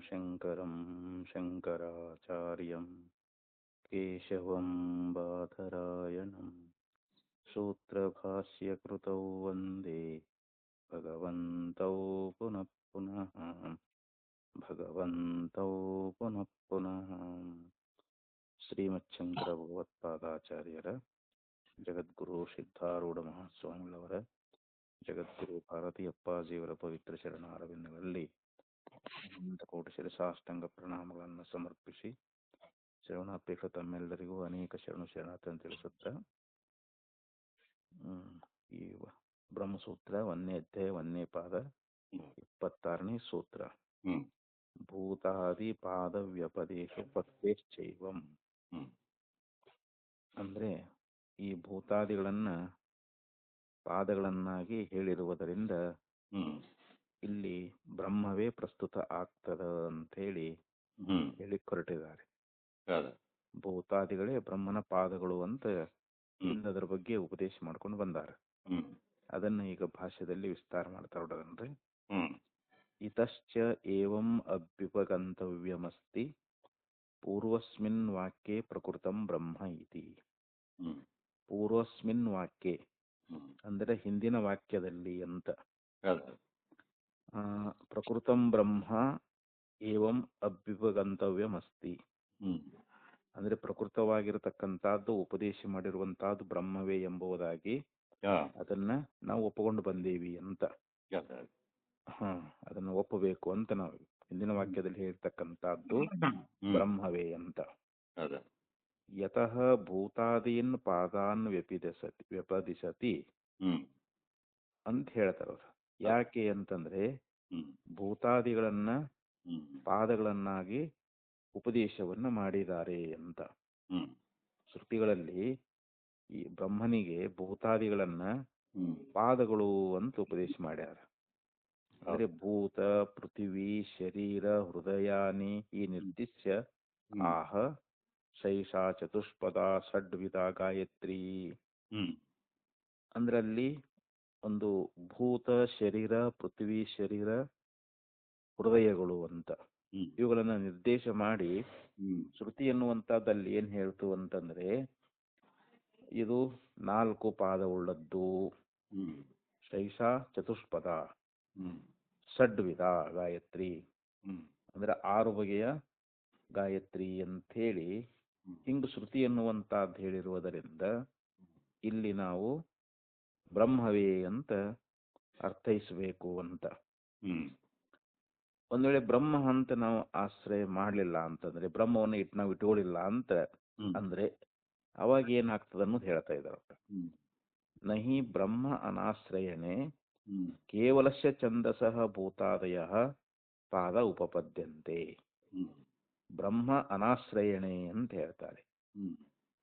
शङ्करं शङ्कराचार्यं केशवं बादरायणं सूत्रभाष्यकृतौ वन्दे भगवन्तौ पुनः पुनः भगवन्तौ पुनः पुनः ಶ್ರೀಮಚ್ಛಂಕರ ಭಗವತ್ಪಾದಾಚಾರ್ಯರ ಜಗದ್ಗುರು ಸಿದ್ಧಾರೂಢ ಮಹಾಸ್ವಾಮಿಗಳವರ ಜಗದ್ಗುರು ಭಾರತೀ ಅಪ್ಪಾಜಿಯವರ ಪವಿತ್ರ ಶರಣಾರವಿಂದಗಳಲ್ಲಿ ಅನಂತ ಕೋಟಿ ಶಿರಸಾಷ್ಟಾಂಗ ಪ್ರಣಾಮಗಳನ್ನು ಸಮರ್ಪಿಸಿ ಶರಣಾಪೇಕ್ಷ ತಮ್ಮೆಲ್ಲರಿಗೂ ಅನೇಕ ಶರಣಾರ್ಥಿ ತಿಳಿಸುತ್ತಾ ಈ ಬ್ರಹ್ಮಸೂತ್ರ 1ನೇ ಅಧ್ಯಾಯ 1ನೇ ಪಾದ 26ನೇ ಸೂತ್ರ ಭೂತಾದಿ ಪಾದ ವ್ಯಪದೇಶ ಪತ್ಯಶ್ಚೈವಂ. ಅಂದ್ರೆ ಈ ಭೂತಾದಿಗಳನ್ನ ಪಾದಗಳನ್ನಾಗಿ ಹೇಳಿರುವುದರಿಂದ ಇಲ್ಲಿ ಬ್ರಹ್ಮವೇ ಪ್ರಸ್ತುತ ಆಗ್ತದ ಅಂತ ಹೇಳಿ ಹೊರಟಿದ್ದಾರೆ. ಭೂತಾದಿಗಳೇ ಬ್ರಹ್ಮನ ಪಾದಗಳು ಅಂತ ಅದರ ಬಗ್ಗೆ ಉಪದೇಶ ಮಾಡ್ಕೊಂಡು ಬಂದಾರ. ಅದನ್ನ ಈಗ ಭಾಷ್ಯದಲ್ಲಿ ವಿಸ್ತಾರ ಮಾಡ್ತಾ ಹೊರಡದನ್ರಿ. ಇತಶ್ಚ ಏವಂ ಅಭ್ಯುಪಗಂತವ್ಯಮಸ್ತಿ ಪೂರ್ವಸ್ಮಿನ್ ವಾಕ್ಯೆ ಪ್ರಕೃತಂ ಬ್ರಹ್ಮ ಇತಿ. ಪೂರ್ವಸ್ಮಿನ್ ವಾಕ್ಯೆ ಅಂದರೆ ಹಿಂದಿನ ವಾಕ್ಯದಲ್ಲಿ ಅಂತ. ಪ್ರಕೃತಂ ಬ್ರಹ್ಮ ಏವಂ ಅಭ್ಯುಪಗಂತವ್ಯಮಸ್ತಿ ಅಂದ್ರೆ ಪ್ರಕೃತವಾಗಿರತಕ್ಕಂಥದ್ದು ಉಪದೇಶ ಮಾಡಿರುವಂತಹದ್ದು ಬ್ರಹ್ಮವೇ ಎಂಬುದಾಗಿ ಅದನ್ನ ನಾವು ಒಪ್ಪಿಕೊಂಡು ಬಂದೇವಿ ಅಂತ. ಅದನ್ನು ಒಪ್ಪಬೇಕು ಅಂತ ನಾವು ಹಿಂದಿನ ವಾಕ್ಯದಲ್ಲಿ ಹೇಳ್ತಕ್ಕಂಥದ್ದು ಬ್ರಹ್ಮವೇ ಅಂತ. ಯತಃ ಭೂತಾದೀನ್ ಪಾದಾನ್ ವ್ಯಪದಿಸತಿ ಅಂತ ಹೇಳ್ತಾರ. ಯಾಕೆ ಅಂತಂದ್ರೆ ಭೂತಾದಿಗಳನ್ನ ಪಾದಗಳನ್ನಾಗಿ ಉಪದೇಶವನ್ನ ಮಾಡಿದ್ದಾರೆ ಅಂತ. ಶ್ರುತಿಗಳಲ್ಲಿ ಈ ಬ್ರಹ್ಮನಿಗೆ ಭೂತಾದಿಗಳನ್ನ ಪಾದಗಳು ಅಂತ ಉಪದೇಶ ಮಾಡ್ಯಾರ. ಅಂದ್ರೆ ಭೂತ ಪೃಥಿವಿ ಶರೀರ ಹೃದಯಾನಿ ಈ ನಿರ್ದಿಶ್ಯ ಆಹ ಶೈಷಾ ಚತುಷ್ಪದ ಷಡ್ವಿಧ ಗಾಯತ್ರಿ. ಅಂದ್ರಲ್ಲಿ ಒಂದು ಭೂತ ಶರೀರ ಪೃಥ್ವಿ ಶರೀರ ಹೃದಯಗಳು ಅಂತ ಇವುಗಳನ್ನ ನಿರ್ದೇಶ ಮಾಡಿ ಶ್ರುತಿ ಎನ್ನುವಂತಹದ್ದಲ್ಲಿ ಏನ್ ಹೇಳ್ತು ಅಂತಂದ್ರೆ ಇದು 4 ಪಾದವುಳ್ಳದ್ದು, ಶೈಷಾ ಚತುಷ್ಪದ ಷಡ್ವಿಧ ಗಾಯತ್ರಿ ಅಂದ್ರೆ 6 ಬಗೆಯ ಗಾಯತ್ರಿ ಅಂತ ಹೇಳಿ ಹಿಂಗ್ ಶ್ರುತಿ ಎನ್ನುವಂತಹದ್ದು ಹೇಳಿರುವುದರಿಂದ ಇಲ್ಲಿ ನಾವು ಬ್ರಹ್ಮವೇ ಅಂತ ಅರ್ಥೈಸಬೇಕು ಅಂತ. ಒಂದ್ ವೇಳೆ ಬ್ರಹ್ಮ ಅಂತ ನಾವು ಆಶ್ರಯ ಮಾಡ್ಲಿಲ್ಲ ಅಂತಂದ್ರೆ ಬ್ರಹ್ಮವನ್ನು ನಾವು ಇಟ್ಕೊಳ್ಳಿಲ್ಲ ಅಂತ ಅಂದ್ರೆ ಅವಾಗ ಏನಾಗ್ತದ ಅನ್ನೋದು ಹೇಳ್ತಾ ಇದ್ದಾರೆ. ನಹಿ ಬ್ರಹ್ಮ ಅನಾಶ್ರಯಣೆ ಕೇವಲಸ್ಯ ಛಂದಸಃ ಭೂತಾದಯ ಪಾದ ಉಪಪದ್ಯಂತೆ. ಬ್ರಹ್ಮ ಅನಾಶ್ರಯಣೆ ಅಂತ ಹೇಳ್ತಾರೆ.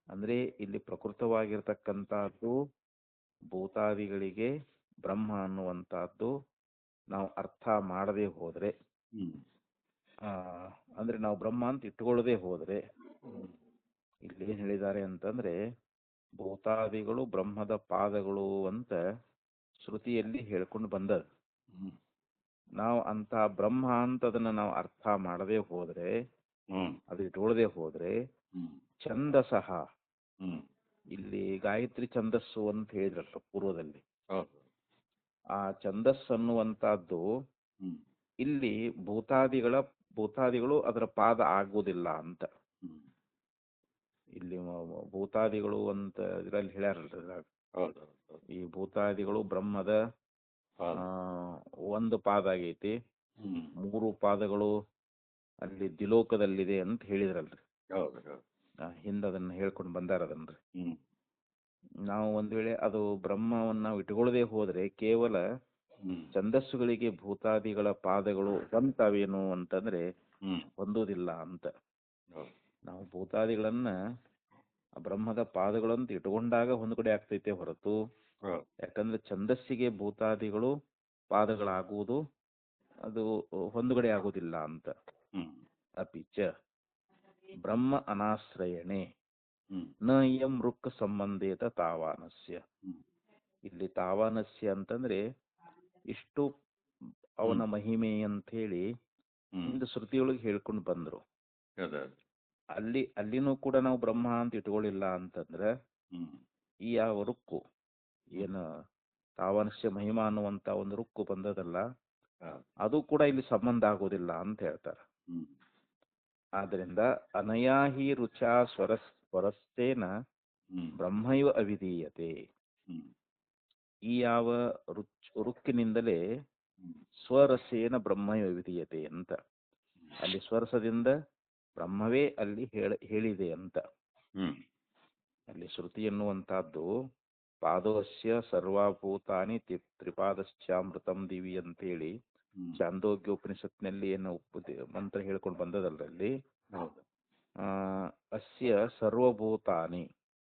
ಅಂದ್ರೆ ಇಲ್ಲಿ ಪ್ರಕೃತವಾಗಿರ್ತಕ್ಕಂಥದ್ದು ಭೂತಾದಿಗಳಿಗೆ ಬ್ರಹ್ಮ ಅನ್ನುವಂತಹದ್ದು ನಾವು ಅರ್ಥ ಮಾಡದೆ ಹೋದ್ರೆ ಅಂದ್ರೆ ನಾವು ಬ್ರಹ್ಮ ಅಂತ ಇಟ್ಕೊಳ್ಳದೆ ಹೋದ್ರೆ ಇಲ್ಲಿ ಏನ್ ಹೇಳಿದ್ದಾರೆ ಅಂತಂದ್ರೆ ಭೂತಾದಿಗಳು ಬ್ರಹ್ಮದ ಪಾದಗಳು ಅಂತ ಶ್ರುತಿಯಲ್ಲಿ ಹೇಳ್ಕೊಂಡು ಬಂದದ. ನಾವು ಅಂತ ಬ್ರಹ್ಮ ಅಂತ ಅದನ್ನ ನಾವು ಅರ್ಥ ಮಾಡದೆ ಹೋದ್ರೆ ಅದು ಇಟ್ಕೊಳ್ಳದೆ ಹೋದ್ರೆ ಛಂದಸಃ ಇಲ್ಲಿ ಗಾಯತ್ರಿ ಛಂದಸ್ಸು ಅಂತ ಹೇಳಿದ್ರಲ್ಲ ಪೂರ್ವದಲ್ಲಿ, ಆ ಛಂದಸ್ಸು ಅನ್ನುವಂತಹದ್ದು ಇಲ್ಲಿ ಭೂತಾದಿಗಳು ಅದರ ಪಾದ ಆಗುವುದಿಲ್ಲ ಅಂತ. ಇಲ್ಲಿ ಭೂತಾದಿಗಳು ಅಂತ ಇದರಲ್ಲಿ ಹೇಳ್ಯಾರಲ್ರಿ, ಈ ಭೂತಾದಿಗಳು ಬ್ರಹ್ಮದ 1 ಪಾದ ಆಗೈತಿ, 3 ಪಾದಗಳು ಅಲ್ಲಿ ದಿಲೋಕದಲ್ಲಿದೆ ಅಂತ ಹೇಳಿದ್ರಲ್ರಿ. ಹಿಂದದನ್ನ ಹೇಳ್ಕೊಂಡು ಬಂದಾರದನ್ರಿ. ನಾವು ಒಂದ್ ವೇಳೆ ಅದು ಬ್ರಹ್ಮವನ್ನ ನಾವು ಇಟ್ಕೊಳ್ಳದೆ ಹೋದ್ರೆ ಕೇವಲ ಛಂದಸ್ಸುಗಳಿಗೆ ಭೂತಾದಿಗಳ ಪಾದಗಳು ಬಂತಾವೇನು ಅಂತಂದ್ರೆ ಹೊಂದುವುದಿಲ್ಲ ಅಂತ. ನಾವು ಭೂತಾದಿಗಳನ್ನ ಬ್ರಹ್ಮದ ಪಾದಗಳಂತ ಇಟ್ಕೊಂಡಾಗ ಹೊಂದ್ಗಡೆ ಆಗ್ತೈತೆ ಹೊರತು, ಯಾಕಂದ್ರೆ ಛಂದಸ್ಸಿಗೆ ಭೂತಾದಿಗಳು ಪಾದಗಳಾಗುವುದು ಅದು ಹೊಂದುಗಡೆ ಆಗುವುದಿಲ್ಲ ಅಂತ. ಅಪಿಚ ಬ್ರಹ್ಮ ಅನಾಶ್ರಯಣೆ ನ ಇಯಂ ರುಕ್ ಸಂಬಂಧೇತ ತಾವಾನಸ್ಯ. ಇಲ್ಲಿ ತಾವಾನಸ್ಯ ಅಂತಂದ್ರೆ ಇಷ್ಟು ಅವನ ಮಹಿಮೆ ಅಂತ ಹೇಳಿ ಹಿಂದೆ ಶ್ರುತಿಯೊಳಗೆ ಹೇಳ್ಕೊಂಡು ಬಂದರು. ಹೌದಾ? ಅಲ್ಲಿನೂ ಕೂಡ ನಾವು ಬ್ರಹ್ಮ ಅಂತ ಇಟ್ಕೊಳ್ಳಿಲ್ಲ ಅಂತಂದ್ರೆ ಹ್ಮ್ ಈ ಯಾವ ರುಕ್ಕು ಏನು ತಾವನಸ್ಯ ಮಹಿಮಾ ಅನ್ನುವಂತ ಒಂದು ರುಕ್ಕು ಬಂದದಲ್ಲ, ಹಾ. ಅದು ಕೂಡ ಇಲ್ಲಿ ಸಂಬಂಧ ಆಗೋದಿಲ್ಲ ಅಂತ ಹೇಳ್ತಾರೆ. ಹ್ಮ್ ಆದ್ದರಿಂದ ಅನಯಾಹಿ ರುಚಾ ಸ್ವರಸ್ಥೇನ ಹ್ಮ್ ಬ್ರಹ್ಮೈವ ಅವಿಧೀಯತೆ. ಹ್ಮ್ ಈ ಯಾವ ರುಕ್ಕಿನಿಂದಲೇ ಹ್ಮ್ ಸ್ವರಸೇನ ಬ್ರಹ್ಮೈವ ವಿಧೀಯತೆ ಅಂತ, ಅಲ್ಲಿ ಸ್ವರಸದಿಂದ ಬ್ರಹ್ಮವೇ ಅಲ್ಲಿ ಹೇಳಿದೆ ಅಂತ. ಹ್ಮ್ ಅಲ್ಲಿ ಶ್ರುತಿ ಎನ್ನುವಂತಹದ್ದು ಪಾದೋಸ್ಯ ಸರ್ವಭೂತಾನಿ ತ್ರಿಪಾದಶ್ಚಾಮೃತಂ ದಿವಿ ಅಂತೇಳಿ ಹ್ಮ್ ಚಾಂದೋಗ್ಯೋಪನಿಷತ್ನಲ್ಲಿ ಏನು ಮಂತ್ರ ಹೇಳ್ಕೊಂಡು ಬಂದದಲ್ಲರಲ್ಲಿ, ಹೌದು. ಅಸ್ಯ ಸರ್ವಭೂತಾನಿ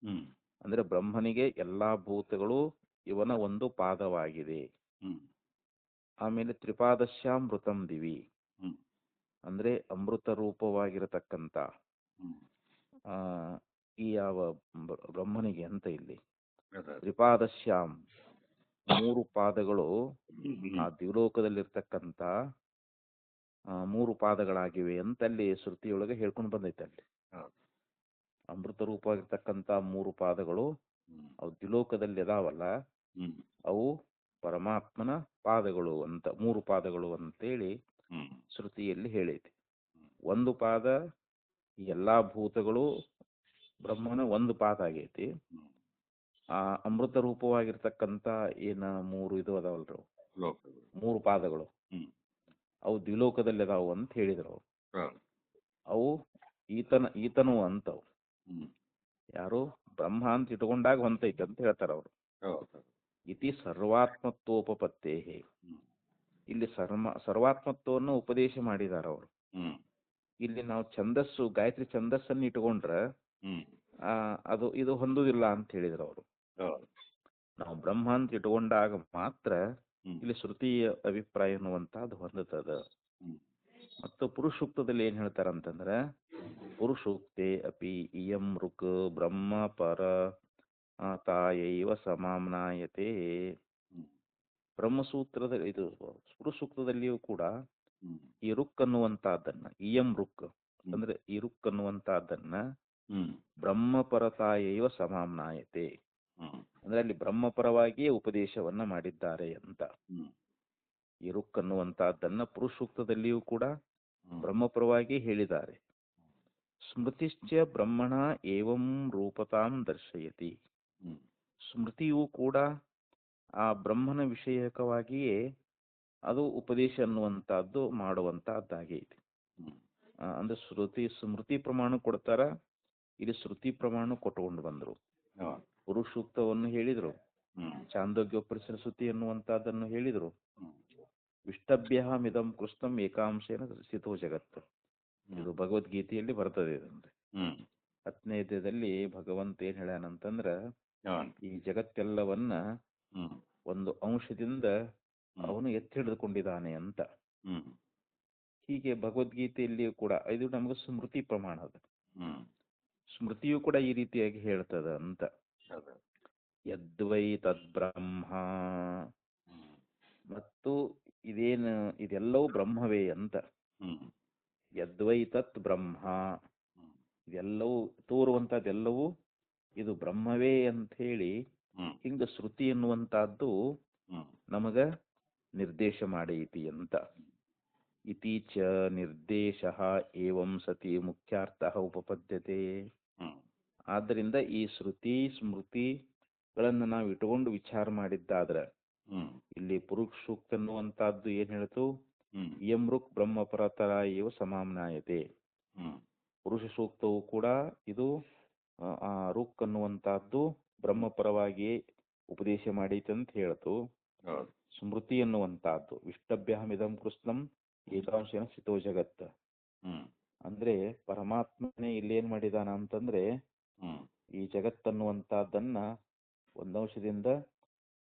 ಹ್ಮ್ ಅಂದ್ರೆ ಬ್ರಹ್ಮನಿಗೆ ಎಲ್ಲಾ ಭೂತಗಳು ಇವನ ಒಂದು ಪಾದವಾಗಿದೆ. ಹ್ಮ್ ಆಮೇಲೆ ತ್ರಿಪಾದಶ್ಯಾಮೃತಂ ದಿವಿ ಹ್ಮ್ ಅಂದ್ರೆ ಅಮೃತ ರೂಪವಾಗಿರತಕ್ಕಂಥ ಹ್ಮ್ ಈ ಯಾವ ಬ್ರಹ್ಮನಿಗೆ ಅಂತ ಇಲ್ಲಿ ಹೌದಾ? ತ್ರಿಪಾದಶ್ಯಾಮ್ 3 ಪಾದಗಳು ಹ್ಮ್ ಆ ದ್ವಿಲೋಕದಲ್ಲಿರ್ತಕ್ಕಂಥ 3 ಪಾದಗಳಾಗಿವೆ ಅಂತಲ್ಲಿ ಶ್ರುತಿಯೊಳಗೆ ಹೇಳ್ಕೊಂಡು ಬಂದೈತೆ. ಅಲ್ಲಿ ಹೌದು. ಅಮೃತ ರೂಪವಾಗಿರ್ತಕ್ಕಂಥ 3 ಪಾದಗಳು ಹ್ಮ್ ಅವು ದ್ವಿಲೋಕದಲ್ಲಿ ಅದಾವಲ್ಲ, ಹ್ಮ್ ಅವು ಪರಮಾತ್ಮನ ಪಾದಗಳು ಅಂತ 3 ಪಾದಗಳು ಅಂತೇಳಿ ಹ್ಮ್ ಶ್ರುತಿಯಲ್ಲಿ ಹೇಳೈತಿ. ಒಂದು ಪಾದ ಈ ಎಲ್ಲಾ ಭೂತಗಳು ಬ್ರಹ್ಮನ ಒಂದು ಪಾದ ಆಗೈತಿ. ಹ್ಮ್ ಆ ಅಮೃತ ರೂಪವಾಗಿರ್ತಕ್ಕಂಥ ಏನ 3 ಇದು ಅದಾವಲ್ರಿ, ಲೋಕಗಳು. 3 ಪಾದಗಳು ಹ್ಮ್ ಅವು ದ್ವಿಲೋಕದಲ್ಲಿ ಅದಾವು ಅಂತ ಹೇಳಿದ್ರು ಅವ್ರು. ಹೌದು. ಅವು ಈತನು ಅಂತವು. ಹ್ಮ್ ಯಾರು ಬ್ರಹ್ಮ ಅಂತ ಇಟ್ಕೊಂಡಾಗ ಹೊಂತೈತೆ ಅಂತ ಹೇಳ್ತಾರ ಅವರು. ಹೌದು. ಇತಿ ಸರ್ವಾತ್ಮತ್ವೋಪತ್ತೇ. ಹ್ಮ್ ಇಲ್ಲಿ ಸರ್ವಾತ್ಮತ್ವವನ್ನು ಉಪದೇಶ ಮಾಡಿದಾರ ಅವರು. ಹ್ಮ್ ಇಲ್ಲಿ ನಾವು ಛಂದಸ್ಸು ಗಾಯತ್ರಿ ಛಂದಸ್ಸನ್ನು ಇಟ್ಕೊಂಡ್ರೆ ಹ್ಮ್ ಇದು ಹೊಂದುದಿಲ್ಲ ಅಂತ ಹೇಳಿದ್ರು ಅವರು. ಹೌದು. ನಾವು ಬ್ರಹ್ಮ ಅಂತ ಇಟ್ಕೊಂಡಾಗ ಮಾತ್ರ ಹ್ಮ್ ಇಲ್ಲಿ ಶ್ರುತಿಯ ಅಭಿಪ್ರಾಯ ಅನ್ನುವಂತಹದ್ದು ಹೊಂದುತ್ತದ. ಹ್ಮ್ ಮತ್ತು ಪುರುಷೂಕ್ತದಲ್ಲಿ ಏನ್ ಹೇಳ್ತಾರಂತಂದ್ರೆ, ಪುರುಷೂಕ್ತೆ ಅಪಿ ಇಯಂ ಋಕ್ ಬ್ರಹ್ಮ ಪರ ತಾಯೈವ ಸಮಾಮ್ನಾಯತೆ. ಹ್ಮ್ ಬ್ರಹ್ಮಸೂತ್ರದ ಇದು ಪುರುಷೂಕ್ತದಲ್ಲಿಯೂ ಕೂಡ ಹ್ಮ್ ಈ ರುಕ್ ಅನ್ನುವಂತಹದ್ದನ್ನ, ಇಯಂ ರುಕ್ ಹ್ಮ್ ಅಂದ್ರೆ ಈ ರುಕ್ ಅನ್ನುವಂತಹದ್ದನ್ನ ಹ್ಮ್ ಬ್ರಹ್ಮಪರತಾಯೈವ ಸಮಾಮ್ನಾಯತೆ ಹ್ಮ್ ಅಂದ್ರೆ ಅಲ್ಲಿ ಬ್ರಹ್ಮಪರವಾಗಿಯೇ ಉಪದೇಶವನ್ನ ಮಾಡಿದ್ದಾರೆ ಅಂತ. ಹ್ಮ್ ಈ ರುಕ್ ಅನ್ನುವಂತಹದ್ದನ್ನ ಪುರುಷೂಕ್ತದಲ್ಲಿಯೂ ಕೂಡ ಹ್ಮ್ ಬ್ರಹ್ಮಪರವಾಗಿ ಹೇಳಿದ್ದಾರೆ. ಸ್ಮೃತಿಶ್ಚ ಬ್ರಹ್ಮಣ ಏವಂ ರೂಪತಾಂ ದರ್ಶಯತಿ. ಹ್ಮ್ ಸ್ಮೃತಿಯೂ ಕೂಡ ಆ ಬ್ರಹ್ಮನ ವಿಷಯಕವಾಗಿಯೇ ಅದು ಉಪದೇಶ ಅನ್ನುವಂತಹದ್ದು ಮಾಡುವಂತಹದ್ದಾಗೈತಿ. ಹ್ಮ್ ಅಂದ್ರೆ ಸ್ಮೃತಿ ಪ್ರಮಾಣ ಕೊಡ್ತಾರ. ಇಲ್ಲಿ ಶ್ರುತಿ ಪ್ರಮಾಣ ಕೊಟ್ಟುಕೊಂಡು ಬಂದರು. ಹೌದು. ಪುರುಷೂಕ್ತವನ್ನು ಹೇಳಿದ್ರು, ಹ್ಮ್ ಚಾಂದೋಗ್ಯೋಪನಿಷತ್ ಶ್ರುತಿ ಅನ್ನುವಂತಹದ್ದನ್ನು ಹೇಳಿದ್ರು. ಹ್ಮ್ ವಿಷ್ಟಭ್ಯಹಮಿದಂ ಕೃಷ್ಣಂ ಏಕಾಂಶೇನ ಸ್ಥಿತೋ ಜಗತ್ತು. ಇದು ಹ್ಮ್ ಭಗವದ್ಗೀತೆಯಲ್ಲಿ ಬರ್ತದೆ. ಇದಂದ್ರೆ ಹ್ಮ್ 10ನೇ ಅಧ್ಯಾಯದಲ್ಲಿ ಭಗವಂತ ಏನ್ ಹೇಳ್ಯಾನಂತಂದ್ರ, ಹೌದು. ಈ ಜಗತ್ತೆಲ್ಲವನ್ನ ಹ್ಮ್ ಒಂದು ಅಂಶದಿಂದ ಹ್ಮ್ ಅವನು ಎತ್ತಿ ಹಿಡಿದುಕೊಂಡಿದ್ದಾನೆ ಅಂತ. ಹ್ಮ್ ಹೀಗೆ ಭಗವದ್ಗೀತೆಯಲ್ಲಿ ಕೂಡ ಇದು ನಮಗೆ ಸ್ಮೃತಿ ಪ್ರಮಾಣ ಅದು. ಹ್ಮ್ ಸ್ಮೃತಿಯು ಕೂಡ ಈ ರೀತಿಯಾಗಿ ಹೇಳ್ತದ ಅಂತ. ಹೌದು. ಯದ್ವೈ ತದ್ಬ್ರಹ್ಮ, ಹ್ಮ್ ಮತ್ತು ಇದೆಲ್ಲವೂ ಬ್ರಹ್ಮವೇ ಅಂತ. ಹ್ಮ್ ಯದ್ವೈ ತತ್ ಬ್ರಹ್ಮ, ಹ್ಮ್ ಇದೆಲ್ಲವೂ ತೋರುವಂತದ್ದೆಲ್ಲವೂ ಇದು ಬ್ರಹ್ಮವೇ ಅಂತ ಹೇಳಿ ಹ್ಮ್ ಹಿಂಗ ಶ್ರುತಿ ಎನ್ನುವಂತಹದ್ದು ಹ್ಮ್ ನಮಗ ನಿರ್ದೇಶ ಮಾಡೈತಿ ಅಂತ. ಇತಿ ಚ ನಿರ್ದೇಶ ಏವಂ ಸತಿ ಮುಖ್ಯಾರ್ಥ ಉಪಪದ್ಯತೆ. ಹ್ಮ್ ಆದ್ದರಿಂದ ಈ ಶ್ರುತಿ ಸ್ಮೃತಿಗಳನ್ನು ನಾವು ಇಟ್ಟುಕೊಂಡು ವಿಚಾರ ಮಾಡಿದ್ದಾದ್ರೆ ಹ್ಮ್ ಇಲ್ಲಿ ಪುರುಷ ಸೂಕ್ತ ಅನ್ನುವಂತಹದ್ದು ಏನ್ ಹೇಳ್ತು, ಹ್ಮ್ ಇಯಂ ರುಕ್ ಬ್ರಹ್ಮಪರತರ ಇವ ಸಮಾಮ್ನಾಯತೆ. ಹ್ಮ್ ಪುರುಷ ಸೂಕ್ತವು ಕೂಡ ಇದು ಆ ರುಕ್ ಅನ್ನುವಂತಹದ್ದು ಬ್ರಹ್ಮಪರವಾಗಿಯೇ ಉಪದೇಶ ಮಾಡೈತೆ ಅಂತ ಹೇಳ್ತು. ಹೌದು. ಸ್ಮೃತಿ ಅನ್ನುವಂತಹದ್ದು ವಿಷ್ಟಭ್ಯಹಮಿದಂ ಕೃಷ್ಣಂ ಏಕಾಂಶೇನ ಸ್ಥಿತೋ ಜಗತ್ ಹ್ಮ್ ಅಂದ್ರೆ ಪರಮಾತ್ಮನೇ ಇಲ್ಲೇನ್ ಮಾಡಿದಾನ ಅಂತಂದ್ರೆ ಹ್ಮ್ ಈ ಜಗತ್ತನ್ನುವಂತಹದ್ದನ್ನ ಒಂದಂಶದಿಂದ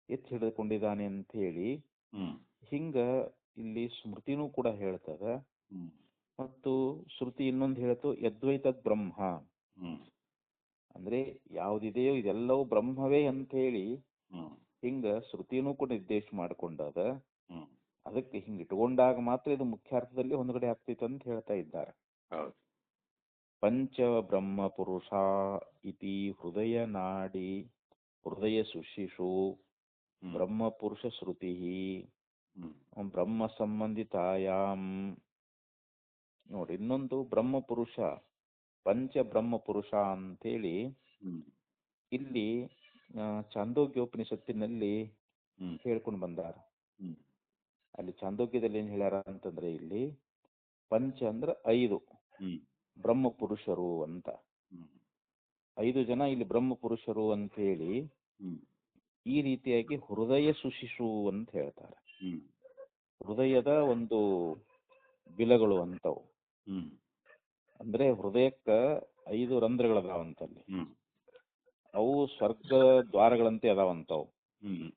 ಎತ್ತಿ ಹಿಡಿದುಕೊಂಡಿದ್ದಾನೆ ಅಂತ ಹೇಳಿ ಹ್ಮ್ ಹಿಂಗ ಇಲ್ಲಿ ಸ್ಮೃತಿನೂ ಕೂಡ ಹೇಳ್ತದ. ಹ್ಮ್ ಮತ್ತು ಶ್ರುತಿ ಇನ್ನೊಂದು ಹೇಳ್ತು ಯದ್ವೈತದ್ ಬ್ರಹ್ಮ, ಹ್ಮ್ ಅಂದ್ರೆ ಯಾವುದಿದೆಯೋ ಇದೆಲ್ಲವೂ ಬ್ರಹ್ಮವೇ ಅಂತ ಹೇಳಿ ಹ್ಮ್ ಹಿಂಗ ಶ್ರುತಿನೂ ಕೂಡ ನಿರ್ದೇಶ ಮಾಡಿಕೊಂಡದ. ಹ್ಮ್ ಅದಕ್ಕೆ ಹಿಂಗೆ ಇಟ್ಕೊಂಡಾಗ ಮಾತ್ರ ಇದು ಮುಖ್ಯಾರ್ಥದಲ್ಲಿ ಹೊಂದಗಡೆ ಆಗ್ತೈತೆ ಅಂತ ಹೇಳ್ತಾ ಇದ್ದಾರೆ. ಹೌದು. ಪಂಚ ಬ್ರಹ್ಮ ಪುರುಷ ಇತಿ ಹೃದಯ ನಾಡಿ ಹೃದಯ ಸುಶಿಷು ಹ್ಮ್. ಬ್ರಹ್ಮ ಪುರುಷ ಶ್ರುತಿ ಹ್ಮ್. ಬ್ರಹ್ಮ ಸಂಬಂಧಿತಾಯಾಮ್. ನೋಡಿ ಇನ್ನೊಂದು ಬ್ರಹ್ಮ ಪುರುಷ, ಪಂಚ ಬ್ರಹ್ಮ ಪುರುಷ ಅಂತೇಳಿ ಹ್ಮ್. ಇಲ್ಲಿ ಚಾಂದೋಗ್ಯೋಪನಿಷತ್ತಿನಲ್ಲಿ ಹ್ಮ್. ಹೇಳ್ಕೊಂಡು ಬಂದಾರ. ಹ್ಮ್. ಅಲ್ಲಿ ಚಾಂದೋಗ್ಯದಲ್ಲಿ ಏನ್ ಹೇಳ್ಯಾರ ಅಂತಂದ್ರೆ ಇಲ್ಲಿ ಪಂಚ ಅಂದ್ರೆ 5 ಹ್ಮ್. ಬ್ರಹ್ಮ ಪುರುಷರು ಅಂತ. ಹ್ಮ್. 5 ಜನ ಇಲ್ಲಿ ಬ್ರಹ್ಮ ಪುರುಷರು ಅಂತ ಹೇಳಿ ಹ್ಮ್. ಈ ರೀತಿಯಾಗಿ ಹೃದಯ ಸುಶಿಶು ಅಂತ ಹೇಳ್ತಾರೆ. ಹ್ಮ್. ಹೃದಯದ ಒಂದು ಬಿಲಗಳು ಅಂತವು. ಹ್ಮ್. ಅಂದ್ರೆ ಹೃದಯಕ್ಕ 5 ರಂಧ್ರಗಳದಾವಂತಲ್ಲಿ. ಹ್ಮ್. ಅವು ಸ್ವರ್ಗ ದ್ವಾರಗಳಂತೆ ಅದಾವಂತವು. ಹ್ಮ್.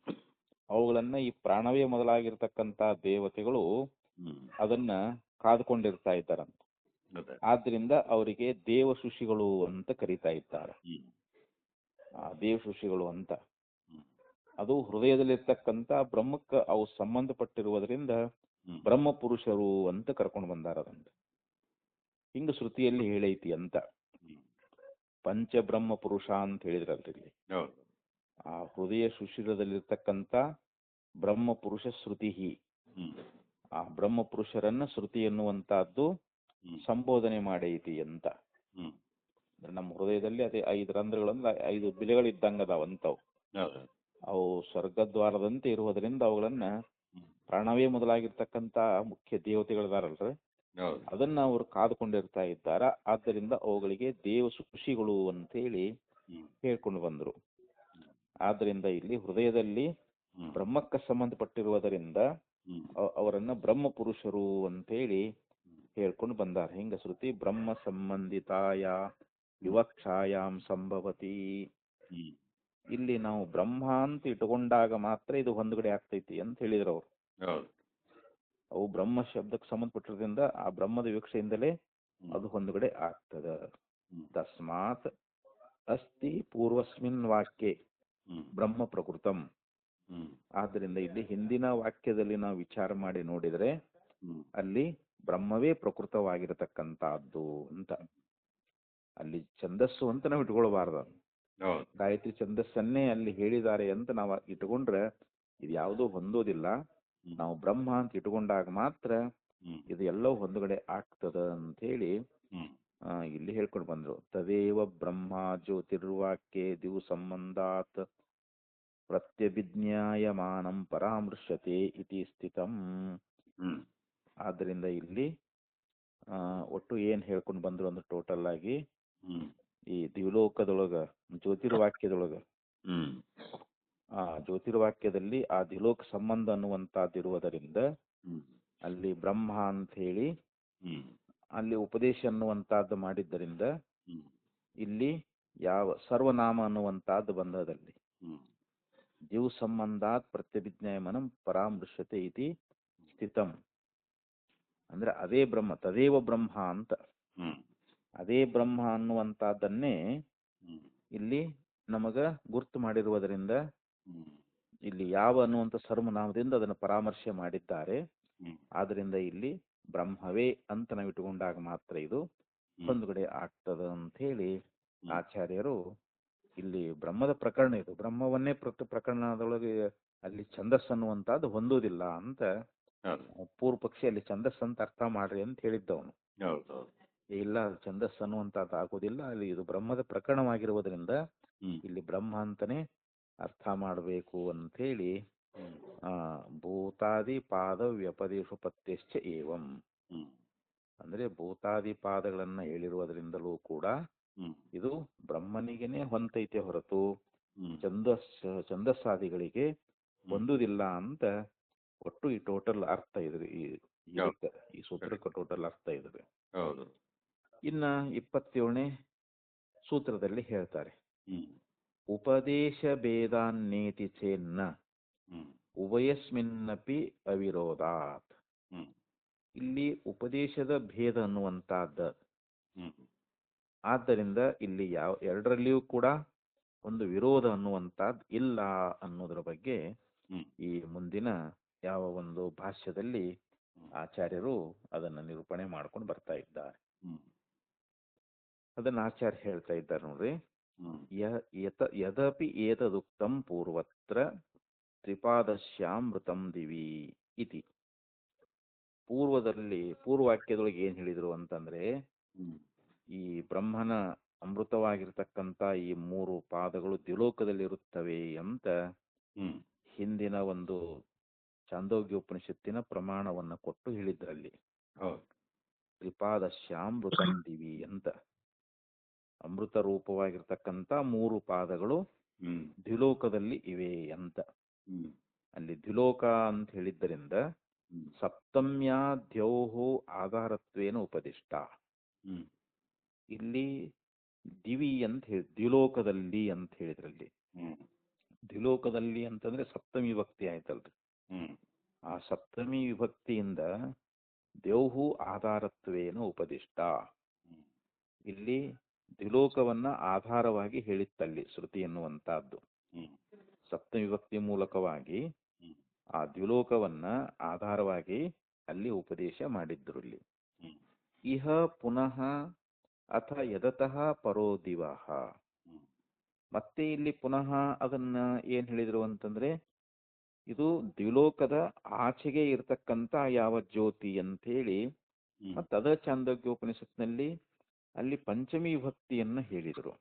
ಅವುಗಳನ್ನ ಈ ಪ್ರಾಣವೇ ಮೊದಲಾಗಿರ್ತಕ್ಕಂಥ ದೇವತೆಗಳು ಹ್ಮ್. ಅದನ್ನ ಕಾದುಕೊಂಡಿರ್ತಾ ಇದ್ದಾರಂತ. ಅದೇ. ಆದ್ರಿಂದ ಅವರಿಗೆ ದೇವಸುಷಿಗಳು ಅಂತ ಕರೀತಾ ಇದ್ದಾರೆ. ಹ್ಮ್. ದೇವಸುಷಿಗಳು ಅಂತ. ಹ್ಮ್. ಅದು ಹೃದಯದಲ್ಲಿರ್ತಕ್ಕಂಥ ಬ್ರಹ್ಮಕ್ಕೆ ಅವು ಸಂಬಂಧಪಟ್ಟಿರುವುದರಿಂದ ಹ್ಮ್. ಬ್ರಹ್ಮ ಪುರುಷರು ಅಂತ ಕರ್ಕೊಂಡು ಬಂದಾರ ಅದನ್ನ. ಹಿಂಗ ಶ್ರುತಿಯಲ್ಲಿ ಹೇಳೈತಿ ಅಂತ. ಹ್ಮ್. ಪಂಚ ಬ್ರಹ್ಮ ಪುರುಷ ಅಂತ ಹೇಳಿದ್ರಲ್ರಿ ಇಲ್ಲಿ. ಹೌದು. ಆ ಹೃದಯ ಸುಶಿರದಲ್ಲಿರ್ತಕ್ಕಂಥ ಬ್ರಹ್ಮ ಪುರುಷ ಶ್ರುತಿ. ಹ್ಮ್. ಆ ಬ್ರಹ್ಮ ಪುರುಷರನ್ನ ಶ್ರುತಿ ಎನ್ನುವಂತಹದ್ದು ಹ್ಮ್. ಸಂಬೋಧನೆ ಮಾಡೈತಿ ಅಂತ. ಹ್ಮ್. ಅಂದ್ರೆ ನಮ್ಮ ಹೃದಯದಲ್ಲಿ ಅದೇ 5 ರಂಧ್ರಗಳಂದ್ರೆ 5 ಬಿಲೆಗಳಿದ್ದಂಗ ಅದಾವಂತವು. ಹೌದು. ಅವು ಸ್ವರ್ಗದ್ವಾರದಂತೆ ಇರುವುದರಿಂದ ಅವುಗಳನ್ನ ಹ್ಮ್. ಪ್ರಾಣವೇ ಮೊದಲಾಗಿರ್ತಕ್ಕಂಥ ಮುಖ್ಯ ದೇವತೆಗಳಿದಾರಲ್ರಿ, ಹೌದು. ಅದನ್ನ ಅವರು ಕಾದುಕೊಂಡಿರ್ತಾ ಇದ್ದಾರ. ಆದ್ದರಿಂದ ಅವುಗಳಿಗೆ ದೇವ ಸುಷಿಗಳು ಅಂತೇಳಿ ಹ್ಮ್. ಹೇಳ್ಕೊಂಡು ಬಂದ್ರು. ಆದ್ದರಿಂದ ಇಲ್ಲಿ ಹೃದಯದಲ್ಲಿ ಹ್ಮ್. ಬ್ರಹ್ಮಕ್ಕೆ ಸಂಬಂಧಪಟ್ಟಿರುವುದರಿಂದ ಹ್ಮ್. ಅವರನ್ನ ಬ್ರಹ್ಮ ಪುರುಷರು ಅಂತೇಳಿ ಹೇಳ್ಕೊಂಡು ಬಂದಾರ. ಹಿಂಗ ಶ್ರುತಿ ಬ್ರಹ್ಮ ಸಂಬಂಧಿತಾಯ ವಿವಕ್ಷಾಯಾಮ್ ಸಂಭವತಿ. ಹ್ಮ್. ಇಲ್ಲಿ ನಾವು ಬ್ರಹ್ಮ ಅಂತ ಇಟ್ಕೊಂಡಾಗ ಮಾತ್ರ ಇದು ಹೊಂದಗಡೆ ಆಗ್ತೈತಿ ಅಂತ ಹೇಳಿದ್ರು ಅವ್ರು. ಹೌದು. ಅವು ಬ್ರಹ್ಮ ಶಬ್ದಕ್ಕೆ ಸಂಬಂಧಪಟ್ಟಿರೋದ್ರಿಂದ ಆ ಬ್ರಹ್ಮದ ವಿವಕ್ಷೆಯಿಂದಲೇ ಅದು ಹೊಂದಗಡೆ ಆಗ್ತದ. ಹ್ಮ್. ತಸ್ಮಾತ್ ಅಸ್ತಿ ಪೂರ್ವಸ್ಮಿನ್ ವಾಕ್ಯೆ ಹ್ಮ್. ಬ್ರಹ್ಮ ಪ್ರಕೃತಂ. ಹ್ಮ್. ಆದ್ದರಿಂದ ಇಲ್ಲಿ ಹಿಂದಿನ ವಾಕ್ಯದಲ್ಲಿ ನಾವು ವಿಚಾರ ಮಾಡಿ ನೋಡಿದ್ರೆ ಹ್ಮ್. ಅಲ್ಲಿ ಬ್ರಹ್ಮವೇ ಪ್ರಕೃತವಾಗಿರತಕ್ಕಂತಹದ್ದು ಅಂತ. ಅಲ್ಲಿ ಛಂದಸ್ಸು ಅಂತ ನಾವು ಇಟ್ಕೊಳ್ಬಾರ್ದು. ಹೌದು. ಗಾಯತ್ರಿ ಛಂದಸ್ಸನ್ನೇ ಅಲ್ಲಿ ಹೇಳಿದ್ದಾರೆ ಅಂತ ನಾವು ಇಟ್ಕೊಂಡ್ರೆ ಇದು ಯಾವುದೂ ಹೊಂದೋದಿಲ್ಲ. ಹ್ಮ್. ನಾವು ಬ್ರಹ್ಮ ಅಂತ ಇಟ್ಕೊಂಡಾಗ ಮಾತ್ರ ಹ್ಮ್. ಇದು ಎಲ್ಲವೂ ಹೊಂದಗಡೆ ಆಗ್ತದ ಅಂತ ಹೇಳಿ ಹ್ಮ್. ಇಲ್ಲಿ ಹೇಳ್ಕೊಂಡು ಬಂದ್ರು. ತದೇವ ಬ್ರಹ್ಮ ಜ್ಯೋತಿರ್ವಾಕ್ಯೆ ದಿವು ಸಂಬಂಧಾತ್ ಪ್ರತ್ಯಭಿಜ್ಞಾಯಮಾನಂ ಪರಾಮೃಶ್ಯತೆ ಇತಿ ಸ್ಥಿತಂ. ಹ್ಮ್. ಆದ್ದರಿಂದ ಇಲ್ಲಿ ಒಟ್ಟು ಏನ್ ಹೇಳ್ಕೊಂಡು ಬಂದ್ರು ಅಂದ್ರೆ ಟೋಟಲ್ ಆಗಿ ಹ್ಮ್. ಈ ದಿವಲೋಕದೊಳಗ ಜ್ಯೋತಿರ್ವಾಕ್ಯದೊಳಗ ಹ್ಮ್. ಆ ಜ್ಯೋತಿರ್ವಾಕ್ಯದಲ್ಲಿ ಆ ದಿಲೋಕ ಸಂಬಂಧ ಅನ್ನುವಂತಹದ್ದಿರುವುದರಿಂದ ಹ್ಮ್. ಅಲ್ಲಿ ಬ್ರಹ್ಮ ಅಂತ ಹೇಳಿ ಹ್ಮ್. ಅಲ್ಲಿ ಉಪದೇಶ ಅನ್ನುವಂತಹದ್ದು ಮಾಡಿದ್ದರಿಂದ ಹ್ಮ್. ಇಲ್ಲಿ ಯಾವ ಸರ್ವನಾಮ ಅನ್ನುವಂತಹದ್ದು ಬಂದದಲ್ಲಿ ಹ್ಮ್. ದಿವ್ ಸಂಬಂಧಾತ್ ಪ್ರತ್ಯಭಿಜ್ಞಾಯಮನಂ ಪರಾಮೃಶ್ಯತೆ ಇತಿ ಸ್ಥಿತಂ. ಅಂದ್ರೆ ಅದೇ ಬ್ರಹ್ಮ, ತದೇವ ಬ್ರಹ್ಮ ಅಂತ. ಹ್ಮ್. ಅದೇ ಬ್ರಹ್ಮ ಅನ್ನುವಂತಹದ್ದನ್ನೇ ಹ್ಮ್. ಇಲ್ಲಿ ನಮಗ ಗುರ್ತು ಮಾಡಿರುವುದರಿಂದ ಹ್ಮ್. ಇಲ್ಲಿ ಯಾವ ಅನ್ನುವಂಥ ಸರ್ವನಾಮದಿಂದ ಅದನ್ನು ಪರಾಮರ್ಶೆ ಮಾಡಿದ್ದಾರೆ. ಹ್ಮ್. ಆದ್ರಿಂದ ಇಲ್ಲಿ ಬ್ರಹ್ಮವೇ ಅಂತ ನಾವು ಇಟ್ಟುಕೊಂಡಾಗ ಮಾತ್ರ ಇದು ಹೊಂದಗಡೆ ಆಗ್ತದ ಅಂತ ಹೇಳಿ ಆಚಾರ್ಯರು ಇಲ್ಲಿ ಬ್ರಹ್ಮದ ಪ್ರಕರಣ ಇದು. ಬ್ರಹ್ಮವನ್ನೇ ಪ್ರಕರಣದೊಳಗೆ ಅಲ್ಲಿ ಛಂದಸ್ಸು ಅನ್ನುವಂಥದ್ದು ಹೊಂದೋದಿಲ್ಲ ಅಂತ ಪೂರ್ವ ಪಕ್ಷಿ ಅಲ್ಲಿ ಛಂದಸ್ಸು ಅಂತ ಅರ್ಥ ಮಾಡ್ರಿ ಅಂತ ಹೇಳಿದ್ದವನು. ಇಲ್ಲ ಛಂದಸ್ಸು ಅನ್ನುವಂಥದ್ದು ಆಗೋದಿಲ್ಲ, ಅಲ್ಲಿ ಇದು ಬ್ರಹ್ಮದ ಪ್ರಕರಣವಾಗಿರುವುದರಿಂದ ಇಲ್ಲಿ ಬ್ರಹ್ಮ ಅಂತಾನೆ ಅರ್ಥ ಮಾಡಬೇಕು ಅಂತ ಹೇಳಿ ಭೂತಾದಿ ಪಾದ ವ್ಯಪದೇಶೋಪತ್ಯಶ್ಚ ಏವಂ. ಅಂದ್ರೆ ಭೂತಾದಿ ಪಾದಗಳನ್ನ ಹೇಳಿರುವುದರಿಂದಲೂ ಕೂಡ ಇದು ಬ್ರಹ್ಮನಿಗೆನೆ ಹೊಂತೈತೆ ಹೊರತು ಛಂದಸ್ಸಾದಿಗಳಿಗೆ ಹೊಂದುದಿಲ್ಲ ಅಂತ ಒಟ್ಟು ಈ ಟೋಟಲ್ ಅರ್ಥ ಇದ್ರಿ. ಈ ಸೂತ್ರಕ್ಕೆ ಟೋಟಲ್ ಅರ್ಥ ಇದ್ರಿ. ಇನ್ನ 27ನೇ ಸೂತ್ರದಲ್ಲಿ ಹೇಳ್ತಾರೆ, ಉಪದೇಶ ಭೇದಾನ್ನೇತಿ ಚೇನ್ನ ಉಭಯಸ್ಮಿನ್ನಪಿ ಅವಿರೋಧಾತ್. ಇಲ್ಲಿ ಉಪದೇಶದ ಭೇದ ಅನ್ನುವಂತಹದ್ದು, ಆದ್ದರಿಂದ ಇಲ್ಲಿ ಎರಡರಲ್ಲಿಯೂ ಕೂಡ ಒಂದು ವಿರೋಧ ಅನ್ನುವಂಥದ್ದು ಇಲ್ಲ ಅನ್ನೋದ್ರ ಬಗ್ಗೆ ಈ ಮುಂದಿನ ಯಾವ ಒಂದು ಭಾಷ್ಯದಲ್ಲಿ ಆಚಾರ್ಯರು ಅದನ್ನು ನಿರೂಪಣೆ ಮಾಡ್ಕೊಂಡು ಬರ್ತಾ ಇದ್ದಾರೆ. ಅದನ್ನು ಆಚಾರ್ಯ ಹೇಳ್ತಾ ಇದ್ದಾರೆ ನೋಡ್ರಿ. ಯದಪಿ ಏತದುಕ್ತಂ ಪೂರ್ವತ್ರ ತ್ರಿಪಾದಶ್ಯಾಮೃತಂ ದಿವಿ ಇತಿ. ಪೂರ್ವವಾಕ್ಯದೊಳಗೆ ಏನ್ ಹೇಳಿದ್ರು ಅಂತಂದ್ರೆ, ಈ ಬ್ರಹ್ಮನ ಅಮೃತವಾಗಿರ್ತಕ್ಕಂಥ ಈ 3 ಪಾದಗಳು ದ್ವಿಲೋಕದಲ್ಲಿರುತ್ತವೆ ಅಂತ ಹಿಂದಿನ ಒಂದು ಚಾಂದೋಗ್ಯೋಪನಿಷತ್ತಿನ ಪ್ರಮಾಣವನ್ನ ಕೊಟ್ಟು ಹೇಳಿದ್ರಲ್ಲಿ. ತ್ರಿಪಾದಶ್ಯಾಮೃತಂ ದಿವಿ ಅಂತ ಅಮೃತ ರೂಪವಾಗಿರ್ತಕ್ಕಂಥ 3 ಪಾದಗಳು ದ್ವಿಲೋಕದಲ್ಲಿ ಇವೆ ಅಂತ. ಅಲ್ಲಿ ದ್ವಿಲೋಕ ಅಂತ ಹೇಳಿದ್ದರಿಂದ ಸಪ್ತಮ್ಯಾ ದ್ಯೌಹು ಆಧಾರತ್ವೇನ ಉಪದಿಷ್ಟ. ಇಲ್ಲಿ ದಿವಿ ಅಂತ ಹೇಳಿ ದ್ವಿಲೋಕದಲ್ಲಿ ಅಂತ ಹೇಳಿದ್ರಲ್ಲಿ. ದ್ವಿಲೋಕದಲ್ಲಿ ಅಂತಂದ್ರೆ ಸಪ್ತಮಿ ವಿಭಕ್ತಿ ಆಯ್ತಲ್ರಿ. ಆ ಸಪ್ತಮಿ ವಿಭಕ್ತಿಯಿಂದ ದ್ಯೌಹು ಆಧಾರತ್ವೇನ ಉಪದಿಷ್ಟ. ಇಲ್ಲಿ ದ್ವಿಲೋಕವನ್ನ ಆಧಾರವಾಗಿ ಹೇಳಿತ್ತಲ್ಲಿ ಶ್ರುತಿ ಎನ್ನುವಂತಹದ್ದು. ಸಪ್ತಮಿ ವಿಭಕ್ತಿ ಮೂಲಕವಾಗಿ ಆ ದ್ವಿಲೋಕವನ್ನ ಆಧಾರವಾಗಿ ಅಲ್ಲಿ ಉಪದೇಶ ಮಾಡಿದ್ರು. ಇಲ್ಲಿ ಇಹ ಪುನಃ ಅಥ ಯದತಃ ಪರೋ ದಿವಃ. ಮತ್ತೆ ಇಲ್ಲಿ ಪುನಃ ಅದನ್ನ ಏನ್ ಹೇಳಿದ್ರು ಅಂತಂದ್ರೆ, ಇದು ದ್ವಿಲೋಕದ ಆಚೆಗೆ ಇರತಕ್ಕಂತ ಯಾವ ಜ್ಯೋತಿ ಅಂತ ಹೇಳಿ ಮತ್ತದ ಚಾಂದೋಗ್ಯೋಪನಿಷತ್ನಲ್ಲಿ ಅಲ್ಲಿ ಪಂಚಮಿ ವಿಭಕ್ತಿಯನ್ನ ಹೇಳಿದ್ರು.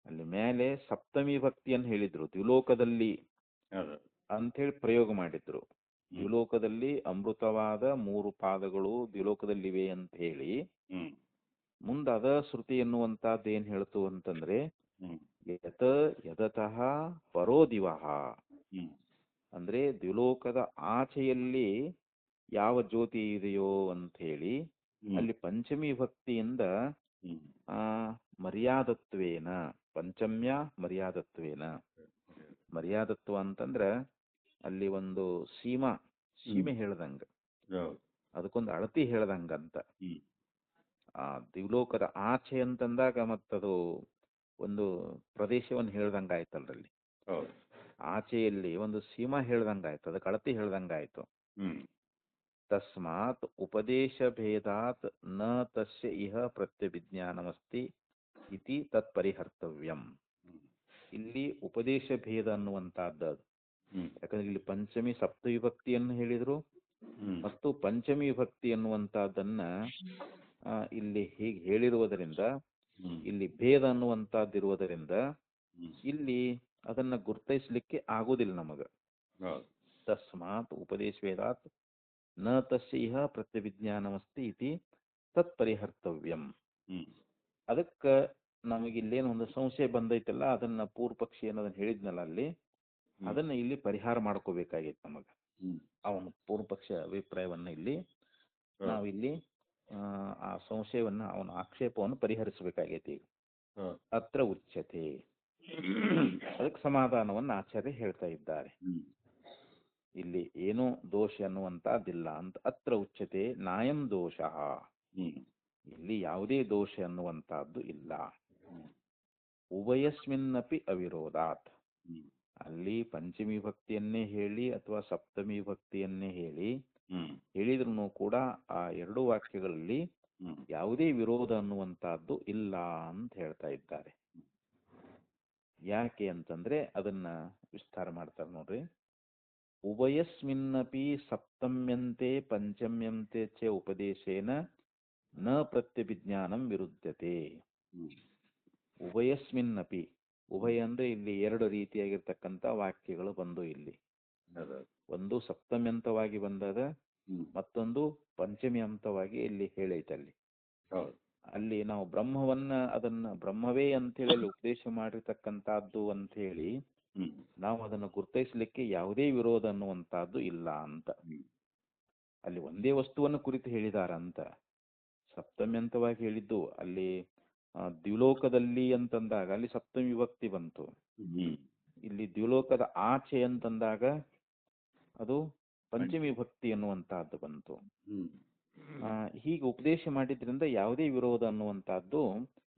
ಅಲ್ಲಿ ಮೇಲೆ ಸಪ್ತಮಿ ವಿಭಕ್ತಿಯನ್ನು ಹೇಳಿದ್ರು. ದ್ವಿಲೋಕದಲ್ಲಿ ಅಂಥೇಳಿ ಪ್ರಯೋಗ ಮಾಡಿದ್ರು. ದ್ವಿಲೋಕದಲ್ಲಿ ಅಮೃತವಾದ 3 ಪಾದಗಳು ದ್ವಿಲೋಕದಲ್ಲಿವೆ ಅಂತ ಹೇಳಿ ಮುಂದದ ಶ್ರುತಿ ಎನ್ನುವಂತಹದ್ದು ಏನ್ ಹೇಳ್ತು ಅಂತಂದ್ರೆ, ಯದತಃ ಪರೋ ದಿವಃ ಅಂದ್ರೆ ದ್ವಿಲೋಕದ ಆಚೆಯಲ್ಲಿ ಯಾವ ಜ್ಯೋತಿ ಇದೆಯೋ ಅಂತ ಹೇಳಿ ಅಲ್ಲಿ ಪಂಚಮಿ ಭಕ್ತಿಯಿಂದ ಮರ್ಯಾದತ್ವೇನ, ಪಂಚಮ್ಯ ಮರ್ಯಾದತ್ವೇನ. ಮರ್ಯಾದತ್ವ ಅಂತಂದ್ರ ಅಲ್ಲಿ ಒಂದು ಸೀಮೆ ಹೇಳ್ದಂಗ, ಅದಕ್ಕೊಂದು ಅಳತಿ ಹೇಳ್ದಂಗಂತ. ಆ ದ್ವಿಲೋಕದ ಆಚೆ ಅಂತಂದಾಗ ಮತ್ತದು ಒಂದು ಪ್ರದೇಶವನ್ನು ಹೇಳ್ದಂಗಾಯ್ತಲ್ರಲ್ಲಿ. ಆಚೆಯಲ್ಲಿ ಒಂದು ಸೀಮಾ ಹೇಳ್ದಂಗಾಯ್ತು, ಅದಕ್ಕೆ ಅಳತಿ ಹೇಳ್ದಂಗಾಯ್ತು. ತಸ್ಮಾತ್ ಉಪದೇಶ ಭೇದಾತ್ ನ ತಸ್ಯ ಇಹ ಪ್ರತ್ಯಭಿಜ್ಞಾನಮಸ್ತಿ ಇತಿ ತತ್ಪರಿಹರ್ತವ್ಯಂ. ಇಲ್ಲಿ ಉಪದೇಶ ಭೇದ ಅನ್ನುವಂತಹದ್ದು. ಯಾಕಂದ್ರೆ ಇಲ್ಲಿ ಪಂಚಮಿ ಸಪ್ತವಿಭಕ್ತಿಯನ್ನು ಹೇಳಿದ್ರು ಮತ್ತು ಪಂಚಮಿ ವಿಭಕ್ತಿ ಅನ್ನುವಂತಹದ್ದನ್ನ ಇಲ್ಲಿ ಹೀಗೆ ಹೇಳಿರುವುದರಿಂದ, ಇಲ್ಲಿ ಭೇದ ಅನ್ನುವಂತಹದ್ದಿರುವುದರಿಂದ ಇಲ್ಲಿ ಅದನ್ನ ಗುರ್ತೈಸ್ಲಿಕ್ಕೆ ಆಗುದಿಲ್ಲ ನಮಗ. ತಸ್ಮಾತ್ ಉಪದೇಶ ಭೇದಾತ್ ನ ತಸ್ಯ ಇಹ ಪ್ರತ್ಯಭಿಜ್ಞಾನಮಸ್ತಿ ಇತಿ ತತ್ಪರಿಹರ್ತವ್ಯಂ. ಅದಕ್ಕ ನಮಗಿಲ್ಲೇನು ಒಂದು ಸಂಶಯ ಬಂದೈತಲ್ಲ, ಅದನ್ನ ಪೂರ್ವ ಪಕ್ಷಿ ಅನ್ನೋದನ್ನ ಹೇಳಿದ್ನಲ್ಲ ಅಲ್ಲಿ, ಅದನ್ನ ಇಲ್ಲಿ ಪರಿಹಾರ ಮಾಡ್ಕೋಬೇಕಾಗೈತಿ ನಮಗ. ಅವನ ಪೂರ್ವ ಪಕ್ಷ ಅಭಿಪ್ರಾಯವನ್ನ ಇಲ್ಲಿ ನಾವಿಲ್ಲಿ ಆ ಸಂಶಯವನ್ನ, ಅವನ ಆಕ್ಷೇಪವನ್ನು ಪರಿಹರಿಸಬೇಕಾಗೈತಿ. ಅತ್ರ ಉಚ್ಯತೆ, ಅದಕ್ಕೆ ಸಮಾಧಾನವನ್ನ ಆಚಾರ್ಯ ಹೇಳ್ತಾ ಇದ್ದಾರೆ. ಇಲ್ಲಿ ಏನೋ ದೋಷ ಅನ್ನುವಂತಹದ್ದಿಲ್ಲ ಅಂತ. ಅತ್ರ ಉಚ್ಯತೆ ನಾಯಂ ದೋಷ, ಇಲ್ಲಿ ಯಾವುದೇ ದೋಷ ಅನ್ನುವಂತಹದ್ದು ಇಲ್ಲ. ಉಭಯಸ್ಮಿನ್ನಪಿ ಅವಿರೋಧಾತ್, ಅಲ್ಲಿ ಪಂಚಮಿ ಭಕ್ತಿಯನ್ನೇ ಹೇಳಿ ಅಥವಾ ಸಪ್ತಮಿ ಭಕ್ತಿಯನ್ನೇ ಹೇಳಿದ್ರು ಕೂಡ ಆ 2 ವಾಕ್ಯಗಳಲ್ಲಿ ಯಾವುದೇ ವಿರೋಧ ಅನ್ನುವಂತಹದ್ದು ಇಲ್ಲ ಅಂತ ಹೇಳ್ತಾ ಇದ್ದಾರೆ. ಯಾಕೆ ಅಂತಂದ್ರೆ ಅದನ್ನ ವಿಸ್ತಾರ ಮಾಡ್ತಾರೆ ನೋಡ್ರಿ. ಉಭಯಸ್ಮಿನ್ನಪಿ ಸಪ್ತಮ್ಯಂತೆ ಪಂಚಮ್ಯಂತೆ ಚ ಉಪದೇಶೇನ ನ ಪ್ರತ್ಯಭಿಜ್ಞಾನಂ ವಿರುದ್ಧತೆ. ಉಭಯಸ್ಮಿನ್ನಪಿ, ಉಭಯ ಅಂದ್ರೆ ಇಲ್ಲಿ 2 ರೀತಿಯಾಗಿರ್ತಕ್ಕಂಥ ವಾಕ್ಯಗಳು ಬಂದು ಇಲ್ಲಿ. ಒಂದು ಸಪ್ತಮ್ಯಂತವಾಗಿ ಬಂದದ, ಮತ್ತೊಂದು ಪಂಚಮಿ ಹಂತವಾಗಿ ಇಲ್ಲಿ ಹೇಳೈತಲ್ಲಿ. ಅಲ್ಲಿ ನಾವು ಬ್ರಹ್ಮವನ್ನ ಅದನ್ನ ಬ್ರಹ್ಮವೇ ಅಂತೇಳಿ ಅಲ್ಲಿ ಉಪದೇಶ ಮಾಡಿರ್ತಕ್ಕಂಥದ್ದು ಅಂತ ಹೇಳಿ ನಾವು ಅದನ್ನು ಗುರ್ತೈಸ್ಲಿಕ್ಕೆ ಯಾವುದೇ ವಿರೋಧ ಅನ್ನುವಂತಹದ್ದು ಇಲ್ಲ ಅಂತ. ಅಲ್ಲಿ ಒಂದೇ ವಸ್ತುವನ್ನು ಕುರಿತು ಹೇಳಿದಾರಂತ. ಸಪ್ತಮ್ಯಂತವಾಗಿ ಹೇಳಿದ್ದು ಅಲ್ಲಿ ದ್ವಿಲೋಕದಲ್ಲಿ ಅಂತಂದಾಗ ಅಲ್ಲಿ ಸಪ್ತಮಿ ವಿಭಕ್ತಿ ಬಂತು. ಇಲ್ಲಿ ದ್ವಿಲೋಕದ ಆಚೆ ಅಂತಂದಾಗ ಅದು ಪಂಚಮಿ ವಿಭಕ್ತಿ ಅನ್ನುವಂತಹದ್ದು ಬಂತು. ಹೀಗೆ ಉಪದೇಶ ಮಾಡಿದ್ರಿಂದ ಯಾವುದೇ ವಿರೋಧ ಅನ್ನುವಂತಹದ್ದು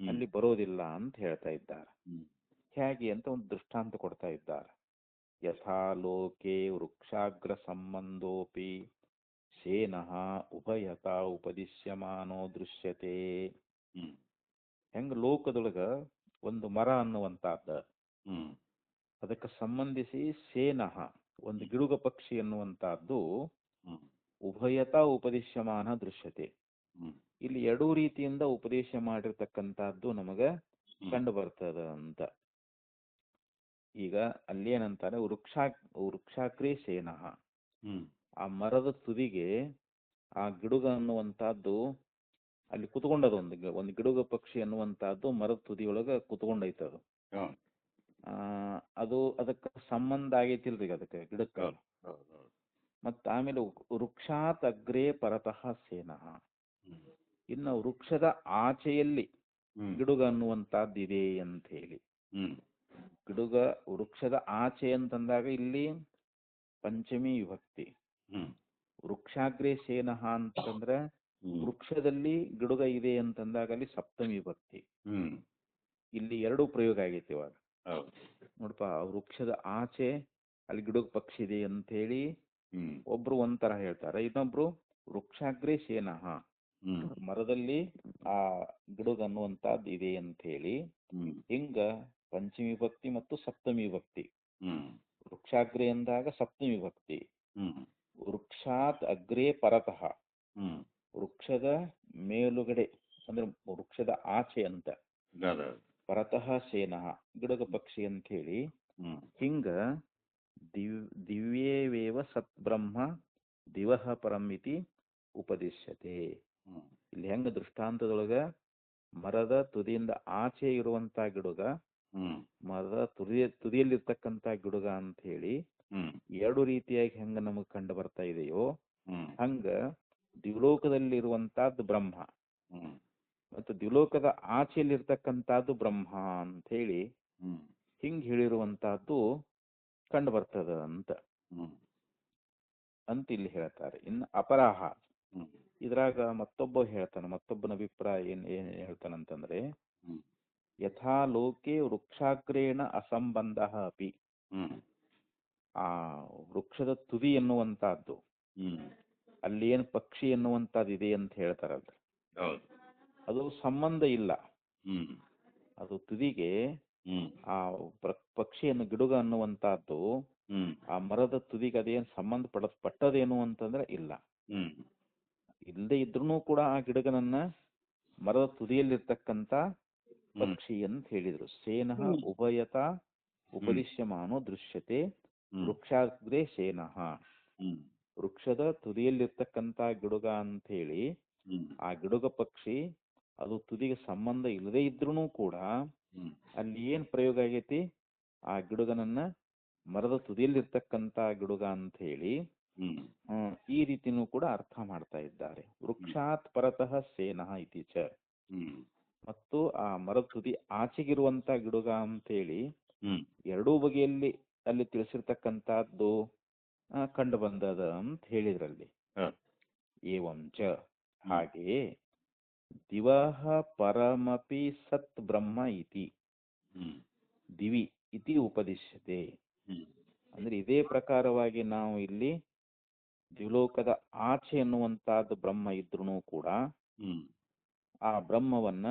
ಅಲ್ಲಿ ಬರೋದಿಲ್ಲ ಅಂತ ಹೇಳ್ತಾ ಇದ್ದಾರೆ. ಹೇಗೆ ಅಂತ ಒಂದು ದೃಷ್ಟಾಂತ ಕೊಡ್ತಾ ಇದ್ದಾರೆ. ಯಥಾ ಲೋಕೆ ವೃಕ್ಷಾಗ್ರ ಸಂಬಂಧೋಪಿ ಶೇನಃ ಉಭಯತ ಉಪದಿಶ್ಯಮಾನೋ ದೃಶ್ಯತೆ. ಹ್ಮ್ ಹೆಂಗ ಲೋಕದೊಳಗ ಒಂದು ಮರ ಅನ್ನುವಂತಾದ ಹ್ಮ್ ಅದಕ್ಕೆ ಸಂಬಂಧಿಸಿ ಶೇನಃ ಒಂದು ಗಿಡುಗ ಪಕ್ಷಿ ಅನ್ನುವಂತಹದ್ದು ಹ್ಮ್ ಉಭಯತ ಉಪದಿಶ್ಯಮಾನ ದೃಶ್ಯತೆ. ಹ್ಮ್ ಇಲ್ಲಿ ಎರಡೂ ರೀತಿಯಿಂದ ಉಪದೇಶ ಮಾಡಿರ್ತಕ್ಕಂಥದ್ದು ನಮಗ ಕಂಡು ಬರ್ತದ ಅಂತ. ಈಗ ಅಲ್ಲೇನಂತಾರೆ ವೃಕ್ಷಾಗ್ರೇ ಶೇನಃ, ಹ್ಮ್ ಆ ಮರದ ತುದಿಗೆ ಆ ಗಿಡುಗ ಅನ್ನುವಂತಹದ್ದು ಅಲ್ಲಿ ಕುತ್ಕೊಂಡದ ಒಂದು ಗಿಡುಗ ಪಕ್ಷಿ ಅನ್ನುವಂತಹದ್ದು ಮರದ ತುದಿಯೊಳಗ ಕುತ್ಕೊಂಡೈತದು. ಹ್ಮ್ ಅದು ಅದಕ್ಕೆ ಸಂಬಂಧ ಆಗೈತಿಲ್ರಿ ಅದಕ್ಕೆ ಗಿಡಕ್ಕೆ. ಹೌದು ಹೌದು. ಮತ್ತ ಆಮೇಲೆ ವೃಕ್ಷಾತ್ ಅಗ್ರೇ ಪರತಃ ಸೇನಃ, ಹ್ಮ್ ಇನ್ನು ವೃಕ್ಷದ ಆಚೆಯಲ್ಲಿ ಹ್ಮ್ ಗಿಡುಗ ಅನ್ನುವಂತಹದ್ದು ಇದೆ ಅಂತ ಹೇಳಿ. ಹ್ಮ್ ಗಿಡುಗ ವೃಕ್ಷದ ಆಚೆ ಅಂತಂದಾಗ ಇಲ್ಲಿ ಪಂಚಮಿ ವಿಭಕ್ತಿ. ಹ್ಮ್ ವೃಕ್ಷಾಗ್ರೇ ಸೇನಃ ಅಂತಂದ್ರೆ ಹ್ಮ್ ವೃಕ್ಷದಲ್ಲಿ ಗಿಡುಗ ಇದೆ ಅಂತಂದಾಗ ಅಲ್ಲಿ ಸಪ್ತಮಿ ವಿಭಕ್ತಿ. ಹ್ಮ್ ಇಲ್ಲಿ ಎರಡು ಪ್ರಯೋಗ ಆಗೈತಿ ಇವಾಗ. ಹೌದು. ನೋಡಪ್ಪ, ವೃಕ್ಷದ ಆಚೆ ಅಲ್ಲಿ ಗಿಡುಗ ಪಕ್ಷಿ ಇದೆ ಅಂತ ಹೇಳಿ ಹ್ಮ್ ಒಬ್ರು ಒಂಥರ ಹೇಳ್ತಾರೆ, ಇನ್ನೊಬ್ರು ವೃಕ್ಷಾಗ್ರೇ ಶೇನಃ, ಹ್ಮ್ ಮರದಲ್ಲಿ ಆ ಗಿಡುಗ ಅನ್ನುವಂತಹದ್ದು ಇದೆ ಅಂತ ಹೇಳಿ. ಹ್ಮ್ ಹಿಂಗ ಪಂಚಮಿ ವಿಭಕ್ತಿ ಮತ್ತು ಸಪ್ತಮಿ ವಿಭಕ್ತಿ. ಹ್ಮ್ ವೃಕ್ಷಾಗ್ರೇ ಅಂದಾಗ ಸಪ್ತಮಿ ವಿಭಕ್ತಿ. ಹ್ಮ್ ವೃಕ್ಷಾತ್ ಅಗ್ರೇ ಪರತಃ, ಹ್ಮ್ ವೃಕ್ಷದ ಮೇಲುಗಡೆ ಅಂದ್ರೆ ವೃಕ್ಷದ ಆಚೆ ಅಂತ. ಹೌದು. ಪರತಃ ಶೇನಃ ಗಿಡುಗ ಪಕ್ಷಿ ಅಂತ ಹೇಳಿ. ಹ್ಮ್ ಹಿಂಗ ದಿವ್ಯೇವೇವ ಸತ್ ಬ್ರಹ್ಮ ದಿವಹ ಪರಮಿತಿ ಉಪದಿಶ್ಯತೆ. ಹ್ಮ್ ಇಲ್ಲಿ ಹೆಂಗ ದೃಷ್ಟಾಂತದೊಳಗ ಮರದ ತುದಿಯಿಂದ ಆಚೆ ಇರುವಂತ ಗಿಡುಗ, ಹ್ಮ್ ಮರದ ತುದಿಯಲ್ಲಿರ್ತಕ್ಕಂಥ ಗಿಡುಗ ಅಂತ ಹೇಳಿ ಹ್ಮ್ ಎರಡು ರೀತಿಯಾಗಿ ಹೆಂಗ ನಮಗ್ ಕಂಡು ಬರ್ತಾ ಇದೆಯೋ ಹ್ಮ್ ಹಂಗ ದ್ವಿಲೋಕದಲ್ಲಿರುವಂತಹದ್ದು ಬ್ರಹ್ಮ ಹ್ಮ್ ಮತ್ತು ದ್ವಿಲೋಕದ ಆಚೆಯಲ್ಲಿರ್ತಕ್ಕಂಥದ್ದು ಬ್ರಹ್ಮ ಅಂತ ಹೇಳಿ ಹ್ಮ್ ಹಿಂಗ್ ಹೇಳಿರುವಂತಹದ್ದು ಕಂಡು ಬರ್ತದ ಅಂತ ಹ್ಮ್ ಅಂತ ಇಲ್ಲಿ ಹೇಳ್ತಾರೆ. ಇನ್ನು ಅಪರಾಹ, ಹ್ಮ್ ಇದ್ರಾಗ ಮತ್ತೊಬ್ಬನ ಅಭಿಪ್ರಾಯ ಏನ್ ಹೇಳ್ತಾನಂತಂದ್ರೆ, ಹ್ಮ್ ಯಥಾ ಲೋಕೆ ವೃಕ್ಷಾಗ್ರೇಣ ಅಸಂಬಂಧ ಅಪಿ, ಹ್ಮ್ ಆ ವೃಕ್ಷದ ತುದಿ ಎನ್ನುವಂತಹದ್ದು ಹ್ಮ್ ಅಲ್ಲಿ ಏನ್ ಪಕ್ಷಿ ಎನ್ನುವಂತಹದ್ದು ಇದೆ ಅಂತ ಹೇಳ್ತಾರಲ್ರಿ, ಹೌದು. ಅದು ಸಂಬಂಧ ಇಲ್ಲ. ಹ್ಮ್ ಅದು ತುದಿಗೆ ಹ್ಮ್ ಆ ಪಕ್ಷಿಯನ್ನು ಗಿಡುಗ ಅನ್ನುವಂತಹದ್ದು ಹ್ಮ್ ಆ ಮರದ ತುದಿಗೆ ಅದೇನು ಸಂಬಂಧ ಪಟ್ಟದೇನು ಅಂತಂದ್ರೆ ಇಲ್ಲ. ಹ್ಮ್ ಇಲ್ಲದೆ ಇದ್ರೂ ಕೂಡ ಆ ಗಿಡಗನನ್ನ ಮರದ ತುದಿಯಲ್ಲಿರ್ತಕ್ಕಂಥ ಪಕ್ಷಿ ಅಂತ ಹೇಳಿದ್ರು. ಸೇನಃ ಉಭಯತ ಉಪದಿಶ್ಯಮಾನೋ ದೃಶ್ಯತೆ ವೃಕ್ಷಾಗ್ರೇ ಸೇನಃ, ಹ್ಮ್ ವೃಕ್ಷದ ತುದಿಯಲ್ಲಿರ್ತಕ್ಕಂಥ ಗಿಡುಗ ಅಂತ ಹೇಳಿ ಹ್ಮ್ ಆ ಗಿಡುಗ ಪಕ್ಷಿ ಅದು ತುದಿಗೆ ಸಂಬಂಧ ಇಲ್ಲದೆ ಇದ್ರೂ ಕೂಡ ಹ್ಮ್ ಅಲ್ಲಿ ಏನ್ ಪ್ರಯೋಗ ಆಗೈತಿ, ಆ ಗಿಡುಗನನ್ನ ಮರದ ತುದಿಯಲ್ಲಿರ್ತಕ್ಕಂಥ ಗಿಡುಗ ಅಂತ ಹೇಳಿ ಹ್ಮ್ ಈ ರೀತಿನೂ ಕೂಡ ಅರ್ಥ ಮಾಡ್ತಾ ಇದ್ದಾರೆ. ವೃಕ್ಷಾತ್ ಪರತಃ ಸೇನಃ ಇತಿ ಚ, ಹ್ಮ್ ಮತ್ತು ಆ ಮರದ ತುದಿ ಆಚೆಗಿರುವಂತ ಗಿಡುಗ ಅಂತೇಳಿ ಹ್ಮ್ ಎರಡೂ ಬಗೆಯಲ್ಲಿ ಅಲ್ಲಿ ತಿಳಿಸಿರ್ತಕ್ಕಂಥದ್ದು ಕಂಡು ಬಂದದ ಅಂತ ಹೇಳಿದ್ರಲ್ಲಿ. ಏವಂಚ ಹಾಗೆಯೇ ದಿವಹ ಪರಮಪಿ ಸತ್ ಬ್ರಹ್ಮ ಇತಿ ದಿವಿ ಇತಿ ಉಪದಿಶ್ಯತೆ. ಅಂದ್ರೆ ಇದೇ ಪ್ರಕಾರವಾಗಿ ನಾವು ಇಲ್ಲಿ ದ್ವಿಲೋಕದ ಆಚೆ ಎನ್ನುವಂತಹದ್ದು ಬ್ರಹ್ಮ ಇದ್ರೂ ಕೂಡ ಆ ಬ್ರಹ್ಮವನ್ನ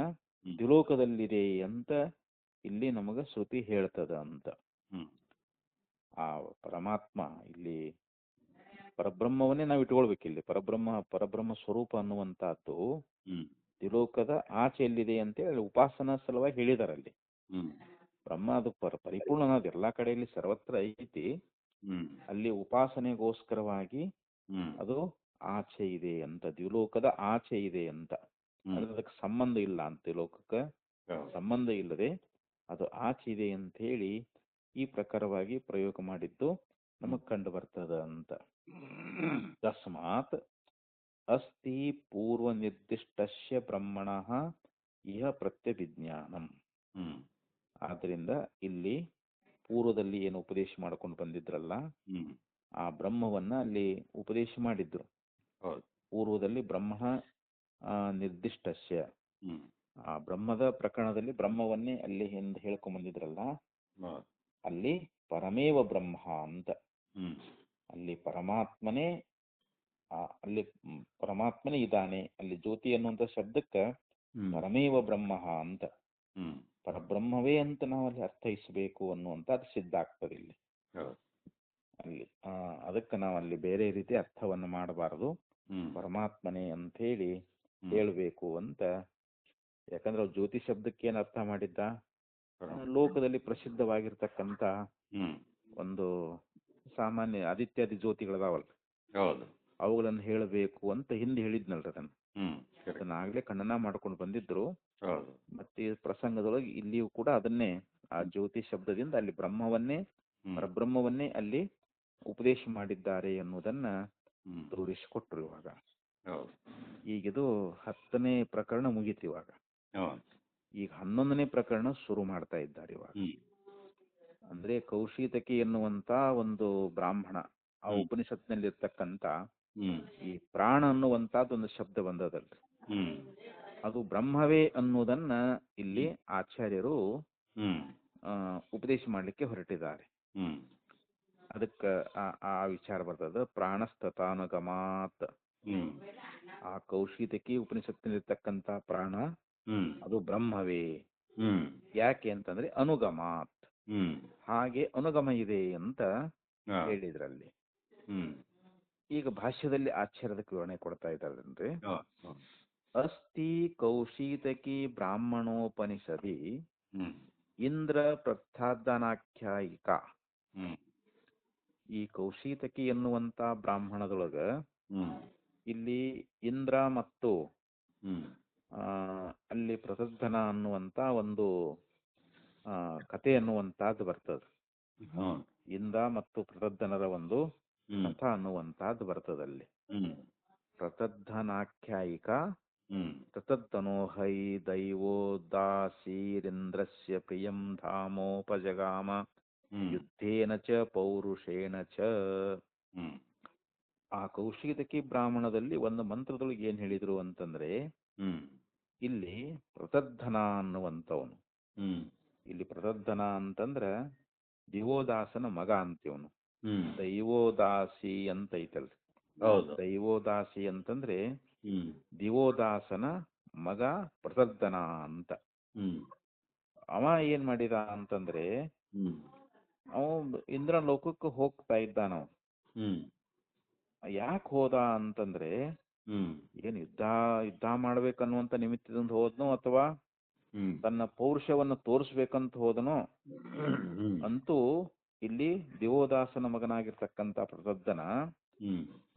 ದ್ವಿಲೋಕದಲ್ಲಿದೆ ಅಂತ ಇಲ್ಲಿ ನಮಗ ಶ್ರುತಿ ಹೇಳ್ತದ ಅಂತ. ಆ ಪರಮಾತ್ಮ ಇಲ್ಲಿ ಪರಬ್ರಹ್ಮವನ್ನೇ ನಾವು ಇಟ್ಕೊಳ್ಬೇಕು. ಇಲ್ಲಿ ಪರಬ್ರಹ್ಮ ಸ್ವರೂಪ ಅನ್ನುವಂತಹದ್ದು ದ್ವಿಲೋಕದ ಆಚೆ ಎಲ್ಲಿದೆ ಅಂತೇಳಿ ಉಪಾಸನಾ ಸಲುವಾಗಿ ಹೇಳಿದಾರಲ್ಲಿ. ಬ್ರಹ್ಮ ಅದು ಪರಿಪೂರ್ಣ ಅನ್ನೋದು ಎಲ್ಲಾ ಕಡೆಯಲ್ಲಿ ಸರ್ವತ್ರ ಐತಿ. ಅಲ್ಲಿ ಉಪಾಸನೆಗೋಸ್ಕರವಾಗಿ ಅದು ಆಚೆ ಇದೆ ಅಂತ, ದ್ವಿಲೋಕದ ಆಚೆ ಇದೆ ಅಂತ. ಅದಕ್ಕೆ ಸಂಬಂಧ ಇಲ್ಲ ಅಂತ, ದ್ವಿಲೋಕಕ್ಕೆ ಸಂಬಂಧ ಇಲ್ಲದೆ ಅದು ಆಚೆ ಇದೆ ಅಂತ ಹೇಳಿ ಈ ಪ್ರಕಾರವಾಗಿ ಪ್ರಯೋಗ ಮಾಡಿದ್ದು ನಮಗ್ ಕಂಡು ಬರ್ತದ ಅಂತ. ತಸ್ಮಾತ್ ಅಸ್ತಿ ಪೂರ್ವ ನಿರ್ದಿಷ್ಟಸ್ಯ ಬ್ರಹ್ಮಣಃ ಇಹ ಪ್ರತ್ಯಭಿಜ್ಞಾನಂ. ಆದ್ರಿಂದ ಇಲ್ಲಿ ಪೂರ್ವದಲ್ಲಿ ಏನು ಉಪದೇಶ ಮಾಡ್ಕೊಂಡು ಬಂದಿದ್ರಲ್ಲ, ಆ ಬ್ರಹ್ಮವನ್ನ ಅಲ್ಲಿ ಉಪದೇಶ ಮಾಡಿದ್ರು. ಪೂರ್ವದಲ್ಲಿ ಬ್ರಹ್ಮ ನಿರ್ದಿಷ್ಟಸ್ಯ, ಆ ಬ್ರಹ್ಮದ ಪ್ರಕರಣದಲ್ಲಿ ಬ್ರಹ್ಮವನ್ನೇ ಅಲ್ಲಿ ಹಿಂದೆ ಹೇಳ್ಕೊಂಡ್ ಬಂದಿದ್ರಲ್ಲ, ಅಲ್ಲಿ ಪರಮೇವ ಬ್ರಹ್ಮ ಅಂತ, ಅಲ್ಲಿ ಪರಮಾತ್ಮನೇ ಅಲ್ಲಿ ಪರಮಾತ್ಮನೇ ಇದ್ದಾನೆ. ಅಲ್ಲಿ ಜ್ಯೋತಿ ಅನ್ನುವಂಥ ಶಬ್ದಕ್ಕೆ ಪರಮೇವ ಬ್ರಹ್ಮ ಅಂತ, ಪರಬ್ರಹ್ಮವೇ ಅಂತ ನಾವು ಅಲ್ಲಿ ಅರ್ಥೈಸಬೇಕು ಅನ್ನುವಂಥದ್ದು ಸಿದ್ಧ ಆಗ್ತದೆ ಇಲ್ಲಿ. ಅಲ್ಲಿ ಅದಕ್ಕೆ ನಾವು ಅಲ್ಲಿ ಬೇರೆ ರೀತಿ ಅರ್ಥವನ್ನು ಮಾಡಬಾರದು, ಪರಮಾತ್ಮನೇ ಅಂತ ಹೇಳಿ ಹೇಳಬೇಕು ಅಂತ. ಯಾಕಂದ್ರೆ ಅವ್ರು ಜ್ಯೋತಿ ಶಬ್ದಕ್ಕೆ ಏನು ಅರ್ಥ ಮಾಡಿದ್ದ, ಲೋಕದಲ್ಲಿ ಪ್ರಸಿದ್ಧವಾಗಿರ್ತಕ್ಕಂಥ ಒಂದು ಸಾಮಾನ್ಯ ಆದಿತ್ಯಾದಿ ಜ್ಯೋತಿಗಳದಾವಲ್ಲ, ಅವುಗಳನ್ನು ಹೇಳಬೇಕು ಅಂತ ಹಿಂದೆ ಹೇಳಿದ್ನಲ್ರಿ ಅದನ್ನು. ಅದನ್ನಾಗಲೇ ಖಂಡನ ಮಾಡ್ಕೊಂಡು ಬಂದಿದ್ರು. ಮತ್ತೆ ಈ ಪ್ರಸಂಗದೊಳಗೆ ಇಲ್ಲಿಯೂ ಕೂಡ ಅದನ್ನೇ ಆ ಜ್ಯೋತಿ ಶಬ್ದದಿಂದ ಅಲ್ಲಿ ಬ್ರಹ್ಮವನ್ನೇ ಪರಬ್ರಹ್ಮವನ್ನೇ ಅಲ್ಲಿ ಉಪದೇಶ ಮಾಡಿದ್ದಾರೆ ಅನ್ನೋದನ್ನ ತೋರಿಸಿಕೊಟ್ರು. ಇವಾಗ ಈಗಿದು 10ನೇ ಪ್ರಕರಣ ಮುಗೀತು. ಇವಾಗ ಈಗ 11ನೇ ಪ್ರಕರಣ ಶುರು ಮಾಡ್ತಾ ಇದ್ದಾರೆ ಇವಾಗ. ಅಂದ್ರೆ ಕೌಶಿತಕಿ ಎನ್ನುವಂತ ಒಂದು ಬ್ರಾಹ್ಮಣ, ಆ ಉಪನಿಷತ್ನಲ್ಲಿ ಇರ್ತಕ್ಕಂಥ ಈ ಪ್ರಾಣ ಅನ್ನುವಂತದ್ದು ಒಂದು ಶಬ್ದ ಬಂದದಲ್ರಿ, ಅದು ಬ್ರಹ್ಮವೇ ಅನ್ನೋದನ್ನ ಇಲ್ಲಿ ಆಚಾರ್ಯರು ಉಪದೇಶ ಮಾಡ್ಲಿಕ್ಕೆ ಹೊರಟಿದ್ದಾರೆ. ಅದಕ್ಕೆ ಆ ವಿಚಾರ ಬರ್ತದ, ಪ್ರಾಣಸ್ತತಾನುಗಮಾತ್. ಆ ಕೌಶಿತಕಿ ಉಪನಿಷತ್ತಿನಲ್ಲಿರ್ತಕ್ಕಂಥ ಪ್ರಾಣ ಅದು ಬ್ರಹ್ಮವೇ. ಯಾಕೆ ಅಂತಂದ್ರೆ ಅನುಗಮಾತ್, ಹಾಗೆ ಅನುಗಮ ಇದೆ ಅಂತ ಹೇಳಿದ್ರಲ್ಲಿ. ಈಗ ಭಾಷ್ಯದಲ್ಲಿ ಆಚಾರ್ಯದಕ್ಕೆ ವಿವರಣೆ ಕೊಡ್ತಾ ಇದ್ದಾರೇನ್ರಿ. ಅಸ್ತಿ ಕೌಶಿತಕಿ ಬ್ರಾಹ್ಮಣೋಪನಿಷದಿ ಇಂದ್ರ ಪ್ರಥಾದನಾಖ್ಯಾಯಿಕ. ಈ ಕೌಶಿತಕಿ ಎನ್ನುವಂತ ಬ್ರಾಹ್ಮಣದೊಳಗ ಇಲ್ಲಿ ಇಂದ್ರ ಮತ್ತು ಅಲ್ಲಿ ಪ್ರತದ್ಧನ ಅನ್ನುವಂತ ಒಂದು ಕಥೆ ಅನ್ನುವಂತಹದ್ದು ಬರ್ತದೆ. ಇಂದ್ರ ಮತ್ತು ಪ್ರತದ್ಧನರ ಒಂದು ಕಥಾ ಅನ್ನುವಂತಹದ್ದು ಬರ್ತದಲ್ಲಿ. ಪ್ರತದ್ಧನಾಖ್ಯಾಯಿಕ. ಪ್ರತದ್ಧನೋ ಹೈ ದೈವೋ ದಾಸೀರಿಂದ್ರಸ್ಯ ಪ್ರಿಯಂ ಧಾಮೋಪಜಗಾಮ ಯುದ್ಧೇನ ಚ ಪೌರುಷೇಣ ಚ. ಆ ಕೌಶಿತಕಿ ಬ್ರಾಹ್ಮಣದಲ್ಲಿ ಒಂದು ಮಂತ್ರದೊಳಗೆ ಏನ್ ಹೇಳಿದ್ರು ಅಂತಂದ್ರೆ, ಇಲ್ಲಿ ಪ್ರತದ್ಧನ ಅನ್ನುವಂಥವನು, ಇಲ್ಲಿ ಪ್ರತದ್ಧನ ಅಂತಂದ್ರ ದಿವೋದಾಸನ ಮಗ ಅಂತೀವನು. ದೈವೋದಾಸಿ ಅಂತ ಐತಲ್ರಿ. ದೈವೋದಾಸಿ ಅಂತಂದ್ರೆ ದಿವೋದಾಸನ ಮಗ ಪ್ರತದ್ಧನ ಅಂತ. ಅವ ಏನ್ ಮಾಡಿದ ಅಂತಂದ್ರೆ, ಅವ ಇಂದ್ರ ಲೋಕಕ್ಕೆ ಹೋಗ್ತಾ ಇದ್ದಾನವ. ಯಾಕೆ ಹೋದ ಅಂತಂದ್ರೆ, ಏನ್ ಯುದ್ಧ ಮಾಡ್ಬೇಕನ್ನುವಂತ ನಿಮಿತ್ತದಿಂದ ಹೋದ್ನೋ ಅಥವಾ ತನ್ನ ಪೌರುಷವನ್ನು ತೋರಿಸ್ಬೇಕಂತ ಹೋದನೋ ಅಂತೂ ಇಲ್ಲಿ ದಿವೋದಾಸನ ಮಗನಾಗಿರ್ತಕ್ಕಂಥ ಪ್ರತದ್ಧನ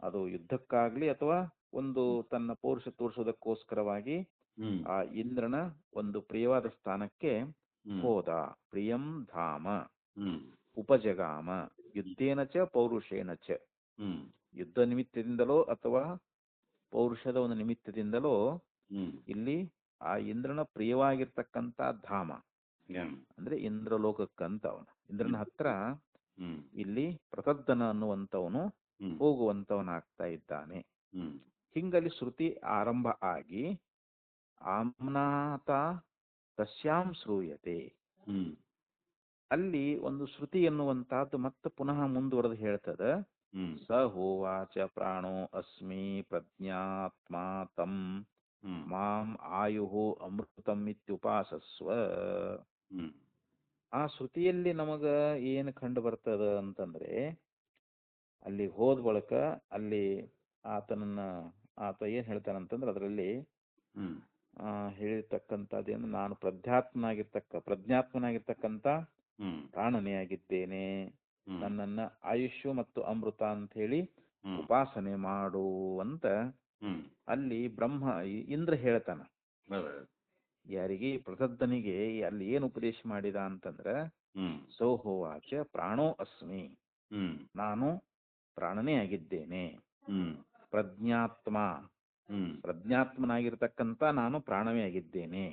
ಅದು ಯುದ್ಧಕ್ಕಾಗ್ಲಿ ಅಥವಾ ಒಂದು ತನ್ನ ಪೌರುಷ ತೋರಿಸೋದಕ್ಕೋಸ್ಕರವಾಗಿ ಆ ಇಂದ್ರನ ಒಂದು ಪ್ರಿಯವಾದ ಸ್ಥಾನಕ್ಕೆ ಹೋದ. ಪ್ರಿಯಂ ಧಾಮ ಉಪಜಗಾಮ ಯುದ್ಧೇನ ಚ ಪೌರುಷೇಣ ಚ. ಯುದ್ಧ ನಿಮಿತ್ತದಿಂದಲೋ ಅಥವಾ ಪೌರುಷದ ಒಂದು ನಿಮಿತ್ತದಿಂದಲೋ ಇಲ್ಲಿ ಆ ಇಂದ್ರನ ಪ್ರಿಯವಾಗಿರ್ತಕ್ಕಂಥ ಧಾಮ ಅಂದ್ರೆ ಇಂದ್ರಲೋಕಕ್ಕಂತ ಅವನು, ಇಂದ್ರನ ಹತ್ರ ಇಲ್ಲಿ ಪ್ರತದ್ಧನ ಅನ್ನುವಂಥವನು ಹೋಗುವಂತವನಾಗ್ತಾ ಇದ್ದಾನೆ. ಹಿಂಗಲ್ಲಿ ಶ್ರುತಿ ಆರಂಭ ಆಗಿ ಆಮ್ನಾತ ತಸ್ಯಾಂ ಶ್ರೂಯತೆ. ಅಲ್ಲಿ ಒಂದು ಶ್ರುತಿ ಎನ್ನುವಂತಹದ್ದು ಮತ್ತೆ ಪುನಃ ಮುಂದುವರೆದು ಹೇಳ್ತದ. ಸ ಹೋವಾಚ ಪ್ರಾಣೋ ಅಸ್ಮಿ ಪ್ರಜ್ಞಾತ್ಮ ತಂ ಮಾಂ ಆಯುಹು ಅಮೃತಂ ಇತ್ಯುಪಾಸಸ್ವ. ಆ ಶ್ರುತಿಯಲ್ಲಿ ನಮಗ ಏನು ಕಂಡು ಬರ್ತದ ಅಂತಂದ್ರೆ, ಅಲ್ಲಿ ಹೋದ ಬಳಿಕ ಅಲ್ಲಿ ಆತ ಏನ್ ಹೇಳ್ತಾನಂತಂದ್ರೆ ಅದರಲ್ಲಿ ಹೇಳಿರ್ತಕ್ಕಂಥದ್ದೇನು, ನಾನು ಪ್ರಜ್ಞಾತ್ಮನಾಗಿರ್ತಕ್ಕಂಥ ಪ್ರಾಣನೇ ಆಗಿದ್ದೇನೆ, ನನ್ನನ್ನ ಆಯುಷ್ಯ ಮತ್ತು ಅಮೃತ ಅಂತ ಹೇಳಿ ಉಪಾಸನೆ ಮಾಡು ಅಂತ ಅಲ್ಲಿ ಇಂದ್ರ ಹೇಳ್ತಾನ. ಯಾರಿಗೆ? ಪ್ರತದ್ಧನಿಗೆ. ಅಲ್ಲಿ ಏನು ಉಪದೇಶ ಮಾಡಿದ ಅಂತಂದ್ರ, ಸೋಹೋವಾಚ ಪ್ರಾಣೋ ಅಸ್ಮಿ, ನಾನು ಪ್ರಾಣನೇ ಆಗಿದ್ದೇನೆ, ಪ್ರಜ್ಞಾತ್ಮನಾಗಿರ್ತಕ್ಕಂಥ ನಾನು ಪ್ರಾಣವೇ ಆಗಿದ್ದೇನೆ.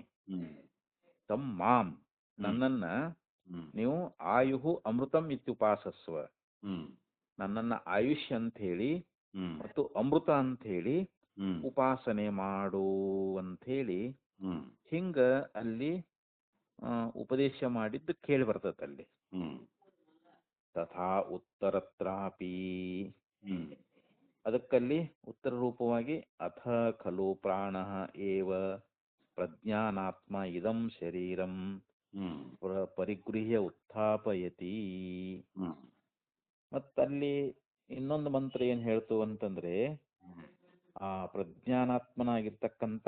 ತಮ್ ಮಾಂ, ನನ್ನನ್ನ ನೀವು ಆಯುಹು ಅಮೃತಂ ಇತ್ಯುಪಾಸಸ್ವ, ನನ್ನನ್ನ ಆಯುಷ್ಯ ಅಂತ ಹೇಳಿ ಮತ್ತು ಅಮೃತ ಅಂತ ಹೇಳಿ ಉಪಾಸನೆ ಮಾಡು ಅಂತ ಹೇಳಿ ಹಿಂಗ ಅಲ್ಲಿ ಉಪದೇಶ ಮಾಡಿದ್ದು ಕೇಳಿ ಬರ್ತದೆ ಅಲ್ಲಿ. ತಥಾ ಉತ್ತರತ್ರಾಪಿ ಹ್ಮ್ ಅದಕ್ಕಲ್ಲಿ ಉತ್ತರ ರೂಪವಾಗಿ ಅಥ ಖಲು ಪ್ರಾಣ ಏವ ಪ್ರಜ್ಞಾನಾತ್ಮ ಇದಂ ಶರೀರಂ ಹ್ಮ್ ಪರಿಗೃಹ್ಯ ಉತ್ಥಾಪಯತಿ. ಹ್ಮ್ ಮತ್ತಲ್ಲಿ ಇನ್ನೊಂದು ಮಂತ್ರ ಏನ್ ಹೇಳ್ತು ಅಂತಂದ್ರೆ, ಆ ಪ್ರಜ್ಞಾನಾತ್ಮನಾಗಿರ್ತಕ್ಕಂಥ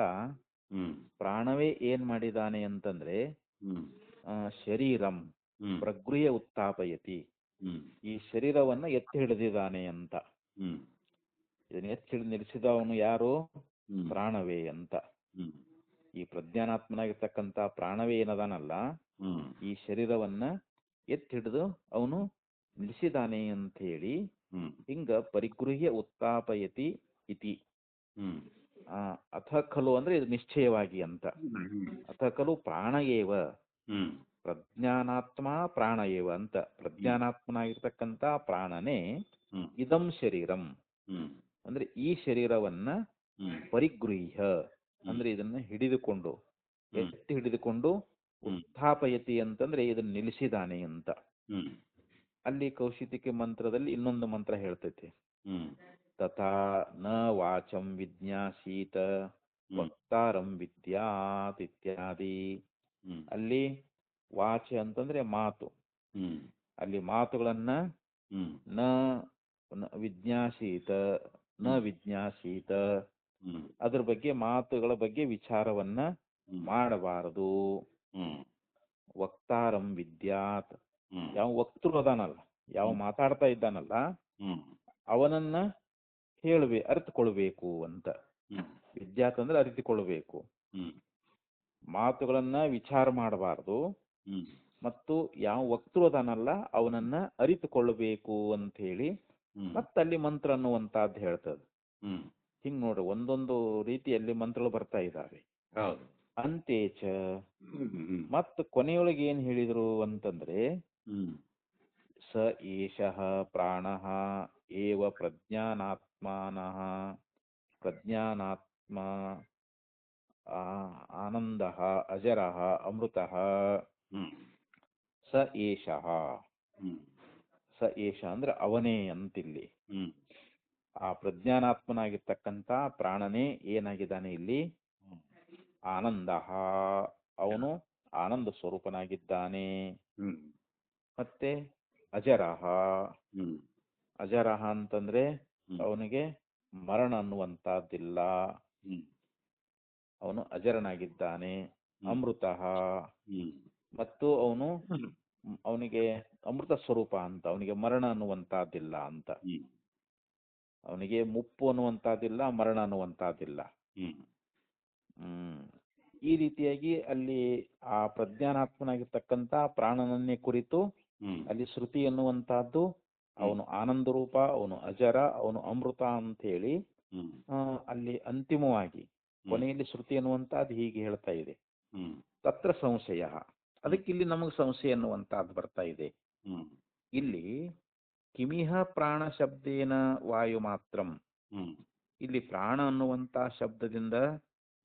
ಹ್ಮ್ ಪ್ರಾಣವೇ ಏನ್ ಮಾಡಿದಾನೆ ಅಂತಂದ್ರೆ, ಹ್ಮ್ ಶರೀರಂ ಹ್ಮ್ ಪ್ರಗೃಹ್ಯ ಉತ್ಥಾಪಯತಿ, ಹ್ಮ್ ಈ ಶರೀರವನ್ನ ಎತ್ತಿ ಹಿಡಿದಿದ್ದಾನೆ ಅಂತ. ಹ್ಮ್ ಇದನ್ನ ಎತ್ತಿ ಹಿಡಿದು ನಿಲ್ಲಿಸಿದವನು ಯಾರು? ಹ್ಮ್ ಪ್ರಾಣವೇ ಅಂತ. ಹ್ಮ್ ಈ ಪ್ರಜ್ಞಾನಾತ್ಮನಾಗಿರ್ತಕ್ಕಂಥ ಪ್ರಾಣವೇ ಏನದಾನಲ್ಲ, ಹ್ಮ್ ಈ ಶರೀರವನ್ನ ಎತ್ತಿ ಹಿಡಿದು ಅವನು ನಿಲ್ಲಿಸಿದಾನೆ ಅಂತ ಹೇಳಿ ಹ್ಮ್ ಹಿಂಗ ಪರಿಗೃಹ್ಯ ಉತ್ಥಾಪಯತಿ ಇತಿ. ಹ್ಮ್ ಅಥ ಖಲು ಅಂದ್ರೆ ಇದು ನಿಶ್ಚಯವಾಗಿ ಅಂತ. ಅಥ ಖಲು ಪ್ರಾಣ ಏವ, ಹ್ಮ್ ಪ್ರಜ್ಞಾನಾತ್ಮ ಪ್ರಾಣ ಏವ ಅಂತ. ಪ್ರಜ್ಞಾನಾತ್ಮನಾಗಿರ್ತಕ್ಕಂಥ ಪ್ರಾಣನೇ ಹ್ಮ್ ಇದಂ ಶರೀರಂ ಹ್ಮ್ ಅಂದ್ರೆ ಈ ಶರೀರವನ್ನ ಹ್ಮ್ ಪರಿಗೃಹ್ಯ ಅಂದ್ರೆ ಇದನ್ನ ಹಿಡಿದುಕೊಂಡು, ಹ್ಮ್ ಎತ್ತಿ ಹಿಡಿದುಕೊಂಡು, ಹ್ಮ್ ಉತ್ಥಾಪಯತಿ ಅಂತಂದ್ರೆ ಇದನ್ನ ನಿಲ್ಲಿಸಿದಾನೆ ಅಂತ. ಹ್ಮ್ ಅಲ್ಲಿ ಕೌಶಿತಿಕೆ ಮಂತ್ರದಲ್ಲಿ ಇನ್ನೊಂದು ಮಂತ್ರ ಹೇಳ್ತೈತಿ. ಹ್ಮ್ ತಥಾ ನ ವಾಚಂ ವಿಜ್ಞಾಸೀತ ಹ್ಮ್ ವಕ್ತಾರಂ ವಿದ್ಯಾತ್ ಇತ್ಯಾದಿ. ಹ್ಮ್ ಅಲ್ಲಿ ವಾಚ ಅಂತಂದ್ರೆ ಮಾತು. ಹ್ಮ್ ಅಲ್ಲಿ ಮಾತುಗಳನ್ನ ಹ್ಮ್ ನ ವಿಜ್ಞಾಸೀತ, ನ ವಿಜ್ಞಾಸೀತ, ಹ್ಮ್ ಅದ್ರ ಬಗ್ಗೆ ಮಾತುಗಳ ಬಗ್ಗೆ ವಿಚಾರವನ್ನ ಹ್ಮ್ ಮಾಡಬಾರದು. ಹ್ಮ್ ವಕ್ತಾರಂ ವಿದ್ಯಾತ್, ಹ್ಮ್ ಯಾವ ವಕ್ತೃ ಅದಾನಲ್ಲ, ಯಾವ ಮಾತಾಡ್ತಾ ಇದ್ದಾನಲ್ಲ ಹ್ಮ್ ಅವನನ್ನ ಅರಿತುಕೊಳ್ಬೇಕು ಅಂತ. ಹ್ಮ್ ವಿದ್ಯಾತ್ ಅಂದ್ರೆ ಅರಿತುಕೊಳ್ಬೇಕು. ಹ್ಮ್ ಮಾತುಗಳನ್ನ ವಿಚಾರ ಮಾಡಬಾರದು, ಹ್ಮ್ ಮತ್ತು ಯಾವ ವಕ್ತೃ ಅದಾನಲ್ಲ ಅವನನ್ನ ಅರಿತುಕೊಳ್ಬೇಕು ಅಂತ ಹೇಳಿ ಹ್ಮ್ ಮತ್ತಲ್ಲಿ ಮಂತ್ರ ಅನ್ನುವಂತಹದ್ದು ಹೇಳ್ತದೆ. ಹ್ಮ್ ಹಿಂಗ್ ನೋಡ್ರಿ, ಒಂದೊಂದು ರೀತಿಯಲ್ಲಿ ಮಂತ್ರಗಳು ಬರ್ತಾ ಇದ್ದಾವೆ. ಹೌದು. ಅಂತೇಚ ಹ್ಮ್ ಮತ್ತ ಕೊನೆಯೊಳಗೆ ಏನ್ ಹೇಳಿದ್ರು ಅಂತಂದ್ರೆ, ಹ್ಮ್ ಸ ಏಷಃ ಪ್ರಾಣಃ ಏವ ಪ್ರಜ್ಞಾನಾತ್ಮನಃ ಪ್ರಜ್ಞಾನಾತ್ಮ ಆನಂದಃ ಅಜರಃ ಅಮೃತಃ ಹ್ಮ್ ಸ ಏಷಃ. ಹ್ಮ್ ಸ ಏಷ ಅಂದ್ರೆ ಅವನೇ ಅಂತಿಲ್ಲಿ. ಹ್ಮ್ ಆ ಪ್ರಜ್ಞಾನಾತ್ಮನಾಗಿರ್ತಕ್ಕಂಥ ಪ್ರಾಣನೇ ಏನಾಗಿದ್ದಾನೆ ಇಲ್ಲಿ? ಆನಂದ, ಅವನು ಆನಂದ ಸ್ವರೂಪನಾಗಿದ್ದಾನೆ. ಹ್ಮ್ ಮತ್ತೆ ಅಜರಹ, ಹ್ಮ್ ಅಜರಹ ಅಂತಂದ್ರೆ ಹ್ಮ್ ಅವನಿಗೆ ಮರಣ ಅನ್ನುವಂತಹದ್ದಿಲ್ಲ, ಹ್ಮ್ ಅವನು ಅಜರನಾಗಿದ್ದಾನೆ. ಅಮೃತಃ, ಹ್ಮ್ ಮತ್ತು ಅವನಿಗೆ ಅಮೃತ ಸ್ವರೂಪ ಅಂತ, ಅವನಿಗೆ ಮರಣ ಅನ್ನುವಂತಹದ್ದಿಲ್ಲ ಅಂತ. ಹ್ಮ್ ಅವನಿಗೆ ಮುಪ್ಪು ಅನ್ನುವಂತಹದ್ದಿಲ್ಲ, ಮರಣ ಅನ್ನುವಂತಹದ್ದಿಲ್ಲ. ಹ್ಮ್ ಈ ರೀತಿಯಾಗಿ ಅಲ್ಲಿ ಆ ಪ್ರಜ್ಞಾನಾತ್ಮನಾಗಿರ್ತಕ್ಕಂಥ ಪ್ರಾಣನನ್ನೇ ಕುರಿತು ಹ್ಮ್ ಅಲ್ಲಿ ಶ್ರುತಿ ಎನ್ನುವಂತಹದ್ದು ಅವನು ಆನಂದ ರೂಪ, ಅವನು ಅಜರ, ಅವನು ಅಮೃತ ಅಂತ ಹೇಳಿ ಹ್ಮ್ ಅಲ್ಲಿ ಅಂತಿಮವಾಗಿ ಕೊನೆಯಲ್ಲಿ ಶ್ರುತಿ ಎನ್ನುವಂತಹದ್ದು ಹೀಗೆ ಹೇಳ್ತಾ ಇದೆ. ಹ್ಮ್ ತತ್ರ ಸಂಶಯ, ಅದಕ್ಕಿಲ್ಲಿ ನಮಗೆ ಸಂಶಯ ಎನ್ನುವಂತಹದ್ದು ಬರ್ತಾ ಇದೆ. ಹ್ಮ್ ಇಲ್ಲಿ ಕಿಮಿಹ ಪ್ರಾಣ ಶಬ್ದೇನ ವಾಯು ಮಾತ್ರಂ, ಹ್ಮ್ ಇಲ್ಲಿ ಪ್ರಾಣ ಅನ್ನುವಂತ ಶಬ್ದದಿಂದ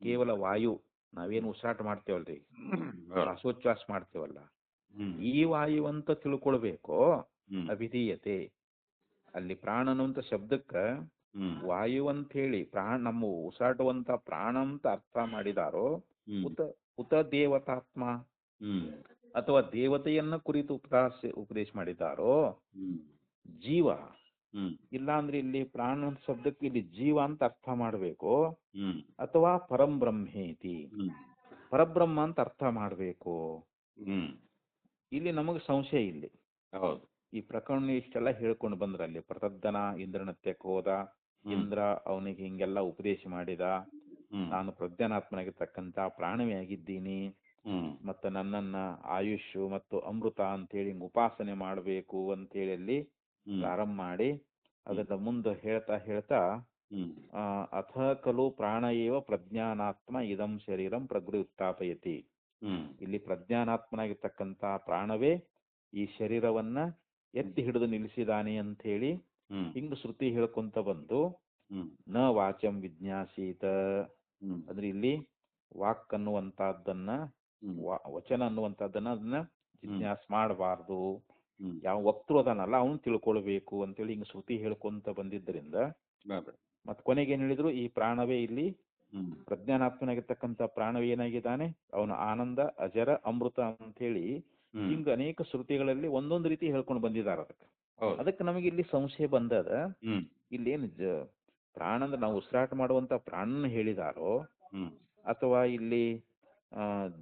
ಕೇವಲ ವಾಯು, ನಾವೇನು ಉಸಿರಾಟ ಮಾಡ್ತೇವಲ್ರಿ, ಶ್ವಾಸೋಚ್ಛ್ವಾಸ ಮಾಡ್ತೇವಲ್ಲ, ಈ ವಾಯು ಅಂತ ತಿಳ್ಕೊಳ್ಬೇಕು. ಅಭಿಧೀಯತೆ, ಅಲ್ಲಿ ಪ್ರಾಣ ಅನ್ನುವಂತ ಶಬ್ದಕ್ಕ ವಾಯು ಅಂತ ಹೇಳಿ ಪ್ರಾಣ, ನಮ್ಮ ಉಸಿರಾಟುವಂತ ಪ್ರಾಣ ಅಂತ ಅರ್ಥ ಮಾಡಿದಾರೋ, ಉತ ದೇವತಾತ್ಮ ಅಥವಾ ದೇವತೆಯನ್ನ ಕುರಿತು ಉಪದೇಶ ಮಾಡಿದಾರೋ, ಜೀವ ಇಲ್ಲ ಅಂದ್ರೆ ಇಲ್ಲಿ ಪ್ರಾಣ ಶಬ್ದಕ್ಕೆ ಇಲ್ಲಿ ಜೀವ ಅಂತ ಅರ್ಥ ಮಾಡಬೇಕು, ಅಥವಾ ಪರಂ ಬ್ರಹ್ಮೇತಿ, ಪರಬ್ರಹ್ಮ ಅಂತ ಅರ್ಥ ಮಾಡಬೇಕು. ಇಲ್ಲಿ ನಮಗೆ ಸಂಶಯ ಇಲ್ಲಿ. ಈ ಪ್ರಕರಣ ಇಷ್ಟೆಲ್ಲ ಹೇಳ್ಕೊಂಡು ಬಂದ್ರಲ್ಲಿ ಪ್ರತದ್ದನ ಇಂದ್ರನತ್ಯಕ್ಕೆ ಹೋದ, ಇಂದ್ರ ಅವನಿಗೆ ಹಿಂಗೆಲ್ಲ ಉಪದೇಶ ಮಾಡಿದ, ನಾನು ಪ್ರಜ್ಞಾನಾತ್ಮನಾಗಿರ್ತಕ್ಕಂಥ ಪ್ರಾಣವೇ ಆಗಿದ್ದೀನಿ, ಮತ್ತು ನನ್ನನ್ನ ಆಯುಷ್ ಮತ್ತು ಅಮೃತ ಅಂತೇಳಿ ಉಪಾಸನೆ ಮಾಡಬೇಕು ಅಂತೇಳಿ ಅಲ್ಲಿ ಪ್ರಾರಂಭ ಮಾಡಿ ಅದರ ಮುಂದೆ ಹೇಳ್ತಾ ಹೇಳ್ತಾ ಅಥ ಖಲು ಪ್ರಾಣ ಏವ ಪ್ರಜ್ಞಾನಾತ್ಮ ಇದಂ ಶರೀರಂ ಪ್ರಗೃಹ್ಯ ಉತ್ಥಾಪಯತಿ. ಇಲ್ಲಿ ಪ್ರಜ್ಞಾನಾತ್ಮನಾಗಿರ್ತಕ್ಕಂಥ ಪ್ರಾಣವೇ ಈ ಶರೀರವನ್ನ ಎತ್ತಿ ಹಿಡಿದು ನಿಲ್ಲಿಸಿದಾನೆ ಅಂತ ಹೇಳಿ ಹಿಂಗ್ ಶ್ರುತಿ ಹೇಳ್ಕೊಂತ ಬಂದು, ನ ವಾಚಂ ವಿಜ್ಞಾಸೀತ ಅಂದ್ರೆ ಇಲ್ಲಿ ವಾಕ್ ಅನ್ನುವಂತಹದ್ದನ್ನ, ವಚನ ಅನ್ನುವಂಥದ್ದನ್ನ ಅದನ್ನ ಜಿಜ್ಞಾಸ ಮಾಡಬಾರ್ದು, ಹ್ಮ್ ಯಾವ ವಕ್ತೃ ಅದಾನಲ್ಲ ಅವನು ತಿಳ್ಕೊಳ್ಬೇಕು ಅಂತೇಳಿ ಹಿಂಗೆ ಶ್ರುತಿ ಹೇಳ್ಕೊಂತ ಬಂದಿದ್ದರಿಂದ ಹೌದು. ಮತ್ತೆ ಕೊನೆಗೆ ಏನು ಹೇಳಿದ್ರು, ಈ ಪ್ರಾಣವೇ ಇಲ್ಲಿ ಹ್ಮ್ ಪ್ರಜ್ಞಾನಾತ್ಮನಾಗಿರ್ತಕ್ಕಂಥ ಪ್ರಾಣವೇ ಏನಾಗಿದ್ದಾನೆ, ಅವನು ಆನಂದ ಅಜರ ಅಮೃತ ಅಂತ ಹೇಳಿ ಹ್ಮ್ ಹಿಂಗ ಅನೇಕ ಶ್ರುತಿಗಳಲ್ಲಿ ಒಂದೊಂದು ರೀತಿ ಹೇಳ್ಕೊಂಡು ಬಂದಿದ್ದಾರೆ. ಅದಕ್ಕೆ ಹೌದು. ಅದಕ್ಕೆ ನಮಗೆ ಇಲ್ಲಿ ಸಂಶಯ ಬಂದದ, ಹ್ಮ್ ಇಲ್ಲೇನು ಪ್ರಾಣ ಅಂದ್ರೆ ನಾವು ಉಸಿರಾಟ ಮಾಡುವಂತ ಪ್ರಾಣನ ಹೇಳಿದಾರೋ ಹ್ಮ್ ಅಥವಾ ಇಲ್ಲಿ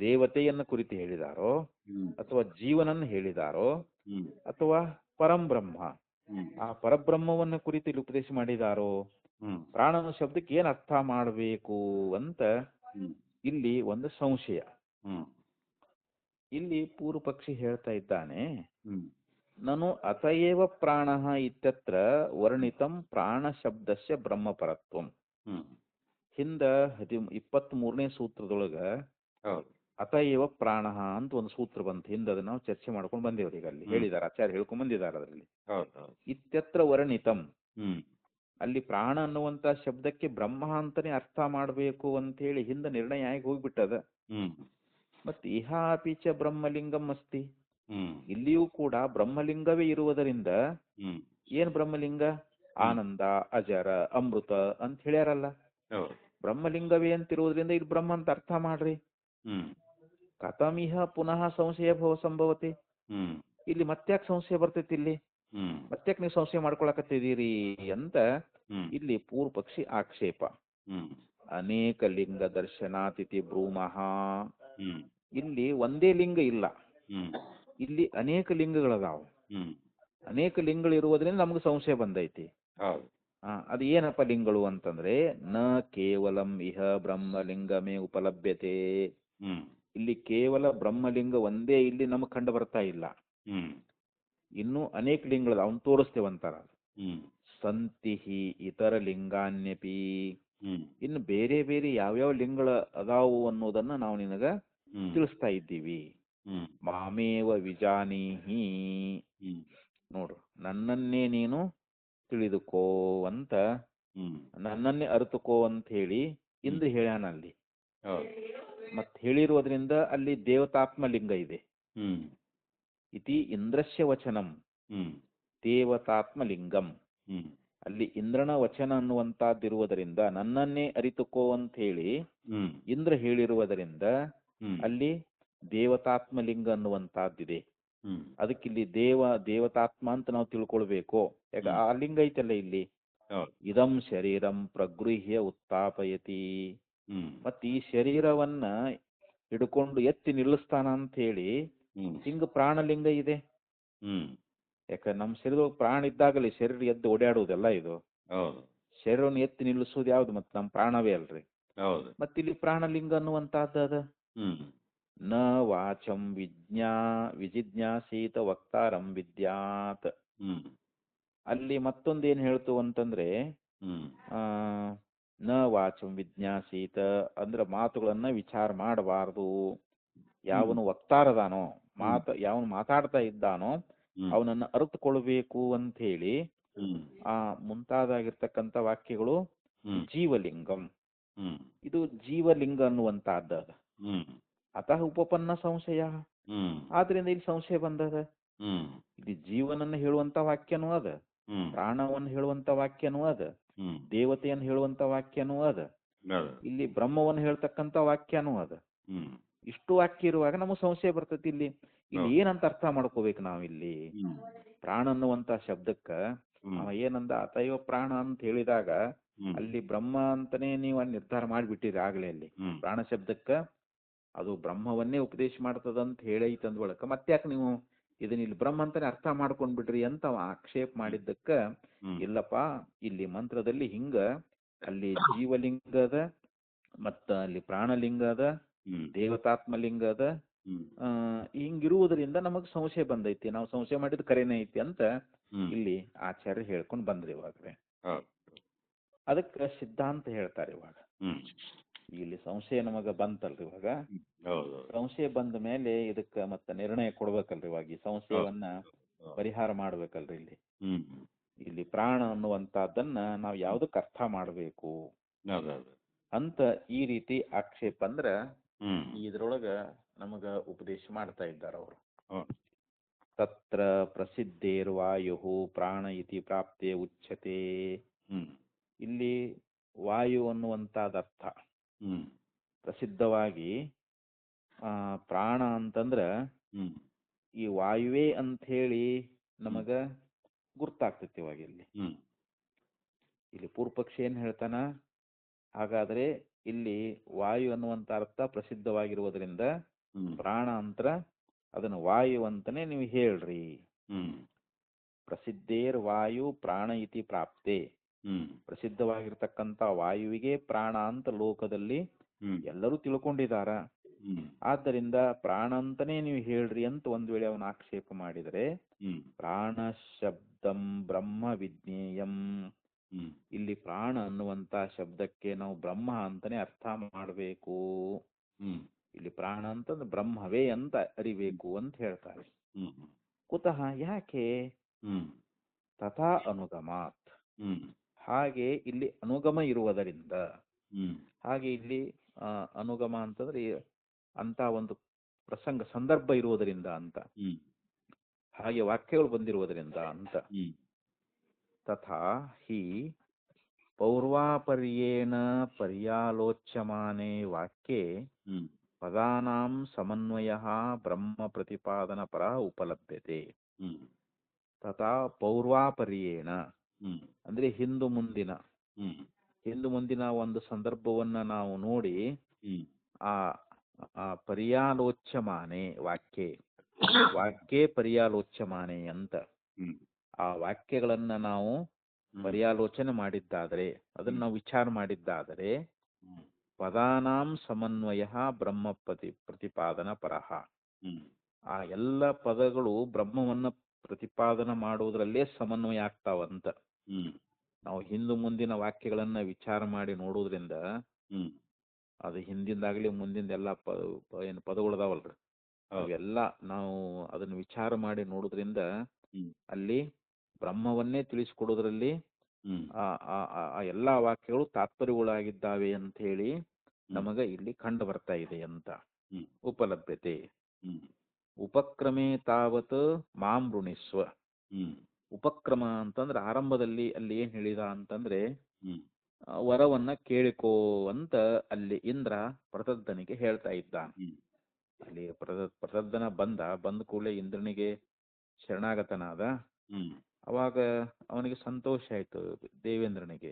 ದೇವತೆಯನ್ನು ಕುರಿತು ಹೇಳಿದಾರೋ ಹ್ಮ್ ಅಥವಾ ಜೀವನನ್ನು ಹೇಳಿದಾರೋ ಹ್ಮ್ ಅಥವಾ ಪರಂಬ್ರಹ್ಮ ಹ್ಮ್ ಆ ಪರಬ್ರಹ್ಮವನ್ನು ಕುರಿತು ಇಲ್ಲಿ ಉಪದೇಶ ಮಾಡಿದಾರೋ, ಹ್ಮ್ ಪ್ರಾಣನ ಶಬ್ದಕ್ಕೆ ಏನ್ ಅರ್ಥ ಮಾಡಬೇಕು ಅಂತ ಹ್ಮ್ ಇಲ್ಲಿ ಒಂದು ಸಂಶಯ. ಹ್ಮ್ ಇಲ್ಲಿ ಪೂರ್ವ ಪಕ್ಷಿ ಹೇಳ್ತಾ ಇದ್ದಾನೆ, ಹ್ಮ್ ನನು ಅತಯೇವ ಪ್ರಾಣ ಇತ್ಯತ್ರ ವರ್ಣಿತಂ ಪ್ರಾಣ ಶಬ್ದಸ್ಯ ಬ್ರಹ್ಮಪರತ್ವಂ. ಹ್ಮ್ ಹಿಂದ 23ನೇ ಸೂತ್ರದೊಳಗ ಹೌದು. ಅತಯೇವ ಪ್ರಾಣ ಅಂತ ಒಂದು ಸೂತ್ರ ಬಂತು. ಹಿಂದೆ ಅದನ್ನ ನಾವು ಚರ್ಚೆ ಮಾಡ್ಕೊಂಡು ಬಂದೇವ್ರಿ. ಈಗ ಅಲ್ಲಿ ಹೇಳಿದ್ದಾರೆ, ಆಚಾರ್ಯ ಹೇಳ್ಕೊಂಡ್ ಬಂದಿದ್ದಾರೆ ಅದರಲ್ಲಿ. ಹೌದು ಹೌದು. ಇತ್ಯತ್ರ ವರ್ಣಿತಂ, ಹ್ಮ್ ಅಲ್ಲಿ ಪ್ರಾಣ ಅನ್ನುವಂತ ಶಬ್ದಕ್ಕೆ ಬ್ರಹ್ಮ ಅಂತಾನೆ ಅರ್ಥ ಮಾಡಬೇಕು ಅಂತ ಹೇಳಿ ಹಿಂದೆ ನಿರ್ಣಯ ಆಗಿ ಹೋಗ್ಬಿಟ್ಟದ. ಹ್ಮ್ ಮತ್ತೆ ಇಹ ಅಪಿ ಚ ಬ್ರಹ್ಮಲಿಂಗಂ ಅಸ್ತಿ, ಹ್ಮ್ ಇಲ್ಲಿಯೂ ಕೂಡ ಬ್ರಹ್ಮಲಿಂಗವೇ ಇರುವುದರಿಂದ ಹ್ಮ್ ಏನ್ ಬ್ರಹ್ಮಲಿಂಗ, ಆನಂದ ಅಜರ ಅಮೃತ ಅಂತ ಹೇಳ್ಯಾರಲ್ಲ. ಹೌದು. ಬ್ರಹ್ಮಲಿಂಗವೇ ಅಂತಿರುವುದರಿಂದ ಇಲ್ಲಿ ಬ್ರಹ್ಮ ಅಂತ ಅರ್ಥ ಮಾಡ್ರಿ. ಹ್ಮ್ ಕಥಮಿಹ ಪುನಃ ಸಂಶಯ ಭವ ಸಂಭವತಿ, ಹ್ಮ್ ಇಲ್ಲಿ ಮತ್ತ್ಯಾಕ್ ಸಂಶಯ ಬರ್ತೈತಿ, ಇಲ್ಲಿ ಹ್ಮ್ ಮತ್ತ್ಯಾಕ್ ನೀವು ಸಂಶಯ ಮಾಡ್ಕೊಳಕತ್ತಿದ್ದೀರಿ ಅಂತ ಹ್ಮ್ ಇಲ್ಲಿ ಪೂರ್ವ ಪಕ್ಷಿ ಆಕ್ಷೇಪ. ಹ್ಮ್ ಅನೇಕ ಲಿಂಗ ದರ್ಶನಾತಿಥಿ ಬ್ರೂಮಃ, ಹ್ಮ್ ಇಲ್ಲಿ ಒಂದೇ ಲಿಂಗ ಇಲ್ಲ, ಹ್ಮ್ ಇಲ್ಲಿ ಅನೇಕ ಲಿಂಗಗಳದಾವು. ಹ್ಮ್ ಅನೇಕ ಲಿಂಗಗಳು ಇರುವುದರಿಂದ ನಮ್ಗೆ ಸಂಶಯ ಬಂದೈತಿ. ಹೌದು. ಅದು ಏನಪ್ಪ ಲಿಂಗಗಳು ಅಂತಂದ್ರೆ, ನ ಕೇವಲಂ ಇಹ ಬ್ರಹ್ಮಲಿಂಗಮೇ ಉಪಲಭ್ಯತೆ, ಹ್ಮ್ ಇಲ್ಲಿ ಕೇವಲ ಬ್ರಹ್ಮಲಿಂಗ ಒಂದೇ ಇಲ್ಲಿ ನಮಗೆ ಕಂಡು ಬರ್ತಾ ಇಲ್ಲ, ಹ್ಮ್ ಇನ್ನೂ ಅನೇಕ ಲಿಂಗಗಳು ಅವನು ತೋರಿಸ್ತೇವಂತಾರ. ಹ್ಮ್ ಸಂತಿಹಿ ಇತರ ಲಿಂಗಾನ್ಯಪಿ, ಹ್ಮ್ ಇನ್ನು ಬೇರೆ ಬೇರೆ ಯಾವ್ಯಾವ ಲಿಂಗಗಳ ಅದಾವು ಅನ್ನೋದನ್ನ ನಾವು ನಿನಗ ಹ್ಮ್ ತಿಳಿಸ್ತಾ ಇದ್ದೀವಿ. ಹ್ಮ್ ಮಾಮೇವ ವಿಜಾನೀಹಿ, ಹ್ಮ್ ನೋಡು ನನ್ನನ್ನೇ ನೀನು ತಿಳಿದುಕೋ ಅಂತ, ಹ್ಮ್ ನನ್ನನ್ನೇ ಅರಿತುಕೋ ಅಂತ ಹೇಳಿ ಇಂದ್ರ ಹೇಳ್ಯಾನ ಅಲ್ಲಿ. ಹೌದು. ಮತ್ ಹೇಳಿರೋದ್ರಿಂದ ಅಲ್ಲಿ ದೇವತಾತ್ಮ ಲಿಂಗ ಇದೆ. ಹ್ಮ್ ಇತಿ ಇಂದ್ರಸ್ಯ ವಚನಂ ಹ್ಮ್ ದೇವತಾತ್ಮ ಲಿಂಗಂ, ಹ್ಮ್ ಅಲ್ಲಿ ಇಂದ್ರನ ವಚನ ಅನ್ನುವಂತಹದ್ದಿರುವುದರಿಂದ ನನ್ನನ್ನೇ ಅರಿತುಕೋ ಅಂತ ಹೇಳಿ ಹ್ಮ್ ಇಂದ್ರ ಹೇಳಿರುವುದರಿಂದ ಹ್ಮ್ ಅಲ್ಲಿ ದೇವತಾತ್ಮ ಲಿಂಗ ಅನ್ನುವಂತಹದ್ದಿದೆ. ಹ್ಮ್ ಅದಕ್ಕಿಲ್ಲಿ ದೇವತಾತ್ಮ ಅಂತ ನಾವು ತಿಳ್ಕೊಳ್ಬೇಕು. ಯಾಕ ಆ ಲಿಂಗ ಐತಲ್ಲ ಇಲ್ಲಿ, ಹೌದು. ಇದಂ ಶರೀರಂ ಪ್ರಗೃಹ್ಯ ಉತ್ಥಾಪಯತಿ, ಹ್ಮ್ ಮತ್ ಈ ಶರೀರವನ್ನ ಹಿಡ್ಕೊಂಡು ಎತ್ತಿ ನಿಲ್ಲಿಸ್ತಾನ ಅಂತ ಹೇಳಿ ಹ್ಮ್ ಹಿಂಗ ಪ್ರಾಣಲಿಂಗ ಇದೆ. ಹ್ಮ್ ಯಾಕ ನಮ್ಮ ಶರೀರದೊಳಗೆ ಪ್ರಾಣ ಇದ್ದಾಗಲೇ ಶರೀರ ಎದ್ದು ಓಡಾಡುವುದೆಲ್ಲ ಇದು. ಹೌದು. ಶರೀರವನ್ನು ಎತ್ತಿ ನಿಲ್ಲಿಸೋದು ಯಾವ್ದು, ಮತ್ತೆ ನಮ್ಮ ಪ್ರಾಣವೇ ಅಲ್ರಿ. ಹೌದು. ಮತ್ತಿಲ್ಲಿ ಪ್ರಾಣಲಿಂಗ ಅನ್ನುವಂತಹದ್ದು ಅದ. ಹ್ಮ್ ನ ವಾಚಂ ವಿಜಿಜ್ಞಾಸೀತ ವಕ್ತಾರಂ ವಿದ್ಯಾತ್, ಹ್ಮ್ ಅಲ್ಲಿ ಮತ್ತೊಂದೇನು ಹೇಳ್ತು ಅಂತಂದ್ರೆ, ಹ್ಮ್ ಆ ನ ವಾಚಂ ವಿಜ್ಞಾಸೀತ ಅಂದ್ರೆ ಮಾತುಗಳನ್ನ ವಿಚಾರ ಮಾಡಬಾರದು. ಯಾವನು ವಕ್ತಾರದಾನೋ, ಯಾವನು ಮಾತಾಡ್ತಾ ಇದ್ದಾನೋ ಹ್ಮ್ ಅವನನ್ನ ಅರಿತುಕೊಳ್ಬೇಕು ಅಂತ ಹೇಳಿ ಹ್ಮ್ ಆ ಮುಂತಾದಾಗಿರ್ತಕ್ಕಂಥ ವಾಕ್ಯಗಳು ಹ್ಮ್ ಜೀವಲಿಂಗಂ, ಹ್ಮ್ ಇದು ಜೀವಲಿಂಗ ಅನ್ನುವಂತಹದ್ದ. ಹ್ಮ್ ಅತಃ ಉಪಪನ್ನ ಸಂಶಯ, ಹ್ಮ್ ಆದ್ರಿಂದ ಇಲ್ಲಿ ಸಂಶಯ ಬಂದದ. ಹ್ಮ್ ಇಲ್ಲಿ ಜೀವನನ್ನು ಹೇಳುವಂತ ವಾಕ್ಯನೂ ಅದ, ಹ್ಮ್ ಪ್ರಾಣವನ್ನು ಹೇಳುವಂತ ವಾಕ್ಯನೂ ಅದ, ಹ್ಮ್ ದೇವತೆಯನ್ನು ಹೇಳುವಂತ ವಾಕ್ಯನೂ ಅದ, ಹೌದು. ಇಲ್ಲಿ ಬ್ರಹ್ಮವನ್ನು ಹೇಳ್ತಕ್ಕಂಥ ವಾಕ್ಯನೂ ಅದ. ಹ್ಮ್ ಇಷ್ಟು ವಾಕ್ಯ ಇರುವಾಗ ನಮಗೆ ಸಂಶಯ ಬರ್ತೈತಿ. ಇಲ್ಲಿ ಹೌದು. ಏನಂತ ಅರ್ಥ ಮಾಡ್ಕೋಬೇಕು ನಾವಿಲ್ಲಿ. ಹ್ಮ್ ಪ್ರಾಣ ಅನ್ನುವಂತ ಶಬ್ದಕ್ಕ ಹ್ಮ್ ಅವ ಏನಂದ ಅತಯವ ಪ್ರಾಣ ಅಂತ ಹೇಳಿದಾಗ ಹ್ಮ್ ಅಲ್ಲಿ ಬ್ರಹ್ಮ ಅಂತಾನೆ ನೀವು ಅಲ್ಲಿ ನಿರ್ಧಾರ ಮಾಡಿಬಿಟ್ಟಿರಿ ಆಗ್ಲೇ. ಅಲ್ಲಿ ಹ್ಮ್ ಪ್ರಾಣ ಶಬ್ದಕ್ಕ ಅದು ಬ್ರಹ್ಮವನ್ನೇ ಉಪದೇಶ ಮಾಡ್ತದಂತ ಹೇಳೈತೆ ಅಂದ್ಬಳಕ ಮತ್ತ್ಯಾಕೆ ನೀವು ಇದನ್ನ ಇಲ್ಲಿ ಬ್ರಹ್ಮ ಅಂತಾನೆ ಅರ್ಥ ಮಾಡ್ಕೊಂಡ್ಬಿಡ್ರಿ ಅಂತ ಅವ ಆಕ್ಷೇಪ ಮಾಡಿದ್ದಕ್ಕ, ಹ್ಮ್ ಇಲ್ಲಪ್ಪ ಇಲ್ಲಿ ಮಂತ್ರದಲ್ಲಿ ಹಿಂಗ ಅಲ್ಲಿ ಜೀವಲಿಂಗ ಅದ, ಮತ್ತ ಅಲ್ಲಿ ಪ್ರಾಣಲಿಂಗ ಅದ, ಹ್ಮ್ ದೇವತಾತ್ಮ ಲಿಂಗ ಅದ, ಹ್ಮ್ ಹಿಂಗಿರುವುದರಿಂದ ನಮಗ್ ಸಂಶಯ ಬಂದೈತಿ, ನಾವು ಸಂಶಯ ಮಾಡಿದ್ ಕರೆನೇ ಐತಿ ಅಂತ ಹ್ಮ್ ಇಲ್ಲಿ ಆಚಾರ್ಯ ಹೇಳ್ಕೊಂಡು ಬಂದ್ರಿ. ಇವಾಗ್ರೆ ಹೌದು. ಅದಕ್ಕೆ ಸಿದ್ಧಾಂತ ಹೇಳ್ತಾರೆ. ಇವಾಗ ಹ್ಮ್ ಇಲ್ಲಿ ಸಂಶಯ ನಮಗ ಬಂತಲ್ರಿ. ಇವಾಗ ಹೌದು. ಸಂಶಯ ಬಂದ ಮೇಲೆ ಇದಕ್ಕ ಮತ್ತೆ ನಿರ್ಣಯ ಕೊಡ್ಬೇಕಲ್ರಿ. ಇವಾಗ ಈ ಸಂಶಯವನ್ನ ಪರಿಹಾರ ಮಾಡ್ಬೇಕಲ್ರಿ. ಹ್ಮ್ ಇಲ್ಲಿ ಪ್ರಾಣ ಅನ್ನುವಂತಹದ್ದನ್ನ ನಾವು ಯಾವ್ದಕ್ ಅರ್ಥ ಮಾಡಬೇಕು ಹೌದೌದು. ಅಂತ ಈ ರೀತಿ ಆಕ್ಷೇಪ ಅಂದ್ರ ಹ್ಮ್ ಇದ್ರೊಳಗ ನಮಗ ಉಪದೇಶ ಮಾಡ್ತಾ ಇದ್ದಾರೆ ಅವರು. ಹ್ಮ್ ತತ್ರ ಪ್ರಸಿದ್ಧೇರ್ವಾಯು ಪ್ರಾಣ ಇತಿ ಪ್ರಾಪ್ತೆ ಉಚ್ಯತೆ. ಹ್ಮ್ ಇಲ್ಲಿ ವಾಯು ಅನ್ನುವಂಥದ್ದು ಅರ್ಥ. ಹ್ಮ್ ಪ್ರಸಿದ್ಧವಾಗಿ ಪ್ರಾಣ ಅಂತಂದ್ರೆ ಹ್ಮ್ ಈ ವಾಯುವೇ ಅಂತ ಹೇಳಿ ನಮಗ ಗುರ್ತಾಗ್ತೈತಿ ಇವಾಗ ಇಲ್ಲಿ. ಹ್ಮ್ ಇಲ್ಲಿ ಪೂರ್ವಪಕ್ಷಿ ಏನ್ ಹೇಳ್ತಾನ, ಹಾಗಾದ್ರೆ ಇಲ್ಲಿ ವಾಯು ಅನ್ನುವಂತ ಅರ್ಥ ಪ್ರಸಿದ್ಧವಾಗಿರುವುದರಿಂದ ಹ್ಮ್ ಪ್ರಾಣ ಅಂತರ ಅದನ್ನು ವಾಯು ಅಂತಾನೆ ನೀವು ಹೇಳ್ರಿ. ಹ್ಮ್ ಪ್ರಸಿದ್ಧೇರ್ ವಾಯು ಪ್ರಾಣ ಇತಿ ಪ್ರಾಪ್ತೆ. ಹ್ಮ್ ಪ್ರಸಿದ್ಧವಾಗಿರ್ತಕ್ಕಂಥ ವಾಯುವಿಗೆ ಪ್ರಾಣ ಅಂತ ಲೋಕದಲ್ಲಿ ಹ್ಮ್ ಎಲ್ಲರೂ ತಿಳ್ಕೊಂಡಿದಾರ. ಹ್ಮ್ ಆದ್ದರಿಂದ ಪ್ರಾಣ ಅಂತಾನೆ ನೀವು ಹೇಳ್ರಿ ಅಂತ ಒಂದ್ ವೇಳೆ ಅವನ ಆಕ್ಷೇಪ ಮಾಡಿದರೆ, ಹ್ಮ್ ಪ್ರಾಣ ಶಬ್ದಂ ಬ್ರಹ್ಮ ವಿಜ್ಞೇಯಂ. ಹ್ಮ್ ಇಲ್ಲಿ ಪ್ರಾಣ ಅನ್ನುವಂತ ಶಬ್ದಕ್ಕೆ ನಾವು ಬ್ರಹ್ಮ ಅಂತಾನೆ ಅರ್ಥ ಮಾಡಬೇಕು. ಹ್ಮ್ ಇಲ್ಲಿ ಪ್ರಾಣ ಅಂತಂದ್ರೆ ಬ್ರಹ್ಮವೇ ಅಂತ ಅರಿಬೇಕು ಅಂತ ಹೇಳ್ತಾರೆ. ಹ್ಮ್ ಕುತಃ ಯಾಕೆ? ಹ್ಮ್ ತಥಾ ಅನುಗಮಾತ್. ಹ್ಮ್ ಹಾಗೆ ಇಲ್ಲಿ ಅನುಗಮ ಇರುವುದರಿಂದ. ಹ್ಮ್ ಹಾಗೆ ಇಲ್ಲಿ ಅನುಗಮ ಅಂತಂದ್ರೆ ಅಂತ ಒಂದು ಪ್ರಸಂಗ ಸಂದರ್ಭ ಇರುವುದರಿಂದ ಅಂತ, ಹ್ಮ್ ಹಾಗೆ ವಾಕ್ಯಗಳು ಬಂದಿರುವುದರಿಂದ ಅಂತ. ಹ್ಮ್ ತಥಾ ಹಿ ಪೌರ್ವಾಪರ್ಯೇಣ ಪರ್ಯಾಲೋಚ್ಯಮಾನೆ ವಾಕ್ಯೆ ಹ್ಮ್ ಪದಾನಾಂ ಸಮನ್ವಯಃ ಬ್ರಹ್ಮ ಪ್ರತಿಪಾದನ ಪರ ಉಪಲಭ್ಯತೆ. ಹ್ಮ್ ತಥಾ ಪೌರ್ವಾಪರ್ಯೇಣ ಹ್ಮ್ ಅಂದ್ರೆ ಹಿಂದು ಮುಂದಿನ ಒಂದು ಸಂದರ್ಭವನ್ನ ನಾವು ನೋಡಿ ಹ್ಮ್ ಆ ಪರ್ಯಾಲೋಚ್ಯಮಾನೆ ವಾಕ್ಯೇ ಪರ್ಯಾಲೋಚ್ಯಮಾನೆ ಅಂತ ಹ್ಮ್ ಆ ವಾಕ್ಯಗಳನ್ನ ನಾವು ಪರ್ಯಾಲೋಚನೆ ಮಾಡಿದ್ದಾದರೆ, ಅದನ್ನ ನಾವು ವಿಚಾರ ಮಾಡಿದ್ದಾದರೆ, ಪದಾನಾಂ ಸಮನ್ವಯ ಬ್ರಹ್ಮ ಪ್ರತಿಪಾದನ ಪರಹ. ಆ ಎಲ್ಲ ಪದಗಳು ಬ್ರಹ್ಮವನ್ನ ಪ್ರತಿಪಾದನ ಮಾಡುವುದರಲ್ಲೇ ಸಮನ್ವಯ ಆಗ್ತಾವಂತ. ನಾವು ಹಿಂದು ಮುಂದಿನ ವಾಕ್ಯಗಳನ್ನ ವಿಚಾರ ಮಾಡಿ ನೋಡುವುದರಿಂದ ಅದು ಹಿಂದಿಂದಾಗ್ಲಿ ಮುಂದಿಂದ ಎಲ್ಲ ಏನು ಪದಗಳದಾವಲ್ರಿ, ಅವೆಲ್ಲ ನಾವು ಅದನ್ನ ವಿಚಾರ ಮಾಡಿ ನೋಡುವುದರಿಂದ ಅಲ್ಲಿ ಬ್ರಹ್ಮವನ್ನೇ ತಿಳಿಸಿಕೊಡೋದ್ರಲ್ಲಿ ಆ ಎಲ್ಲಾ ವಾಕ್ಯಗಳು ತಾತ್ಪರ್ಯಗಳಾಗಿದ್ದಾವೆ ಅಂತ ಹೇಳಿ ನಮಗ ಇಲ್ಲಿ ಕಂಡು ಬರ್ತಾ ಇದೆ ಅಂತ. ಉಪಲಭ್ಯತೆ. ಉಪಕ್ರಮೇ ತಾವತ್ ಮಾಂ ಋಣಿಸ್ವ. ಉಪಕ್ರಮ ಅಂತಂದ್ರೆ ಆರಂಭದಲ್ಲಿ ಅಲ್ಲಿ ಏನ್ ಹೇಳಿದ ಅಂತಂದ್ರೆ ವರವನ್ನ ಕೇಳಿಕೋ ಅಂತ ಅಲ್ಲಿ ಇಂದ್ರ ಪ್ರತದ್ದನಿಗೆ ಹೇಳ್ತಾ ಇದ್ದಾನೆ. ಅಲ್ಲಿ ಪ್ರತದ್ದನ ಬಂದ ಕೂಡಲೇ ಇಂದ್ರನಿಗೆ ಶರಣಾಗತನಾದ. ಅವಾಗ ಅವನಿಗೆ ಸಂತೋಷ ಆಯ್ತು ದೇವೇಂದ್ರನಿಗೆ.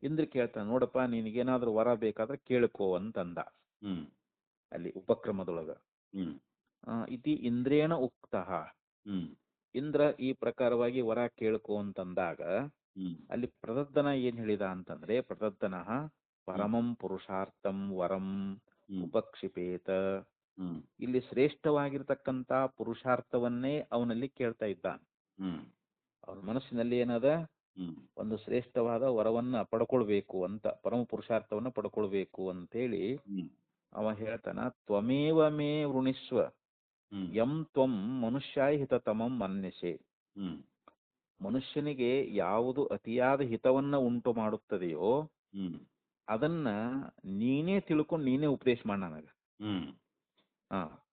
ಇಂದ್ರ ಕೇಳ್ತಾನೆ, ನೋಡಪ್ಪ ನಿನಗೇನಾದ್ರೂ ವರ ಬೇಕಾದ್ರೆ ಕೇಳ್ಕೋ ಅಂತಂದ ಅಲ್ಲಿ ಉಪಕ್ರಮದೊಳಗ. ಇತಿ ಇಂದ್ರೇಣ ಉಕ್ತಃ. ಇಂದ್ರ ಈ ಪ್ರಕಾರವಾಗಿ ವರ ಕೇಳ್ಕೋ ಅಂತಂದಾಗ ಅಲ್ಲಿ ಪ್ರತದ್ದನ ಏನ್ ಹೇಳಿದ ಅಂತಂದ್ರೆ, ಪ್ರತದ್ದನ ಪರಮಂ ಪುರುಷಾರ್ಥಂ ವರಂ ಉಪಕ್ಷಿಪೇತ. ಇಲ್ಲಿ ಶ್ರೇಷ್ಠವಾಗಿರ್ತಕ್ಕಂತ ಪುರುಷಾರ್ಥವನ್ನೇ ಅವನಲ್ಲಿ ಕೇಳ್ತಾ ಇದ್ದಾನೆ. ಅವನ ಮನಸ್ಸಿನಲ್ಲಿ ಏನದ, ಒಂದು ಶ್ರೇಷ್ಠವಾದ ವರವನ್ನ ಪಡ್ಕೊಳ್ಬೇಕು ಅಂತ, ಪರಮ ಪುರುಷಾರ್ಥವನ್ನ ಪಡ್ಕೊಳ್ಬೇಕು ಅಂತೇಳಿ ಅವ ಹೇಳ್ತಾನ. ತ್ವಮೇವ ಮೇ ವೃಣಿಸ್ವ ಯಂ ತ್ವಂ ಮನುಷ್ಯಾಯ ಹಿತತಮಂ ಮನ್ಯಸೆ. ಮನುಷ್ಯನಿಗೆ ಯಾವುದು ಅತಿಯಾದ ಹಿತವನ್ನ ಉಂಟು ಮಾಡುತ್ತದೆಯೋ ಅದನ್ನ ನೀನೇ ತಿಳ್ಕೊಂಡು ನೀನೇ ಉಪದೇಶ ಮಾಡ ನನಗ.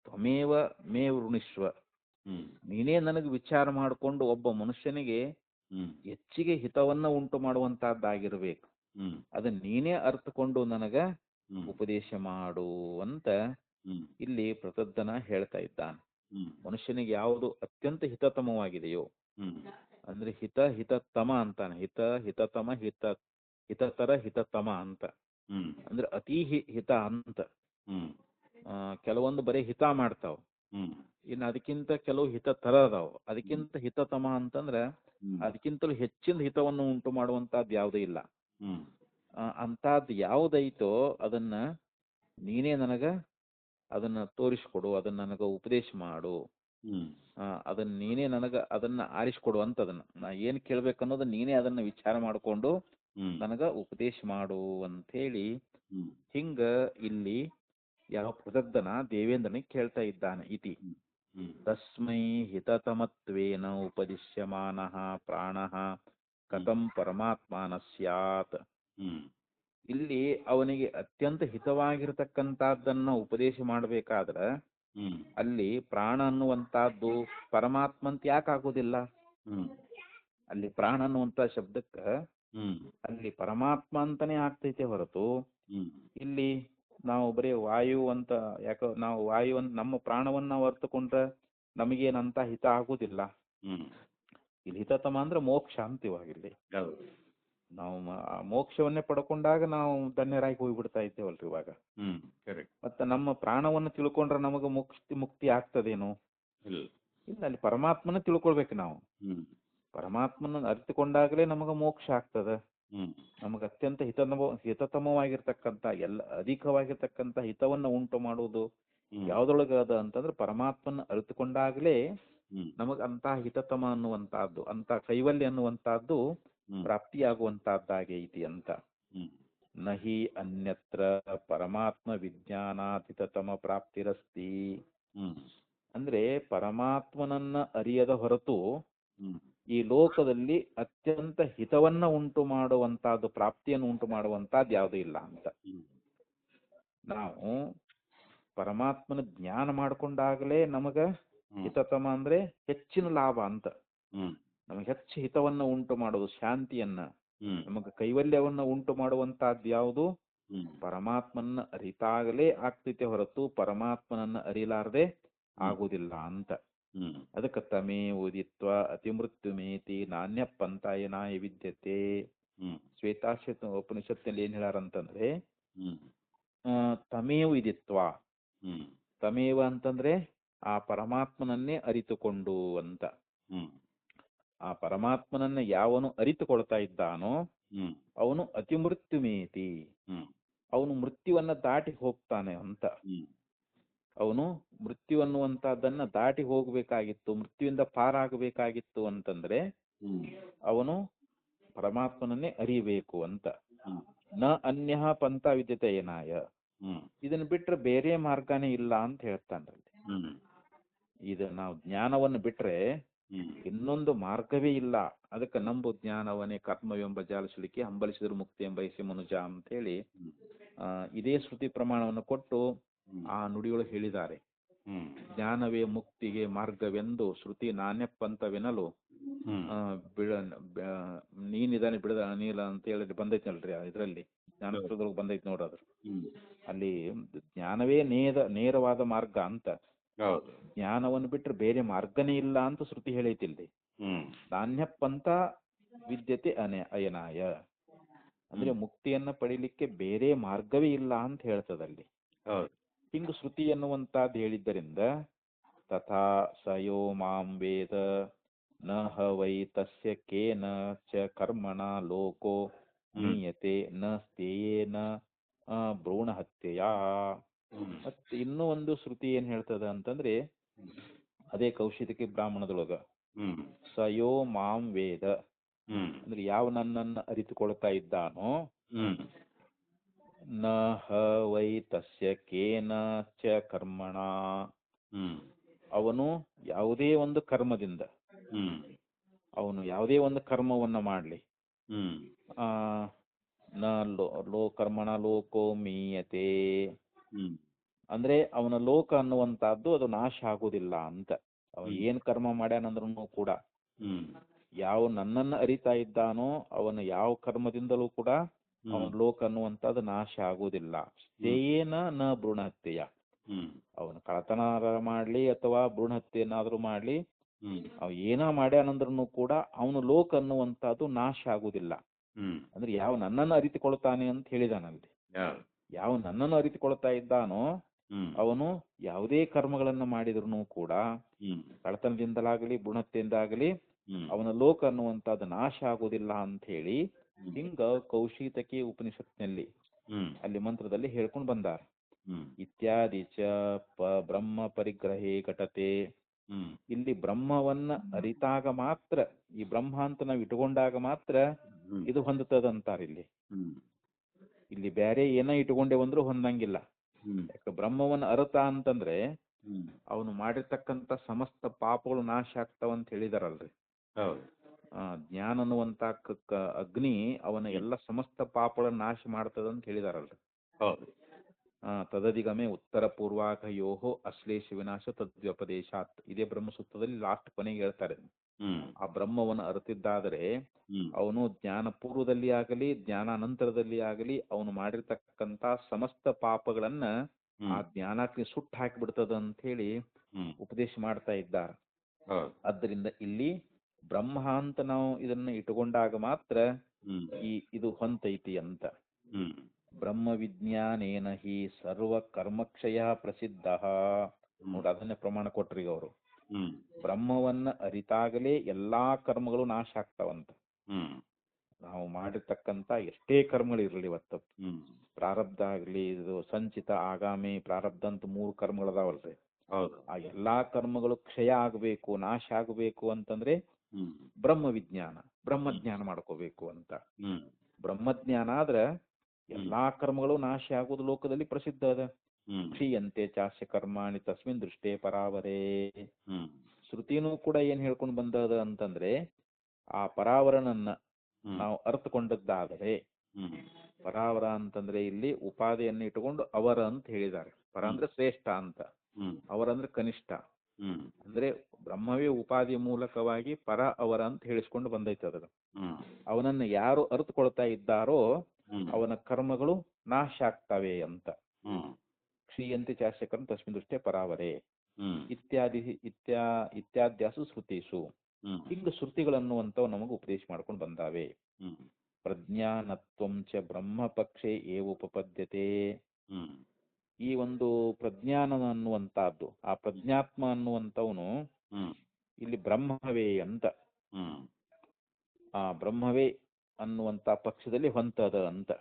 ತ್ವಮೇವ ಮೇ ವೃಣಿಸ್ವ. ನೀನೇ ನನಗೆ ವಿಚಾರ ಮಾಡಿಕೊಂಡು ಒಬ್ಬ ಮನುಷ್ಯನಿಗೆ ಹೆಚ್ಚಿಗೆ ಹಿತವನ್ನ ಉಂಟು ಮಾಡುವಂತಹದ್ದಾಗಿರ್ಬೇಕು, ಅದನ್ನ ನೀನೇ ಅರ್ಥಕೊಂಡು ನನಗ ಉಪದೇಶ ಮಾಡು ಅಂತ ಇಲ್ಲಿ ಪ್ರತದ್ದನ ಹೇಳ್ತಾ ಇದ್ದಾನೆ. ಮನುಷ್ಯನಿಗೆ ಯಾವುದು ಅತ್ಯಂತ ಹಿತತಮವಾಗಿದೆಯೋ ಅಂದ್ರೆ ಹಿತತಮ ಅಂತಾನೆ. ಹಿತತಮ ಹಿತತರ ಹಿತತಮ ಅಂತ ಅಂದ್ರೆ ಅತಿ ಹಿತ ಅಂತ. ಕೆಲವೊಂದು ಬರೀ ಹಿತ ಮಾಡ್ತಾವ, ಇನ್ನು ಅದಕ್ಕಿಂತ ಕೆಲವು ಹಿತ ತರ ಅದಾವ. ಅದಕ್ಕಿಂತ ಹಿತತಮ ಅಂತಂದ್ರ ಅದಕ್ಕಿಂತಲೂ ಹೆಚ್ಚಿನ ಹಿತವನ್ನು ಉಂಟು ಮಾಡುವಂತಹದ್ದು ಯಾವುದೂ ಇಲ್ಲ. ಅಂತಹದ್ದು ಯಾವುದೈತೋ ಅದನ್ನ ನೀನೇ ನನಗ ಅದನ್ನ ತೋರಿಸ್ಕೊಡು, ಅದನ್ನ ನನಗ ಉಪದೇಶ ಮಾಡು, ಅದನ್ನ ನೀನೇ ನನಗ ಅದನ್ನ ಆರಿಸ್ಕೊಡು ಅಂತ. ಅದನ್ನ ನಾ ಏನ್ ಕೇಳ್ಬೇಕನ್ನೋದು ನೀನೇ ಅದನ್ನ ವಿಚಾರ ಮಾಡಿಕೊಂಡು ನನಗ ಉಪದೇಶ ಮಾಡು ಅಂತ ಹೇಳಿ ಹಿಂಗ ಇಲ್ಲಿ ಯಾವ ಪ್ರತದ್ದನ ದೇವೇಂದ್ರನಿಗೆ ಕೇಳ್ತಾ ಇದ್ದಾನೆ. ಇತಿ ತಸ್ಮೈ ಹಿತತಮತ್ವೇನ ಉಪದಿಶ್ಯಮಾನಃ ಪ್ರಾಣಃ ಕಥಂ ಪರಮಾತ್ಮನ ಸ್ಯಾತ್. ಇಲ್ಲಿ ಅವನಿಗೆ ಅತ್ಯಂತ ಹಿತವಾಗಿರತಕ್ಕಂತದ್ದನ್ನ ಉಪದೇಶ ಮಾಡಬೇಕಾದ್ರ ಹ್ಮ್ ಅಲ್ಲಿ ಪ್ರಾಣ ಅನ್ನುವಂತಹದ್ದು ಪರಮಾತ್ಮ ಅಂತ ಯಾಕೆ ಆಗೋದಿಲ್ಲ? ಹ್ಮ್ ಅಲ್ಲಿ ಪ್ರಾಣ ಅನ್ನುವಂತ ಶಬ್ದಕ್ಕೆ ಹ್ಮ್ ಅಲ್ಲಿ ಪರಮಾತ್ಮ ಅಂತಾನೆ ಆಗ್ತೈತೆ ಹೊರತು ಹ್ಮ್ ಇಲ್ಲಿ ನಾವು ಬರೀ ವಾಯು ಅಂತ ಯಾಕೋ ನಾವು ವಾಯು ಅಂತ ನಮ್ಮ ಪ್ರಾಣವನ್ನ ನಾವು ಅರ್ಥಕೊಂಡ್ರೆ ನಮಗೇನಂತ ಹಿತ ಆಗುದಿಲ್ಲ. ಹ್ಮ್ ಇಲ್ಲಿ ಹಿತತಮ ಅಂದ್ರೆ ಮೋಕ್ಷ ಅಂತಿವಾಗ ಇಲ್ಲಿ ಹೌದು. ನಾವು ಆ ಮೋಕ್ಷವನ್ನೇ ಪಡ್ಕೊಂಡಾಗ ನಾವು ಧನ್ಯರಾಗಿ ಹೋಗ್ಬಿಡ್ತಾ ಇದ್ದೇವಲ್ರಿ ಇವಾಗ. ಹ್ಮ್ ಕರೆಕ್ಟ್. ಮತ್ತೆ ನಮ್ಮ ಪ್ರಾಣವನ್ನು ತಿಳ್ಕೊಂಡ್ರೆ ನಮಗೆ ಮುಕ್ತಿ ಆಗ್ತದೇನು? ಇಲ್ಲ. ಇಲ್ಲ, ಅಲ್ಲಿ ಪರಮಾತ್ಮನ ತಿಳ್ಕೊಳ್ಬೇಕು ನಾವು. ಹ್ಮ್ ಪರಮಾತ್ಮನ ಅರಿತುಕೊಂಡಾಗಲೇ ನಮಗೆ ಮೋಕ್ಷ ಆಗ್ತದೆ. ಹ್ಮ್ ನಮಗೆ ಅತ್ಯಂತ ಹಿತತಮವಾಗಿರ್ತಕ್ಕಂಥ ಅಧಿಕವಾಗಿರ್ತಕ್ಕಂಥ ಹಿತವನ್ನ ಉಂಟು ಮಾಡುವುದು ಹ್ಮ್ ಯಾವ್ದೊಳಗೆ ಅದ ಅಂತಂದ್ರೆ ಪರಮಾತ್ಮನ ಅರಿತುಕೊಂಡಾಗಲೇ ಹ್ಮ್ ನಮಗ್ ಅಂತ ಹಿತತಮ ಅನ್ನುವಂತಹದ್ದು, ಅಂತ ಕೈವಲ್ಯ ಅನ್ನುವಂತಹದ್ದು ಹ್ಮ್ ಪ್ರಾಪ್ತಿಯಾಗುವಂತಹದ್ದಾಗೈತಿ ಅಂತ. ಹ್ಮ್ ನಹಿ ಅನ್ಯತ್ರ ಪರಮಾತ್ಮ ವಿಜ್ಞಾನಾತೀತತಮ ಪ್ರಾಪ್ತಿರಸ್ತಿ. ಹ್ಮ್ ಅಂದ್ರೆ ಪರಮಾತ್ಮನನ್ನ ಅರಿಯದ ಹೊರತು ಹ್ಮ್ ಈ ಲೋಕದಲ್ಲಿ ಅತ್ಯಂತ ಹಿತವನ್ನ ಉಂಟು ಮಾಡುವಂತಹದ್ದು, ಪ್ರಾಪ್ತಿಯನ್ನು ಉಂಟು ಮಾಡುವಂತಹದ್ದು ಯಾವುದೂ ಇಲ್ಲ ಅಂತ. ಹ್ಮ್ ನಾವು ಪರಮಾತ್ಮನ ಜ್ಞಾನ ಮಾಡ್ಕೊಂಡಾಗಲೇ ನಮಗ ಹ್ಮ್ ಹಿತತಮ ಅಂದ್ರೆ ಹೆಚ್ಚಿನ ಲಾಭ ಅಂತ. ಹ್ಮ್ ನಮಗೆ ಹೆಚ್ಚು ಹಿತವನ್ನ ಉಂಟು ಮಾಡೋದು, ಶಾಂತಿಯನ್ನ, ಹ್ಮ್ ನಮಗೆ ಕೈವಲ್ಯವನ್ನ ಉಂಟು ಮಾಡುವಂತಹದ್ದು ಯಾವುದು? ಹ್ಮ್ ಪರಮಾತ್ಮನ ಅರಿತಾಗಲೇ ಆಗ್ತೈತೆ ಹೊರತು ಪರಮಾತ್ಮನನ್ನ ಅರಿಲಾರದೆ ಆಗುದಿಲ್ಲ ಅಂತ. ಹ್ಮ್ ಅದಕ್ಕೆ ತಮೇ ಉದಿತ್ವ ಅತಿಮೃತ್ಯುಮೇತಿ ನಾಣ್ಯ ಪಂಥಾಯನಾಯ ವಿದ್ಯತೆ. ಹ್ಮ್ ಶ್ವೇತಾಶ್ವೇತ ಉಪನಿಷತ್ತಿನಲ್ಲಿ ಏನ್ ಹೇಳಾರಂತಂದ್ರೆ ಹ್ಮ್ ತಮೇವ ವಿದಿತ್ವ. ಹ್ಮ್ ತಮೇವ ಅಂತಂದ್ರೆ ಆ ಪರಮಾತ್ಮನನ್ನೇ ಅರಿತುಕೊಂಡು ಅಂತ. ಹ್ಮ್ ಆ ಪರಮಾತ್ಮನನ್ನ ಯಾವನು ಅರಿತುಕೊಳ್ತಾ ಇದ್ದಾನೋ ಹ್ಮ್ ಅವನು ಅತಿಮೃತ್ಯುಮೇತಿ, ಹ್ಮ್ ಅವನು ಮೃತ್ಯುವನ್ನ ದಾಟಿ ಹೋಗ್ತಾನೆ ಅಂತ. ಹ್ಮ್ ಅವನು ಮೃತ್ಯು ಅನ್ನುವಂತಹದ್ದನ್ನ ದಾಟಿ ಹೋಗ್ಬೇಕಾಗಿತ್ತು, ಮೃತ್ಯುವಿಂದ ಪಾರಾಗಬೇಕಾಗಿತ್ತು ಅಂತಂದ್ರೆ ಹ್ಮ್ ಅವನು ಪರಮಾತ್ಮನನ್ನೇ ಅರಿಬೇಕು ಅಂತ. ಹ್ಮ್ ನ ಅನ್ಯ ಪಂಥ ವಿದ್ಯತೆ ಏನಾಯ. ಹ್ಮ್ ಇದನ್ನ ಬಿಟ್ರೆ ಬೇರೆ ಮಾರ್ಗನೇ ಇಲ್ಲ ಅಂತ ಹೇಳ್ತಾನ್ರಲ್ಲಿ. ಹ್ಮ್ ಇದು ನಾವು ಜ್ಞಾನವನ್ನು ಬಿಟ್ರೆ ಹ್ಮ್ ಇನ್ನೊಂದು ಮಾರ್ಗವೇ ಇಲ್ಲ. ಅದಕ್ಕೆ ನಂಬು ಜ್ಞಾನವನ್ನೇ ಕರ್ಮವೆಂಬ ಜಾಲಸುಲಿಕೆ ಹಂಬಲಿಸಿದ್ರು ಮುಕ್ತಿ ಎಂಬಯಸಿ ಮನುಜ ಅಂತ ಹೇಳಿ ಇದೇ ಶ್ರುತಿ ಪ್ರಮಾಣವನ್ನು ಕೊಟ್ಟು ಆ ನುಡಿಗಳು ಹೇಳಿದ್ದಾರೆ. ಹ್ಮ್ ಜ್ಞಾನವೇ ಮುಕ್ತಿಗೆ ಮಾರ್ಗವೆಂದು ಶ್ರುತಿ ನಾಣ್ಯಪ್ಪಂತವೆನಲು ನೀನಿದಾನೆ ಬಿಡದ ಅನಿಲ ಅಂತ ಹೇಳಿ ಬಂದೈತಲ್ರಿ ಇದರಲ್ಲಿ ಜ್ಞಾನಸೂತ್ರದೊಳಗೆ ಬಂದೈತಿ ನೋಡ್ರಿ. ಅಲ್ಲಿ ಜ್ಞಾನವೇ ನೇರವಾದ ಮಾರ್ಗ ಅಂತ. ಹೌದು. ಜ್ಞಾನವನ್ನು ಬಿಟ್ರೆ ಬೇರೆ ಮಾರ್ಗನೇ ಇಲ್ಲ ಅಂತ ಶ್ರುತಿ ಹೇಳೈತಿಲ್ರಿ. ನಾಣ್ಯಪ್ಪಂತ ವಿದ್ಯತೆ ಅಯನಾಯ ಅಂದ್ರೆ ಮುಕ್ತಿಯನ್ನ ಪಡಿಲಿಕ್ಕೆ ಬೇರೆ ಮಾರ್ಗವೇ ಇಲ್ಲ ಅಂತ ಹೇಳ್ತದಲ್ಲಿ. ಹಿಂಗ ಶ್ರುತಿ ಎನ್ನುವಂತದ್ದು ಹೇಳಿದ್ದರಿಂದ ತಥಾ ಸಯೋ ಮಾಂ ವೇದ ನ ಹ ವೈ ತಸ್ಯ ಕೇನ ಚ ಕರ್ಮಣ ಲೋಕೋ ನೀಯತೆ ನ ಸ್ಥೇಯೇನ ಭ್ರೂಣ ಹತ್ಯೆಯ. ಮತ್ತೆ ಇನ್ನೂ ಒಂದು ಶ್ರುತಿ ಏನ್ ಹೇಳ್ತದ ಅಂತಂದ್ರೆ ಅದೇ ಕೌಶಿತಕಿ ಬ್ರಾಹ್ಮಣದೊಳಗ ಸಯೋ ಮಾಂ ವೇದ ಅಂದ್ರೆ ಯಾವ ನನ್ನನ್ನು ಅರಿತುಕೊಳ್ತಾ ಇದ್ದಾನೋ ನ ಹ ವೈ ತಸ್ಯ ಕೇನ ಚ ಕರ್ಮಣ ಅವನು ಯಾವುದೇ ಒಂದು ಕರ್ಮದಿಂದ ಅವನು ಯಾವುದೇ ಒಂದು ಕರ್ಮವನ್ನ ಮಾಡ್ಲಿ ನ ಲೋ ಕರ್ಮಣ ಲೋಕೋ ಮೀಯತೆ ಅಂದ್ರೆ ಅವನ ಲೋಕ ಅನ್ನುವಂತಹದ್ದು ಅದು ನಾಶ ಆಗುದಿಲ್ಲ ಅಂತ. ಅವನು ಏನ್ ಕರ್ಮ ಮಾಡ್ಯಾನಂದ್ರೂ ಕೂಡ ಯಾವ ನನ್ನನ್ನ ಅರಿತಾ ಇದ್ದಾನೋ ಅವನ ಯಾವ ಕರ್ಮದಿಂದಲೂ ಕೂಡ ಅವನ ಲೋಕ ಅನ್ನುವಂಥದ್ದು ನಾಶ ಆಗುವುದಿಲ್ಲ. ಸ್ಥೇಯೇನ ನ ಭ್ರೂಣ ಹತ್ಯೆಯ. ಅವನು ಕಳತನ ಮಾಡ್ಲಿ ಅಥವಾ ಭ್ರೂಣ ಹತ್ಯೆಯನ್ನಾದ್ರೂ ಮಾಡ್ಲಿ, ಅವ ಏನ ಮಾಡ್ಯಾನಂದ್ರೂ ಕೂಡ ಅವನ ಲೋಕ ಅನ್ನುವಂಥದ್ದು ನಾಶ ಆಗುದಿಲ್ಲ. ಅಂದ್ರೆ ಯಾವ ನನ್ನನ್ನು ಅರಿತುಕೊಳ್ತಾನೆ ಅಂತ ಹೇಳಿದಾನಲ್ಲಿ, ಯಾವ ನನ್ನನ್ನು ಅರಿತುಕೊಳ್ತಾ ಇದ್ದಾನೋ ಅವನು ಯಾವುದೇ ಕರ್ಮಗಳನ್ನ ಮಾಡಿದ್ರು ಕೂಡ ಕಳತನದಿಂದಲಾಗಲಿ ಭ್ರೂಣತ್ತೆಯಿಂದಾಗಲಿ ಅವನ ಲೋಕ ಅನ್ನುವಂಥದ್ದು ನಾಶ ಆಗುದಿಲ್ಲ ಅಂತ ಹೇಳಿ ಹಿಂಗ ಕೌಶಿತಕಿ ಉಪನಿಷತ್ನಲ್ಲಿ ಅಲ್ಲಿ ಮಂತ್ರದಲ್ಲಿ ಹೇಳ್ಕೊಂಡು ಬಂದಾರ. ಇತ್ಯಾದಿ ಚ ಬ್ರಹ್ಮ ಪರಿಗ್ರಹೇ ಘಟತೆ. ಇಲ್ಲಿ ಬ್ರಹ್ಮವನ್ನ ಅರಿತಾಗ ಮಾತ್ರ, ಈ ಬ್ರಹ್ಮ ಅಂತ ನಾವು ಇಟ್ಕೊಂಡಾಗ ಮಾತ್ರ ಇದು ಹೊಂದುತ್ತದಂತಾರ. ಇಲ್ಲಿ ಬೇರೆ ಏನ ಇಟ್ಕೊಂಡೇವಂದ್ರೂ ಹೊಂದಂಗಿಲ್ಲ. ಯಾಕೆ ಬ್ರಹ್ಮವನ್ನ ಅರತ ಅಂತಂದ್ರೆ ಅವನು ಮಾಡಿರ್ತಕ್ಕಂಥ ಸಮಸ್ತ ಪಾಪಗಳು ನಾಶ ಆಗ್ತಾವಂತ ಹೇಳಿದಾರಲ್ರಿ. ಜ್ಞಾನ ಅನ್ನುವಂತ ಅಗ್ನಿ ಅವನ ಎಲ್ಲ ಸಮಸ್ತ ಪಾಪಗಳನ್ನ ನಾಶ ಮಾಡ್ತದಂತ ಹೇಳಿದಾರಲ್ರಿ. ತದಧಿಗಮೆ ಉತ್ತರ ಪೂರ್ವಾಕಯೋ ಅಶ್ಲೇಷ ವಿನಾಶ ತದ್ವ್ಯಪದೇಶಾತ್. ಇದೇ ಬ್ರಹ್ಮಸೂತ್ರದಲ್ಲಿ ಲಾಸ್ಟ್ ಕೊನೆಗೆ ಹೇಳ್ತಾರೆ. ಆ ಬ್ರಹ್ಮವನ್ನು ಅರಿತಿದ್ದಾದರೆ ಅವನು ಜ್ಞಾನ ಪೂರ್ವದಲ್ಲಿ ಆಗಲಿ ಜ್ಞಾನಾನಂತರದಲ್ಲಿ ಆಗಲಿ ಅವನು ಮಾಡಿರ್ತಕ್ಕಂಥ ಸಮಸ್ತ ಪಾಪಗಳನ್ನ ಆ ಜ್ಞಾನಕ್ಕೆ ಸುಟ್ಟು ಹಾಕಿಬಿಡ್ತದ ಅಂತ ಹೇಳಿ ಉಪದೇಶ ಮಾಡ್ತಾ ಇದ್ದಾರೆ. ಆದ್ದರಿಂದ ಇಲ್ಲಿ ಬ್ರಹ್ಮ ಅಂತ ನಾವು ಇದನ್ನ ಇಟ್ಟುಕೊಂಡಾಗ ಮಾತ್ರ ಇದು ಹೊಂತೈತಿ ಅಂತ. ಬ್ರಹ್ಮ ವಿಜ್ಞಾನೇನ ಹಿ ಸರ್ವ ಕರ್ಮಕ್ಷಯ ಪ್ರಸಿದ್ಧ. ನೋಡಿ, ಅದನ್ನೇ ಪ್ರಮಾಣ ಕೊಟ್ರಿ ಅವರು. ಬ್ರಹ್ಮವನ್ನ ಅರಿತಾಗಲೇ ಎಲ್ಲಾ ಕರ್ಮಗಳು ನಾಶ ಆಗ್ತಾವಂತ. ನಾವು ಮಾಡಿರ್ತಕ್ಕಂಥ ಎಷ್ಟೇ ಕರ್ಮಗಳಿರ್ಲಿ, ಇವತ್ತು ಪ್ರಾರಬ್ಧ ಆಗ್ಲಿ, ಇದು ಸಂಚಿತ, ಆಗಾಮಿ, ಪ್ರಾರಬ್ಧ ಅಂತ 3 ಕರ್ಮಗಳದಾವಲ್ರಿ. ಆ ಎಲ್ಲಾ ಕರ್ಮಗಳು ಕ್ಷಯ ಆಗಬೇಕು, ನಾಶ ಆಗಬೇಕು ಅಂತಂದ್ರೆ ಬ್ರಹ್ಮ ವಿಜ್ಞಾನ, ಬ್ರಹ್ಮಜ್ಞಾನ ಮಾಡ್ಕೋಬೇಕು ಅಂತ. ಬ್ರಹ್ಮಜ್ಞಾನ ಆದ್ರ ಎಲ್ಲಾ ಕರ್ಮಗಳು ನಾಶ ಆಗುವುದು ಲೋಕದಲ್ಲಿ ಪ್ರಸಿದ್ಧ ಅದ. ಕ್ಷೀಯಂತೆ ಚಾಸ್ಯ ಕರ್ಮಾಣಿ ತಸ್ಮಿನ್ ದೃಷ್ಟೇ ಪರಾವರೇ. ಶ್ರುತಿನೂ ಕೂಡ ಏನ್ ಹೇಳ್ಕೊಂಡು ಬಂದದ ಅಂತಂದ್ರೆ, ಆ ಪರಾವರನನ್ನ ನಾವು ಅರ್ಥಕೊಂಡದ್ದಾದರೆ, ಪರಾವರ ಅಂತಂದ್ರೆ ಇಲ್ಲಿ ಉಪಾಧಿಯನ್ನು ಇಟ್ಟುಕೊಂಡು ಅವರ ಅಂತ ಹೇಳಿದ್ದಾರೆ. ಪರ ಅಂದ್ರೆ ಶ್ರೇಷ್ಠ ಅಂತ, ಅವರ ಅಂದ್ರೆ ಕನಿಷ್ಠ. ಅಂದ್ರೆ ಬ್ರಹ್ಮವೇ ಉಪಾಧಿಯ ಮೂಲಕವಾಗಿ ಪರ ಅವರ ಅಂತ ಹೇಳಿಸ್ಕೊಂಡು ಬಂದೈತೆ. ಅದ್ರ ಅವನನ್ನ ಯಾರು ಅರ್ಥಕೊಳ್ತಾ ಇದ್ದಾರೋ ಅವನ ಕರ್ಮಗಳು ನಾಶ ಆಗ್ತವೆ ಅಂತ. ಕ್ಷೀಯಂತೆ ಚಾಸ್ಯಕರ್ಮ ತಸ್ಮಿನ್ ದೃಷ್ಟೇ ಪರಾವರೇ ಇತ್ಯಾದ್ಯಾಸು ಶ್ರುತೀಸು. ಹಿಂಗ ಶ್ರುತಿಗಳನ್ನುವಂತವು ನಮಗೆ ಉಪದೇಶ ಮಾಡ್ಕೊಂಡು ಬಂದಾವೆ. ಪ್ರಜ್ಞಾನತ್ವಂ ಚ ಬ್ರಹ್ಮ ಪಕ್ಷೆ ಏವ ಉಪಪದ್ಯತೆ. ಈ ಒಂದು ಪ್ರಜ್ಞಾನ ಅನ್ನುವಂತಹದ್ದು, ಆ ಪ್ರಜ್ಞಾತ್ಮ ಅನ್ನುವಂಥವನು ಇಲ್ಲಿ ಬ್ರಹ್ಮವೇ ಅಂತ, ಆ ಬ್ರಹ್ಮವೇ ಅನ್ನುವಂತ ಪಕ್ಷದಲ್ಲಿ ಹೊಂತದ ಅಂತ.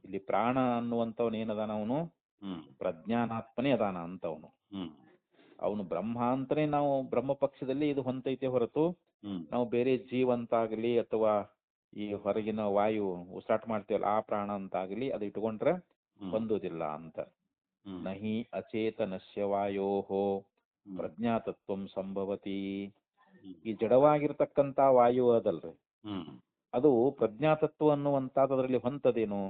ಇಲ್ಲಿ ಪ್ರಾಣ ಅನ್ನುವಂಥವನು ಏನದಾನ, ಅವನು ಪ್ರಜ್ಞಾನಾತ್ಮನೇ ಅದಾನ ಅಂತ. ಅವನು ಬ್ರಹ್ಮ ಅಂತಾನೆ ನಾವು ಬ್ರಹ್ಮ ಪಕ್ಷದಲ್ಲಿ ಇದು ಹೊಂತೈತೆ ಹೊರತು ನಾವು ಬೇರೆ ಜೀವ ಅಂತಾಗಲಿ ಅಥವಾ ಈ ಹೊರಗಿನ ವಾಯು ಉಸಿರಾಟ ಮಾಡ್ತೀವಲ್ಲ ಆ ಪ್ರಾಣ ಅಂತಾಗಲಿ ಅದು ಇಟ್ಕೊಂಡ್ರೆ ಹೊಂದೋದಿಲ್ಲ ಅಂತ. ನಹಿ ಅಚೇತನಸ್ಯ ವಾಯೋಹೋ ಪ್ರಜ್ಞಾತತ್ವಂ ಸಂಭವತಿ. ಈ ಜಡವಾಗಿರ್ತಕ್ಕಂಥ ವಾಯು ಅದಲ್ರಿ, ಅದು ಪ್ರಜ್ಞಾತತ್ವ ಅನ್ನುವಂಥದ್ದು ಅದರಲ್ಲಿ ಹೊಂತದೇನು?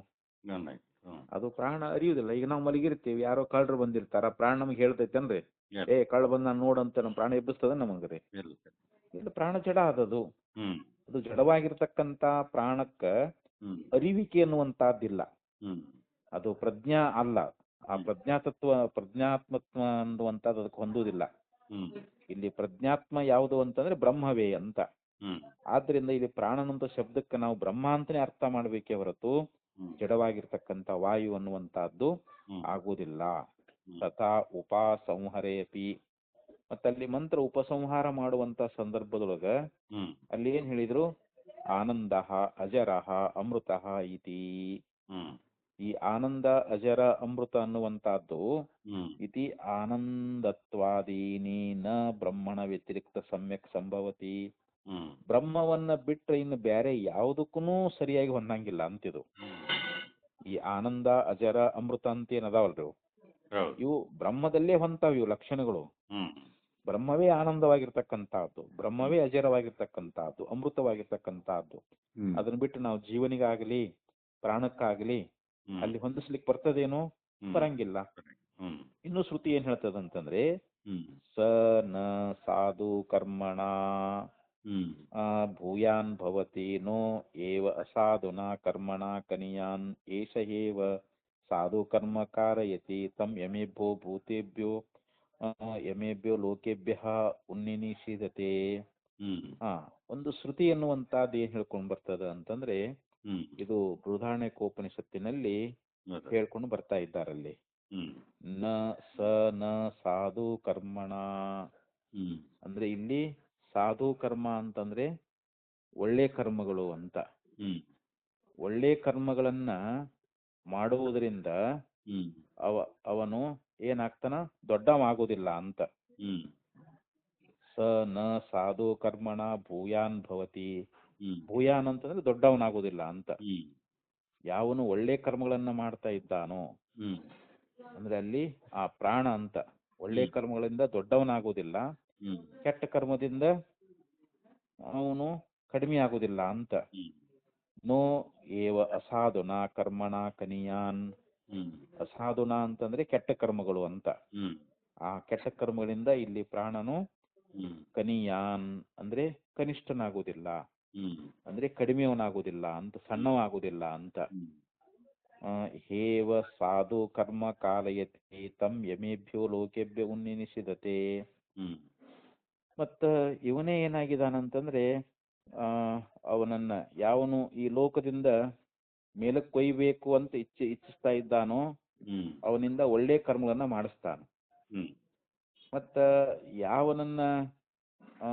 ಅದು ಪ್ರಾಣ ಅರಿಯುವುದಿಲ್ಲ. ಈಗ ನಾವು ಮಲಗಿರ್ತೀವಿ, ಯಾರೋ ಕಳ್ಳರು ಬಂದಿರ್ತಾರ, ಪ್ರಾಣ ನಮ್ಗೆ ಹೇಳ್ತೈತೇನ್ರಿ, ಏ ಕಳ್ಳ ಬಂದ ನಾನು ನೋಡಂತ ನಮ್ಮ ಪ್ರಾಣ ಎಬ್ಬಿಸ್ತದ ನಮಗ್ರಿ? ಇಲ್ಲ, ಪ್ರಾಣ ಜಡ ಅದದು. ಅದು ಜಡವಾಗಿರ್ತಕ್ಕಂಥ ಪ್ರಾಣಕ್ಕ ಅರಿವಿಕೆ ಅನ್ನುವಂತಹದ್ದಿಲ್ಲ, ಅದು ಪ್ರಜ್ಞಾ ಅಲ್ಲ. ಆ ಪ್ರಜ್ಞಾತ್ಮ ಅನ್ನುವಂಥದ್ದು ಅದಕ್ಕೆ ಹೊಂದುವುದಿಲ್ಲ. ಇಲ್ಲಿ ಪ್ರಜ್ಞಾತ್ಮ ಯಾವುದು ಅಂತಂದ್ರೆ ಬ್ರಹ್ಮವೇ ಅಂತ. ಆದ್ರಿಂದ ಇಲ್ಲಿ ಪ್ರಾಣನಂತ ಶಬ್ದಕ್ಕೆ ನಾವು ಬ್ರಹ್ಮ ಅಂತಾನೆ ಅರ್ಥ ಮಾಡ್ಬೇಕೇ ಹೊರತು ಜಡವಾಗಿರ್ತಕ್ಕಂಥ ವಾಯು ಅನ್ನುವಂತಹದ್ದು ಆಗುವುದಿಲ್ಲ. ತಥಾ ಉಪಸಂಹರೇಪಿ. ಮತ್ತಲ್ಲಿ ಮಂತ್ರ ಉಪಸಂಹಾರ ಮಾಡುವಂತ ಸಂದರ್ಭದೊಳಗ ಅಲ್ಲಿ ಏನ್ ಹೇಳಿದ್ರು? ಆನಂದ ಅಜರ ಅಮೃತ ಇತಿ. ಈ ಆನಂದ ಅಜರ ಅಮೃತ ಅನ್ನುವಂತಹದ್ದು ಇತಿ ಆನಂದತ್ವಾದೀನಿ ನ ಬ್ರಹ್ಮಣ ವ್ಯತಿರಿಕ್ತ ಸಮ್ಯಕ್ ಸಂಭವತಿ. ಬ್ರಹ್ಮವನ್ನ ಬಿಟ್ರೆ ಇನ್ನು ಬೇರೆ ಯಾವುದಕ್ಕೂ ಸರಿಯಾಗಿ ಹೊಂದಂಗಿಲ್ಲ ಅಂತಿದು. ಈ ಆನಂದ ಅಜರ ಅಮೃತ ಅಂತ ಏನದಾವಲ್ರಿ, ಇವು ಬ್ರಹ್ಮದಲ್ಲೇ ಹೊಂತಾವ. ಇವು ಲಕ್ಷಣಗಳು ಬ್ರಹ್ಮವೇ ಆನಂದವಾಗಿರ್ತಕ್ಕಂಥದ್ದು, ಬ್ರಹ್ಮವೇ ಅಜರವಾಗಿರ್ತಕ್ಕಂಥದ್ದು, ಅಮೃತವಾಗಿರ್ತಕ್ಕಂಥದ್ದು. ಅದನ್ನ ಬಿಟ್ಟು ನಾವು ಜೀವನಿಗಾಗಲಿ ಪ್ರಾಣಕ್ಕಾಗಲಿ ಅಲ್ಲಿ ಹೊಂದಿಸ್ಲಿಕ್ಕೆ ಬರ್ತದೇನೋ? ಬರಂಗಿಲ್ಲ. ಇನ್ನು ಶ್ರುತಿ ಏನ್ ಹೇಳ್ತದಂತಂದ್ರೆ, ಸ ನ ಸಾಧು ಕರ್ಮಣ ಭೂಯಾನ್ ಭವತಿ ನೋ ಏವ ಅಸಾಧುನ ಕರ್ಮಣ ಕನಿಯಾನ್ ಏಷ ಏವ ಸಾಧು ಕರ್ಮ ಕಾರಯತಿ ತಂ ಯಮೇಭ್ಯೋ ಭೂತೇಭ್ಯೋ ಯಮೇಭ್ಯೋ ಲೋಕೇಭ್ಯ ಉನ್ನಿನಿಷಿಧತೆ. ಒಂದು ಶ್ರುತಿ ಎನ್ನುವಂತಹದ್ದು ಏನ್ ಹೇಳ್ಕೊಂಡು ಬರ್ತದ ಅಂತಂದ್ರೆ, ಇದು ಬೃಹದಾರಣ್ಯಕೋಪನಿಷತ್ತಿನಲ್ಲಿ ಹೇಳ್ಕೊಂಡು ಬರ್ತಾ ಇದ್ದಾರಲ್ಲಿ. ನ ಸ ನ ಸಾಧು ಕರ್ಮಣ ಅಂದ್ರೆ ಇಲ್ಲಿ ಸಾಧು ಕರ್ಮ ಅಂತಂದ್ರೆ ಒಳ್ಳೆ ಕರ್ಮಗಳು ಅಂತ. ಒಳ್ಳೆ ಕರ್ಮಗಳನ್ನ ಮಾಡುವುದರಿಂದ ಅವನು ಏನಾಗ್ತಾನ? ದೊಡ್ಡವಾಗುವುದಿಲ್ಲ ಅಂತ. ಸ ನ ಸಾಧು ಕರ್ಮಣ ಭೂಯಾನ್ ಭವತಿ. ಭೂಯಾನ್ ಅಂತಂದ್ರೆ ದೊಡ್ಡವನಾಗುವುದಿಲ್ಲ ಅಂತ. ಯಾವನು ಒಳ್ಳೆ ಕರ್ಮಗಳನ್ನ ಮಾಡ್ತಾ ಇದ್ದಾನೋ ಅಂದ್ರೆ ಅಲ್ಲಿ ಆ ಪ್ರಾಣ ಅಂತ ಒಳ್ಳೆ ಕರ್ಮಗಳಿಂದ ದೊಡ್ಡವನಾಗುವುದಿಲ್ಲ, ಕೆಟ್ಟ ಕರ್ಮದಿಂದ ಅವನು ಕಡಿಮೆ ಆಗುವುದಿಲ್ಲ ಅಂತ. ನೋ ಏವ ಅಸಾಧುನ ಕರ್ಮಣ ಕನಿಯಾನ್. ಹ್ಮ್ ಅಸಾಧುನಾ ಅಂತಂದ್ರೆ ಕೆಟ್ಟ ಕರ್ಮಗಳು ಅಂತ. ಹ್ಮ್ ಆ ಕೆಟ್ಟ ಕರ್ಮಗಳಿಂದ ಇಲ್ಲಿ ಪ್ರಾಣನು ಹ್ಮ್ ಕನಿಯಾನ್ ಅಂದ್ರೆ ಕನಿಷ್ಠನಾಗುವುದಿಲ್ಲ, ಹ್ಮ್ ಅಂದ್ರೆ ಕಡಿಮೆಯವನಾಗುವುದಿಲ್ಲ ಅಂತ, ಸಣ್ಣವಾಗುವುದಿಲ್ಲ ಅಂತ. ಹ್ಮ್ ಹೇವ ಸಾಧು ಕರ್ಮ ಕಾಲಯತಿ ತಂ ಯಮೇಭ್ಯೋ ಲೋಕೆಭ್ಯ ಉನ್ನಿನಿಷಿದತೆ. ಹ್ಮ್ ಮತ್ತ ಇವನೇ ಏನಾಗಿದ್ದಾನಂತಂದ್ರೆ ಆ ಅವನನ್ನ ಯಾವನು ಈ ಲೋಕದಿಂದ ಮೇಲಕ್ಕೆ ಕೊಯ್ಬೇಕು ಅಂತ ಇಚ್ಛಿಸ್ತಾ ಇದ್ದಾನೋ ಹ್ಮ್ ಅವನಿಂದ ಒಳ್ಳೆ ಕರ್ಮಗಳನ್ನ ಮಾಡಿಸ್ತಾನ. ಹ್ಮ್ ಮತ್ತ ಯಾವನನ್ನ ಆ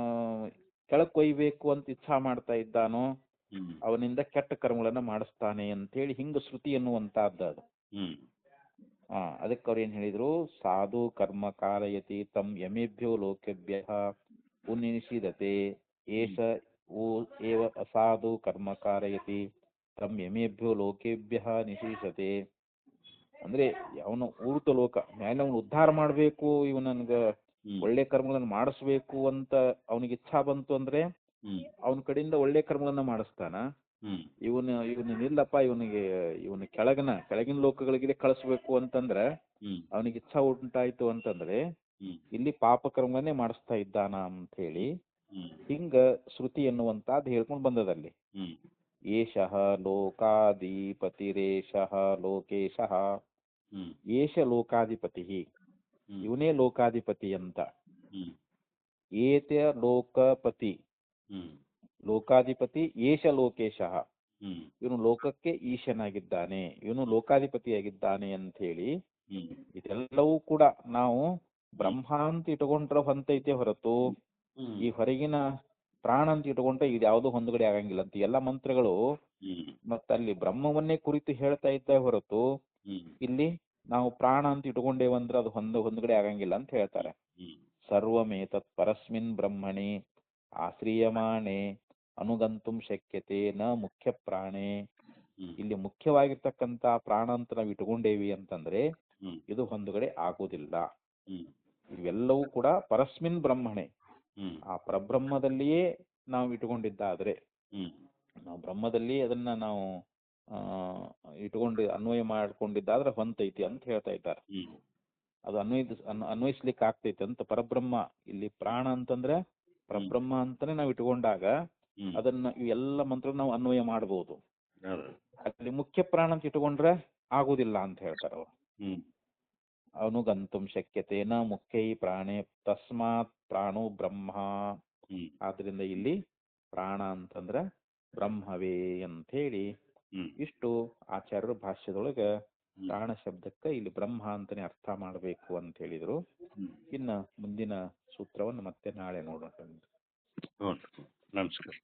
ಕೆಳಕ್ ಕೊಯ್ಬೇಕು ಅಂತ ಇಚ್ಛಾ ಮಾಡ್ತಾ ಇದ್ದಾನೋ ಹ್ಮ್ ಅವನಿಂದ ಕೆಟ್ಟ ಕರ್ಮಗಳನ್ನ ಮಾಡಿಸ್ತಾನೆ ಅಂತೇಳಿ ಹಿಂಗ ಶ್ರುತಿ ಎನ್ನುವಂತಹದ್ದು ಅದು. ಹ್ಮ್ ಅದಕ್ಕೆ ಅವ್ರು ಏನ್ ಹೇಳಿದ್ರು, ಸಾಧು ಕರ್ಮ ಕಾರಯತಿ ತಂ ಯಮೇಭ್ಯೋ ಲೋಕೆಭ್ಯ ಉನ್ನಿಷಿದತೆ ಏಷ ಏವ ಅಸಾಧು ಕರ್ಮ ಕಾರಯತಿ ತಂ ಯಮೇಭ್ಯೋ ಲೋಕೆಭ್ಯ ನಿಷೀಷತೆ. ಅಂದ್ರೆ ಅವನು ಊರ್ತ ಲೋಕ ಮೇಲೆ ಅವನು ಉದ್ಧಾರ ಮಾಡ್ಬೇಕು, ಇವ್ ನನ್ಗ ಒಳ್ಳೆ ಕರ್ಮಗಳನ್ನ ಮಾಡಿಸ್ಬೇಕು ಅಂತ ಅವನಿಗೆ ಇಚ್ಛಾ ಬಂತು ಅಂದ್ರೆ ಅವನ ಕಡೆಯಿಂದ ಒಳ್ಳೆ ಕರ್ಮಗಳನ್ನ ಮಾಡಿಸ್ತಾನ. ಇವನು ನಿಲ್ಲಪ್ಪ, ಇವನ ಕೆಳಗಿನ ಲೋಕಗಳಿಗೆ ಕಳಿಸ್ಬೇಕು ಅಂತಂದ್ರ ಅವನಿಗೆ ಇಚ್ಛಾ ಉಂಟಾಯ್ತು ಅಂತಂದ್ರೆ ಇಲ್ಲಿ ಪಾಪ ಕರ್ಮಗಳನ್ನೇ ಮಾಡಿಸ್ತಾ ಇದ್ದಾನ ಅಂತ ಹೇಳಿ ಹಿಂಗ ಶ್ರುತಿ ಎನ್ನುವಂತದ್ದು ಹೇಳ್ಕೊಂಡು ಬಂದದಲ್ಲಿ. ಏಷಃ ಲೋಕಾಧಿಪತಿರೇಷಃ ಲೋಕೇಶಃ, ಏಷ ಲೋಕಾಧಿಪತಿ, ಇವನೇ ಲೋಕಾಧಿಪತಿ ಅಂತ. ಏತ ಲೋಕಪತಿ, ಲೋಕಾಧಿಪತಿ ಏಷ ಲೋಕೇಶಃ, ಇವನು ಲೋಕಕ್ಕೆ ಈಶನಾಗಿದ್ದಾನೆ, ಇವನು ಲೋಕಾಧಿಪತಿಯಾಗಿದ್ದಾನೆ ಅಂತ ಹೇಳಿ ಇದೆಲ್ಲವೂ ಕೂಡ ನಾವು ಬ್ರಹ್ಮ ಅಂತ ಇಟ್ಕೊಂಡ್ರ ಹೊಂತೈತೆ ಹೊರತು ಈ ಹೊರಗಿನ ಪ್ರಾಣ ಅಂತ ಇಟ್ಕೊಂಡ್ರೆ ಇದು ಯಾವುದು ಹೊಂದಗಡೆ ಆಗಂಗಿಲ್ಲ ಅಂತ ಎಲ್ಲ ಮಂತ್ರಗಳು ಮತ್ತಲ್ಲಿ ಬ್ರಹ್ಮವನ್ನೇ ಕುರಿತು ಹೇಳ್ತಾ ಇದ್ದ ಹೊರತು ಇಲ್ಲಿ ನಾವು ಪ್ರಾಣ ಅಂತ ಇಟ್ಕೊಂಡೇವಂದ್ರೆ ಅದು ಹೊಂದಗಡೆ ಆಗಂಗಿಲ್ಲ ಅಂತ ಹೇಳ್ತಾರೆ. ಸರ್ವಮೇತತ್ ಪರಸ್ಮಿನ್ ಬ್ರಹ್ಮಣಿ ಆಶ್ರಿಯಮಾಣೆ ಅನುಗಂತುಂ ಶಕ್ಯತೆ ನ ಮುಖ್ಯ ಪ್ರಾಣೆ. ಇಲ್ಲಿ ಮುಖ್ಯವಾಗಿರ್ತಕ್ಕಂತ ಪ್ರಾಣ ಅಂತ ನಾವು ಇಟ್ಕೊಂಡೇವಿ ಅಂತಂದ್ರೆ ಇದು ಹೊಂದಗಡೆ ಆಗೋದಿಲ್ಲ. ಇವೆಲ್ಲವೂ ಕೂಡ ಪರಸ್ಮಿನ್ ಬ್ರಹ್ಮಣೆ, ಆ ಪರಬ್ರಹ್ಮದಲ್ಲಿಯೇ ನಾವು ಇಟ್ಕೊಂಡಿದ್ದಾದ್ರೆ, ನಾವು ಬ್ರಹ್ಮದಲ್ಲಿ ಅದನ್ನ ನಾವು ಇಟ್ಕೊಂಡು ಅನ್ವಯ ಮಾಡ್ಕೊಂಡಿದ್ದಾದ್ರೆ ಹೊಂತೈತಿ ಅಂತ ಹೇಳ್ತಾ ಇದ್ದಾರೆ. ಅದು ಅನ್ವಯಿಸ್ಲಿಕ್ಕೆ ಆಗ್ತೈತಿ ಅಂತ. ಪರಬ್ರಹ್ಮ ಇಲ್ಲಿ ಪ್ರಾಣ ಅಂತಂದ್ರೆ ಪರಬ್ರಹ್ಮ ಅಂತಾನೆ ನಾವು ಇಟ್ಕೊಂಡಾಗ ಅದನ್ನ ಇವೆಲ್ಲ ಮಂತ್ರ ನಾವು ಅನ್ವಯ ಮಾಡಬಹುದು. ಅಲ್ಲಿ ಮುಖ್ಯ ಪ್ರಾಣ ಅಂತ ಇಟ್ಕೊಂಡ್ರೆ ಆಗುದಿಲ್ಲ ಅಂತ ಹೇಳ್ತಾರೆ ಅವರು. ಅನುಗಂತುಂ ಶಕ್ಯತೆ ನ ಮುಖ್ಯೈ ಪ್ರಾಣೆ ತಸ್ಮಾತ್ ಪ್ರಾಣೋ ಬ್ರಹ್ಮ. ಆದ್ರಿಂದ ಇಲ್ಲಿ ಪ್ರಾಣ ಅಂತಂದ್ರೆ ಬ್ರಹ್ಮವೇ ಅಂತ ಹೇಳಿ ಇಷ್ಟು ಆಚಾರ್ಯರು ಭಾಷ್ಯದೊಳಗ ಪ್ರಾಣ ಶಬ್ದಕ್ಕೆ ಇಲ್ಲಿ ಬ್ರಹ್ಮ ಅಂತಾನೆ ಅರ್ಥ ಮಾಡಬೇಕು ಅಂತ ಹೇಳಿದ್ರು. ಇನ್ನ ಮುಂದಿನ ಸೂತ್ರವನ್ನು ಮತ್ತೆ ನಾಳೆ ನೋಡೋಣ. ನಮಸ್ಕಾರ.